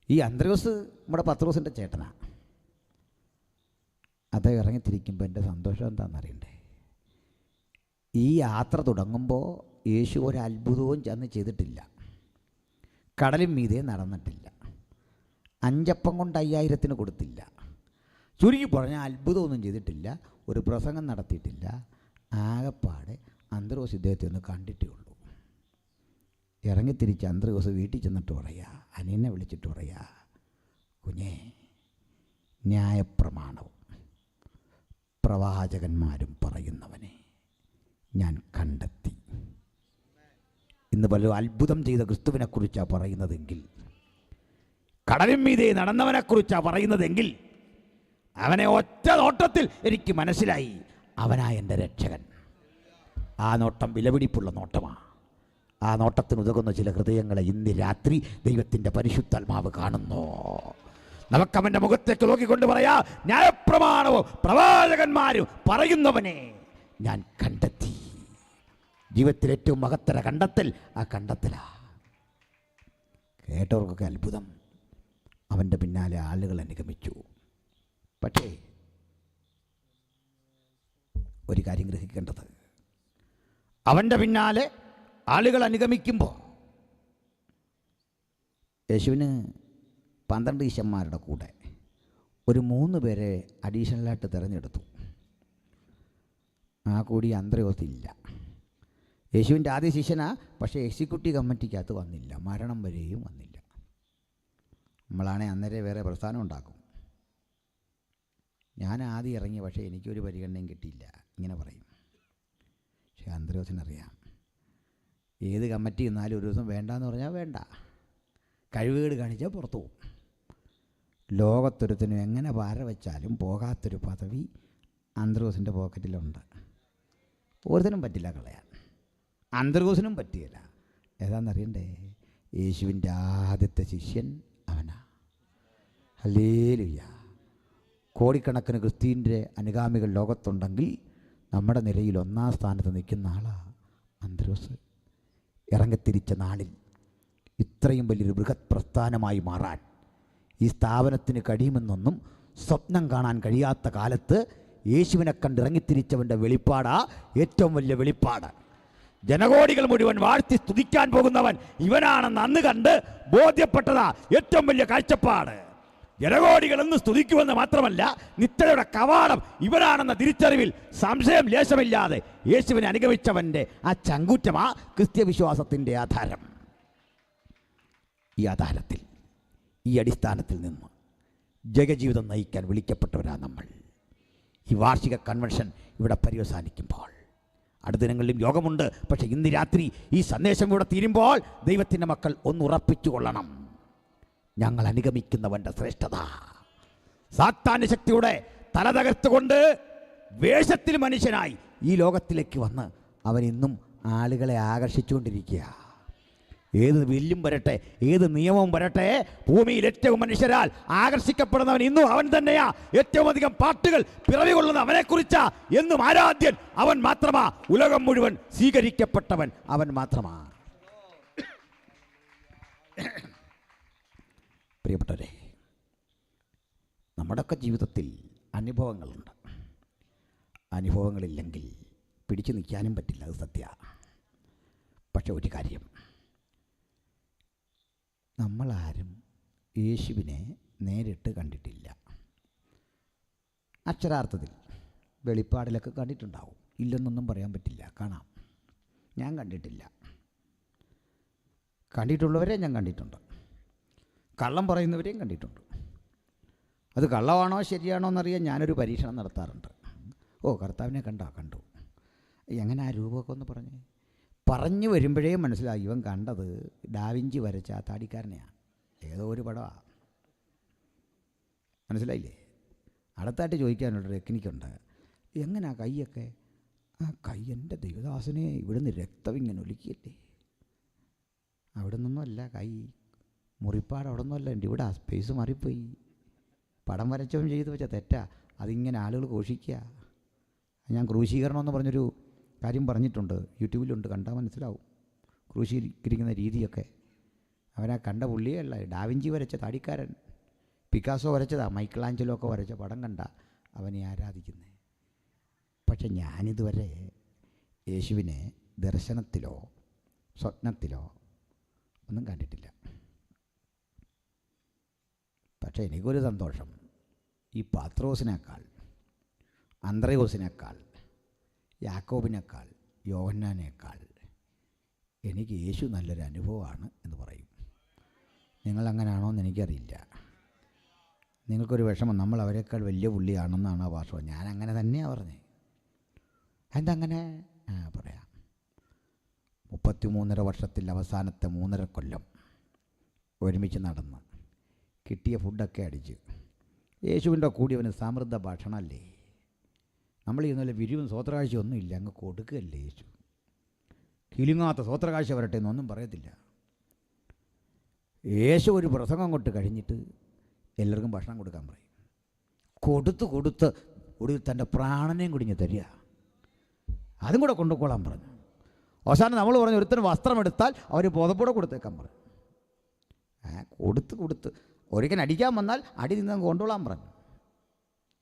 ഈ അന്ത്രയോസ് നമ്മുടെ പത്രോസിൻ്റെ ചേട്ടനാണ്. അദ്ദേഹം ഇറങ്ങിത്തിരിക്കുമ്പോൾ എൻ്റെ സന്തോഷം എന്താണെന്നറിയണ്ടേ? ഈ യാത്ര തുടങ്ങുമ്പോൾ യേശു ഒരു അത്ഭുതവും ചെന്ന് ചെയ്തിട്ടില്ല. കടലും മീതെ നടന്നിട്ടില്ല. 5 അപ്പം കൊണ്ട് 5000 കൊടുത്തില്ല. ചുരുങ്ങി പറഞ്ഞാൽ അത്ഭുതമൊന്നും ചെയ്തിട്ടില്ല. ഒരു പ്രസംഗം നടത്തിയിട്ടില്ല. ആകെപ്പാടെ അന്ത്രയോസ് ഇദ്ദേഹത്തെ ഒന്ന് കണ്ടിട്ടേ ഉള്ളൂ. ഇറങ്ങിത്തിരിച്ച് അന്ത്രയോസ് വീട്ടിൽ ചെന്നിട്ട് പറയുക, അനിയനെ വിളിച്ചിട്ട് പറയുക, കുഞ്ഞേ, ന്യായപ്രമാണവും പ്രവാചകന്മാരും പറയുന്നവനെ ഞാൻ കണ്ടെത്തി. ഇന്ന് പലരും അത്ഭുതം ചെയ്ത ക്രിസ്തുവിനെക്കുറിച്ചാണ് പറയുന്നതെങ്കിൽ, കടലിൻ മീതെ നടന്നവനെക്കുറിച്ചാണ് പറയുന്നതെങ്കിൽ, അവനെ ഒറ്റ നോട്ടത്തിൽ എനിക്ക് മനസ്സിലായി, അവനായ എൻ്റെ രക്ഷകൻ. ആ നോട്ടം വിലപിടിപ്പുള്ള നോട്ടമാണ്. ആ നോട്ടത്തിന് ഉതകുന്ന ചില ഹൃദയങ്ങളെ ഇന്ന് രാത്രി ദൈവത്തിൻ്റെ പരിശുദ്ധാത്മാവ് കാണുന്നു. നമുക്കവൻ്റെ മുഖത്തേക്ക് നോക്കിക്കൊണ്ട് പറയാ, ന്യായപ്രമാണവും പ്രവാചകന്മാരും പറയുന്നവനെ ഞാൻ കണ്ടെത്തി. ജീവിതത്തിൽ ഏറ്റവും മഹത്തര കണ്ടെത്തൽ ആ കണ്ടെത്തലാ. കേട്ടവർക്കൊക്കെ അത്ഭുതം. അവൻ്റെ പിന്നാലെ ആളുകൾ അനുഗമിച്ചു. പക്ഷേ ഒരു കാര്യം ഗ്രഹിക്കേണ്ടത്, അവൻ്റെ പിന്നാലെ ആളുകൾ അനുഗമിക്കുമ്പോൾ യേശുവിന് 12 ശിഷ്യന്മാരുടെ കൂടെ ഒരു 3 പേരെ അഡീഷണലായിട്ട് തിരഞ്ഞെടുത്തു. ആ കൂടി അന്ത്രയോസ് ഇല്ല. യേശുവിൻ്റെ ആദ്യ ശിഷ്യനാ, പക്ഷേ എക്സിക്യൂട്ടീവ് കമ്മിറ്റിക്കകത്ത് വന്നില്ല. മരണം വരെയും വന്നില്ല. നമ്മളാണെങ്കിൽ അന്നേരം വേറെ പ്രസ്ഥാനം ഉണ്ടാക്കും. ഞാൻ ആദ്യം ഇറങ്ങി, പക്ഷേ എനിക്കൊരു പരിഗണനയും കിട്ടിയില്ല, ഇങ്ങനെ പറയും. പക്ഷേ അന്ത്രയോസിനറിയാം, ഏത് കമ്മിറ്റി എന്നാലും ഒരു ദിവസം വേണ്ടാന്ന് പറഞ്ഞാൽ വേണ്ട, കഴിവുകേട് കാണിച്ചാൽ പുറത്തു പോകും. ലോകത്തൊരുത്തിനും എങ്ങനെ പാര വെച്ചാലും പോകാത്തൊരു പദവി അന്ത്രയോസിൻ്റെ പോക്കറ്റിലുണ്ട്. ഒരുത്തിനും പറ്റില്ല കളയാൻ. അന്ത്രയോസിനും പറ്റിയില്ല. ഏതാണെന്നറിയണ്ടേ? യേശുവിൻ്റെ ആദ്യത്തെ ശിഷ്യൻ അവനാ. ഹല്ലേലൂയ. കോടിക്കണക്കിന് ക്രിസ്ത്യൻ്റെ അനുഗാമികൾ ലോകത്തുണ്ടെങ്കിൽ നമ്മുടെ നിരയിൽ 1-ാം സ്ഥാനത്ത് നിൽക്കുന്ന ആളാണ് അന്ത്രയോസ്. ഇറങ്ങിത്തിരിച്ച നാളിൽ ഇത്രയും വലിയൊരു ബൃഹത് പ്രസ്ഥാനമായി മാറാൻ ഈ സ്ഥാപനത്തിന് കഴിയുമെന്നൊന്നും സ്വപ്നം കാണാൻ കഴിയാത്ത കാലത്ത് യേശുവിനെ കണ്ട് ഇറങ്ങിത്തിരിച്ചവൻ്റെ വെളിപ്പാടാ ഏറ്റവും വലിയ വെളിപ്പാട്. ജനകോടികൾ മുഴുവൻ വാഴ്ത്തി സ്തുതിക്കാൻ പോകുന്നവൻ ഇവനാണെന്ന് അന്ന് കണ്ട് ബോധ്യപ്പെട്ടതാ ഏറ്റവും വലിയ കാഴ്ചപ്പാട്. ജനകോടികളെന്ന് സ്തുതിക്കുമെന്ന് മാത്രമല്ല, നിത്യതയുടെ കവാടം ഇവനാണെന്ന തിരിച്ചറിവിൽ സംശയം ലേശമില്ലാതെ യേശുവിനെ അനുഗമിച്ചവൻ്റെ ആ ചങ്കൂറ്റമാ ക്രിസ്ത്യവിശ്വാസത്തിൻ്റെ ആധാരം. ഈ ആധാരത്തിൽ, ഈ അടിസ്ഥാനത്തിൽ നിന്ന് ജഗജീവിതം നയിക്കാൻ വിളിക്കപ്പെട്ടവരാ നമ്മൾ. ഈ വാർഷിക കൺവെൻഷൻ ഇവിടെ പര്യവസാനിക്കുമ്പോൾ, അടുത്ത ദിനങ്ങളിലും യോഗമുണ്ട്. പക്ഷേ ഇന്ന് രാത്രി ഈ സന്ദേശം ഇവിടെ തീരുമ്പോൾ ദൈവത്തിൻ്റെ മക്കൾ ഒന്ന് ഉറപ്പിച്ചു കൊള്ളണം, ഞങ്ങൾ അനുഗമിക്കുന്നവൻ്റെ ശ്രേഷ്ഠത. സാത്താന്യ ശക്തിയുടെ തല തകർത്തുകൊണ്ട് വേഷത്തിൽ മനുഷ്യനായി ഈ ലോകത്തിലേക്ക് വന്ന് അവൻ ഇന്നും ആളുകളെ ആകർഷിച്ചുകൊണ്ടിരിക്കുക. ഏത് വില്ലും വരട്ടെ, ഏത് നിയമവും വരട്ടെ, ഭൂമിയിൽ ഏറ്റവും മനുഷ്യരാൽ ആകർഷിക്കപ്പെടുന്നവൻ ഇന്നും അവൻ തന്നെയാ. ഏറ്റവും അധികം പാട്ടുകൾ പിറവി കൊള്ളുന്ന അവനെക്കുറിച്ചാ എന്നും ആരാധ്യൻ അവൻ മാത്രമാ. ഉലകം മുഴുവൻ സ്വീകരിക്കപ്പെട്ടവൻ അവൻ മാത്രമാ. പ്രിയപ്പെട്ടവരെ, നമ്മുടെയൊക്കെ ജീവിതത്തിൽ അനുഭവങ്ങളുണ്ട്. അനുഭവങ്ങളില്ലെങ്കിൽ പിടിച്ചു നിൽക്കാനും പറ്റില്ല, അത് സത്യ. പക്ഷെ ഒരു കാര്യം, നമ്മളാരും യേശുവിനെ നേരിട്ട് കണ്ടിട്ടില്ല. അക്ഷരാർത്ഥത്തിൽ വെളിപ്പാടിലൊക്കെ കണ്ടിട്ടുണ്ടാവും, ഇല്ലെന്നൊന്നും പറയാൻ പറ്റില്ല. കാണാം. ഞാൻ കണ്ടിട്ടില്ല. കണ്ടിട്ടുള്ളവരെ ഞാൻ കണ്ടിട്ടുണ്ട്. കള്ളം പറയുന്നവരെയും കണ്ടിട്ടുണ്ട്. അത് കള്ളമാണോ ശരിയാണോ എന്നറിയാൻ ഞാനൊരു പരീക്ഷണം നടത്താറുണ്ട്. കർത്താവിനെ കണ്ടു. എങ്ങനെ ആ രൂപമൊക്കെ ഒന്ന് പറഞ്ഞു വരുമ്പോഴേ മനസ്സിലായി ഇവൻ കണ്ടത് ഡാവിഞ്ചി വരച്ച ആ താടിക്കാരനെയാണ്. ഏതോ ഒരു പടമാണ്. മനസ്സിലായില്ലേ? അടുത്തായിട്ട് ചോദിക്കാനുള്ളൊരു ടെക്നിക്കുണ്ട്. എങ്ങനെയാ കൈയൊക്കെ? ആ കൈ എൻ്റെ ദൈവദാസനെ ഇവിടുന്ന് രക്തം ഇങ്ങനെ ഒലിക്കിയല്ലേ. അവിടെ നിന്നല്ല കൈ, മുറിപ്പാട് അവിടെ നിന്നല്ല, എൻ്റെ ഇവിടെ ആ സ്പേസ് മാറിപ്പോയി. പടം വരച്ചവൻ ചെയ്ത് വെച്ച തെറ്റാ, അതിങ്ങനെ ആളുകൾ ഘോഷിക്കുക. ഞാൻ ക്രൂശീകരണം എന്ന് പറഞ്ഞൊരു കാര്യം പറഞ്ഞിട്ടുണ്ട്, യൂട്യൂബിലുണ്ട്, കണ്ടാൽ മനസ്സിലാവും ക്രൂശീകരിക്കുന്ന രീതിയൊക്കെ. അവനെ കണ്ട പുള്ളിയല്ല, ഡാവിഞ്ചി വരച്ച താടിക്കാരൻ, പിക്കാസോ വരച്ചതാ, മൈക്കിളാഞ്ചലോ ഒക്കെ വരച്ച പടം കണ്ട അവനെ ആരാധിക്കുന്നത്. പക്ഷെ ഞാനിതുവരെ യേശുവിനെ ദർശനത്തിലോ സ്വപ്നത്തിലോ ഒന്നും കണ്ടിട്ടില്ല. പക്ഷേ എനിക്കൊരു സന്തോഷം, ഈ പത്രോസിനേക്കാൾ, അന്ത്രയോസിനേക്കാൾ, യാക്കോബിനേക്കാൾ, യോഹന്നാനേക്കാൾ എനിക്ക് യേശു നല്ലൊരു അനുഭവമാണ് എന്ന് പറയും. നിങ്ങളങ്ങനെയാണോ എന്ന് എനിക്കറിയില്ല. നിങ്ങൾക്കൊരു വിഷമം, നമ്മൾ അവരെക്കാൾ വലിയ പുള്ളിയാണെന്നാണ് ആ ഭാഷ. ഞാനങ്ങനെ തന്നെയാണ് പറഞ്ഞത്. എന്തങ്ങനെ? പറയാം. 33.5 വർഷത്തിൽ അവസാനത്തെ 3.5 കൊല്ലം ഒരുമിച്ച് നടന്ന് കിട്ടിയ ഫുഡൊക്കെ അടിച്ച്, യേശുവിൻ്റെ കൂടി അവന് സമൃദ്ധ ഭക്ഷണമല്ലേ. നമ്മൾ ഇന്നലെ വിരിവും സ്വോത്രകാഴ്ചയൊന്നും ഇല്ല, അങ്ങ് കൊടുക്കുകയല്ലേ യേശു. കിലുങ്ങാത്ത സ്വോത്രകാഴ്ച വരട്ടെ എന്നൊന്നും പറയത്തില്ല. യേശു ഒരു പ്രസംഗം കൊണ്ട് കഴിഞ്ഞിട്ട് എല്ലാവർക്കും ഭക്ഷണം കൊടുക്കാൻ പറയും. കൊടുത്ത് ഒടുവിൽ തൻ്റെ പ്രാണനെയും കുടിഞ്ഞ് തരിക, അതും കൂടെ കൊണ്ടുപോകാൻ പറഞ്ഞു. അവസാനം നമ്മൾ പറഞ്ഞു, ഒരുത്തന് വസ്ത്രം എടുത്താൽ അവർ പുതപ്പൂടെ കൊടുത്തേക്കാൻ പറഞ്ഞു. കൊടുത്ത് ഒരിക്കൽ അടിക്കാൻ വന്നാൽ അടി നിന്ന് കൊണ്ടുകൊള്ളാൻ പറഞ്ഞു.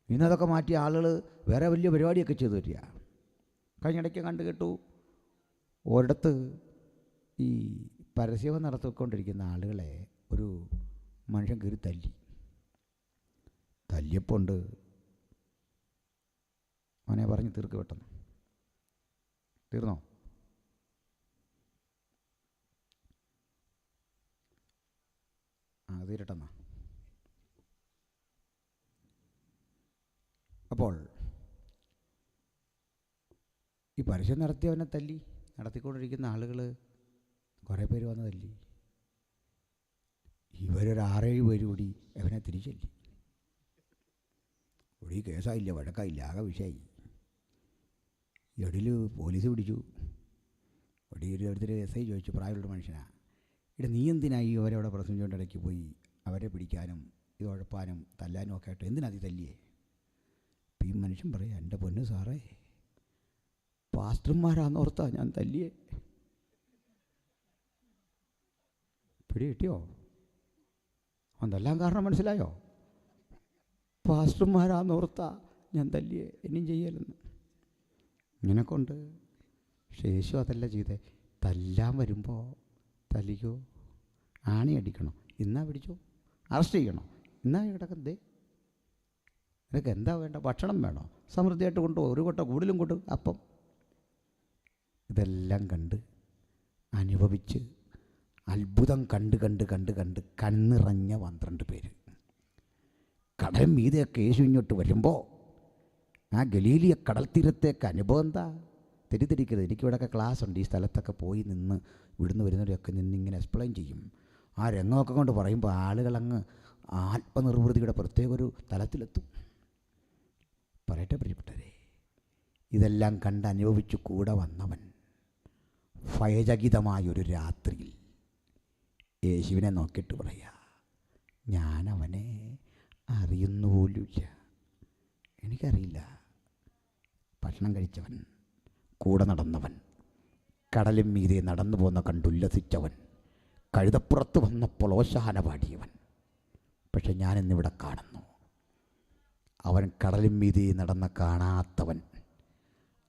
ഇന്നതൊക്കെ മാറ്റിയ ആളുകൾ വേറെ വലിയ പരിപാടിയൊക്കെ ചെയ്തു തരിക. കഴിഞ്ഞിടയ്ക്ക് കണ്ടു കേട്ടു, ഒരിടത്ത് ഈ പരസ്യം നടത്തിക്കൊണ്ടിരിക്കുന്ന ആളുകളെ ഒരു മനുഷ്യൻ കയറി തല്ലിയപ്പോണ്ട് അവനെ പറഞ്ഞ് തീർക്ക് പെട്ടെന്ന്. തീർന്നോ? തീരട്ടെന്നാ. അപ്പോൾ ഈ പരസ്യം നടത്തിയവനെ നടത്തിക്കൊണ്ടിരിക്കുന്ന ആളുകൾ കുറേ പേര് വന്ന് തല്ലി. ഇവരൊരു 6-7 പേര് കൂടി അവനെ തിരിച്ചല്ലി. ഇവിടെ ഈ കേസായില്ല, വഴക്കായില്ല, ആകെ വിഷയമായി. എടിയിൽ പോലീസ് പിടിച്ചു. ഇവിടെ ഒരു SI ചോദിച്ചു, പ്രായമുള്ള മനുഷ്യനാ, നീ എന്തിനായി അവരവിടെ പ്രസംഗിച്ചുകൊണ്ട് ഇടയ്ക്ക് പോയി അവരെ പിടിക്കാനും ഇത് ഉഴപ്പാനും തല്ലാനും ഒക്കെ ആയിട്ട് എന്തിനാ നീ തല്ലിയേ? അപ്പം ഈ മനുഷ്യൻ പറയാം, എൻ്റെ പൊന്നു സാറേ, പാസ്റ്റർമാരാന്നോർത്താ ഞാൻ തല്ലിയേ. പിടി കിട്ടിയോ? അതെല്ലാം കാരണം മനസ്സിലായോ? പാസ്റ്റർമാരാന്നോർത്താ ഞാൻ തല്ലിയേ, ഇനിയും ചെയ്യലെന്ന്. ഇങ്ങനെ കൊണ്ട്. പക്ഷേ യേശു അതല്ല ചെയ്തേ. തല്ലാൻ വരുമ്പോൾ തല്ലിക്കോ, ആണി അടിക്കണോ, ഇന്നാ പിടിച്ചോ, അറസ്റ്റ് ചെയ്യണോ, ഇന്നാ കിടക്കുന്നതേ. നിനക്ക് എന്താ വേണ്ട? ഭക്ഷണം വേണോ? സമൃദ്ധിയായിട്ട് കൊണ്ടു, ഒരു കൊട്ട കൂടുതലും കൊണ്ട് അപ്പം. ഇതെല്ലാം കണ്ട് അനുഭവിച്ച് അത്ഭുതം കണ്ട് കണ്ണിറഞ്ഞ 12 പേര്. കടൽ മീതെയൊക്കെ യേശു ഇങ്ങോട്ട് വരുമ്പോൾ ആ ഗലീലിയ കടൽ തീരത്തേക്ക് അനുഭവം എന്താ? തെറ്റിദ്ധരിക്കരുത്. എനിക്കിവിടെയൊക്കെ ക്ലാസ് ഉണ്ട്. ഈ സ്ഥലത്തൊക്കെ പോയി നിന്ന് ഇവിടുന്ന് വരുന്നവരൊക്കെ നിന്നിങ്ങനെ എക്സ്പ്ലെയിൻ ചെയ്യും. ആ രംഗമൊക്കെ കൊണ്ട് പറയുമ്പോൾ ആളുകളങ്ങ് ആത്മനിർവൃതിയുടെ പ്രത്യേക ഒരു തലത്തിലെത്തും. പറയട്ടെ പ്രിയപ്പെട്ടവരെ, ഇതെല്ലാം കണ്ട് അനുഭവിച്ച് കൂടെ വന്നവൻ ഭയചകിതമായൊരു രാത്രിയിൽ യേശുവിനെ നോക്കിയിട്ട് പറയാ, ഞാനവനെ അറിയുന്നു പോലുമില്ല, എനിക്കറിയില്ല. ഭക്ഷണം കഴിച്ചവൻ, കൂടെ നടന്നവൻ, കടലും മീതെ നടന്നു പോന്ന കണ്ടുല്ലസിച്ചവൻ, കഴുതപ്പുറത്ത് വന്നപ്പോൾ ഓശാന പാടിയവൻ. പക്ഷെ ഞാനിന്നിവിടെ കാണുന്നു, അവൻ കടലും മീതെ നടന്ന കാണാത്തവൻ,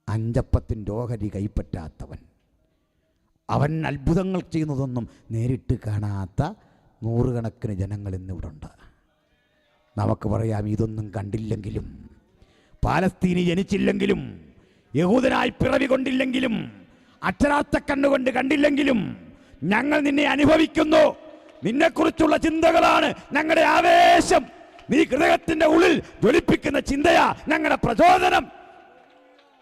5 അപ്പത്തിൻ്റെ ഓഹരി കൈപ്പറ്റാത്തവൻ, അവൻ അത്ഭുതങ്ങൾ ചെയ്യുന്നതൊന്നും നേരിട്ട് കാണാത്ത 100 കണക്കിന് ജനങ്ങൾ ഇന്നിവിടെ ഉണ്ട്. നമുക്ക് പറയാം, ഇതൊന്നും കണ്ടില്ലെങ്കിലും, പാലസ്തീനി ജനിച്ചില്ലെങ്കിലും, യഹൂദനായി പിറവി കൊണ്ടില്ലെങ്കിലും, അക്ഷരാർത്ഥ കണ്ണുകൊണ്ട് കണ്ടില്ലെങ്കിലും, ഞങ്ങൾ നിന്നെ അനുഭവിക്കുന്നു. നിന്നെക്കുറിച്ചുള്ള ചിന്തകളാണ് ഞങ്ങളുടെ ആവേശം. നീ ഹൃദയത്തിൻ്റെ ഉള്ളിൽ ജ്വലിപ്പിക്കുന്ന ചിന്തയാ ഞങ്ങളുടെ പ്രചോദനം.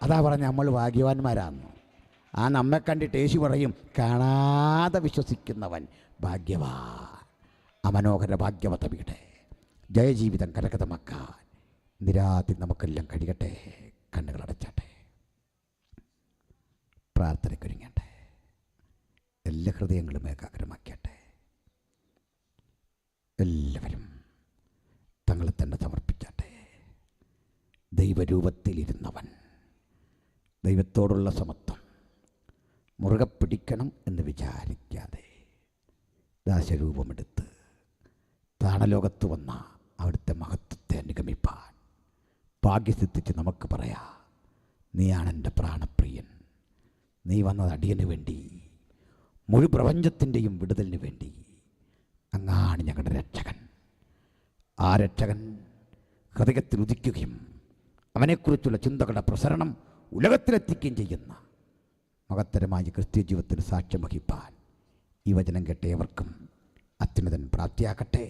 അതാ പറഞ്ഞ നമ്മൾ ഭാഗ്യവാന്മാരാന്ന്. ആ നമ്മെ കണ്ടിട്ട് യേശു പറയും, കാണാതെ വിശ്വസിക്കുന്നവൻ ഭാഗ്യവാൻ. അമനോഹര ഭാഗ്യവത വീട്, ജയജീവിതം കരകതമാക്കാൻ നിരാതി നമുക്കെല്ലാം കഴിയട്ടെ. കണ്ണുകളടച്ചാട്ടെ, പ്രാർത്ഥനയ്ക്കൊരുങ്ങട്ടെ, എല്ലാ ഹൃദയങ്ങളും ഏകാഗ്രമാക്കട്ടെ. എല്ലാവരും തങ്ങളെ തന്നെ സമർപ്പിച്ചാട്ടെ. ദൈവരൂപത്തിലിരുന്നവൻ ദൈവത്തോടുള്ള സമത്വം മുറുകെ പിടിക്കണം എന്ന് വിചാരിക്കാതെ ദാസരൂപമെടുത്ത് താണലോകത്ത് വന്ന അവിടുത്തെ മഹത്വത്തെ അനുഗമിപ്പാൻ ഭാഗ്യസിദ്ധിച്ച് നമുക്ക് പറയാം, നീയാണെൻ്റെ പ്രാണപ്രിയൻ. നീ വന്നത് അടിയന് വേണ്ടി, മുഴു പ്രപഞ്ചത്തിൻ്റെയും വിടുതലിന് വേണ്ടി. അങ്ങാണ് ഞങ്ങളുടെ രക്ഷകൻ. ആ രക്ഷകൻ ഹൃദയത്തിൽ ഉദിക്കുകയും അവനെക്കുറിച്ചുള്ള ചിന്തകളുടെ പ്രസരണം ഉലകത്തിലെത്തിക്കുകയും ചെയ്യുന്ന മഹത്തരമായ ക്രിസ്ത്യ ജീവിതത്തിൽ സാക്ഷ്യം വഹിപ്പാൻ ഈ വചനം കേട്ട ഏവർക്കും അത്യുന്നതൻ പ്രാപ്തിയാക്കട്ടെ.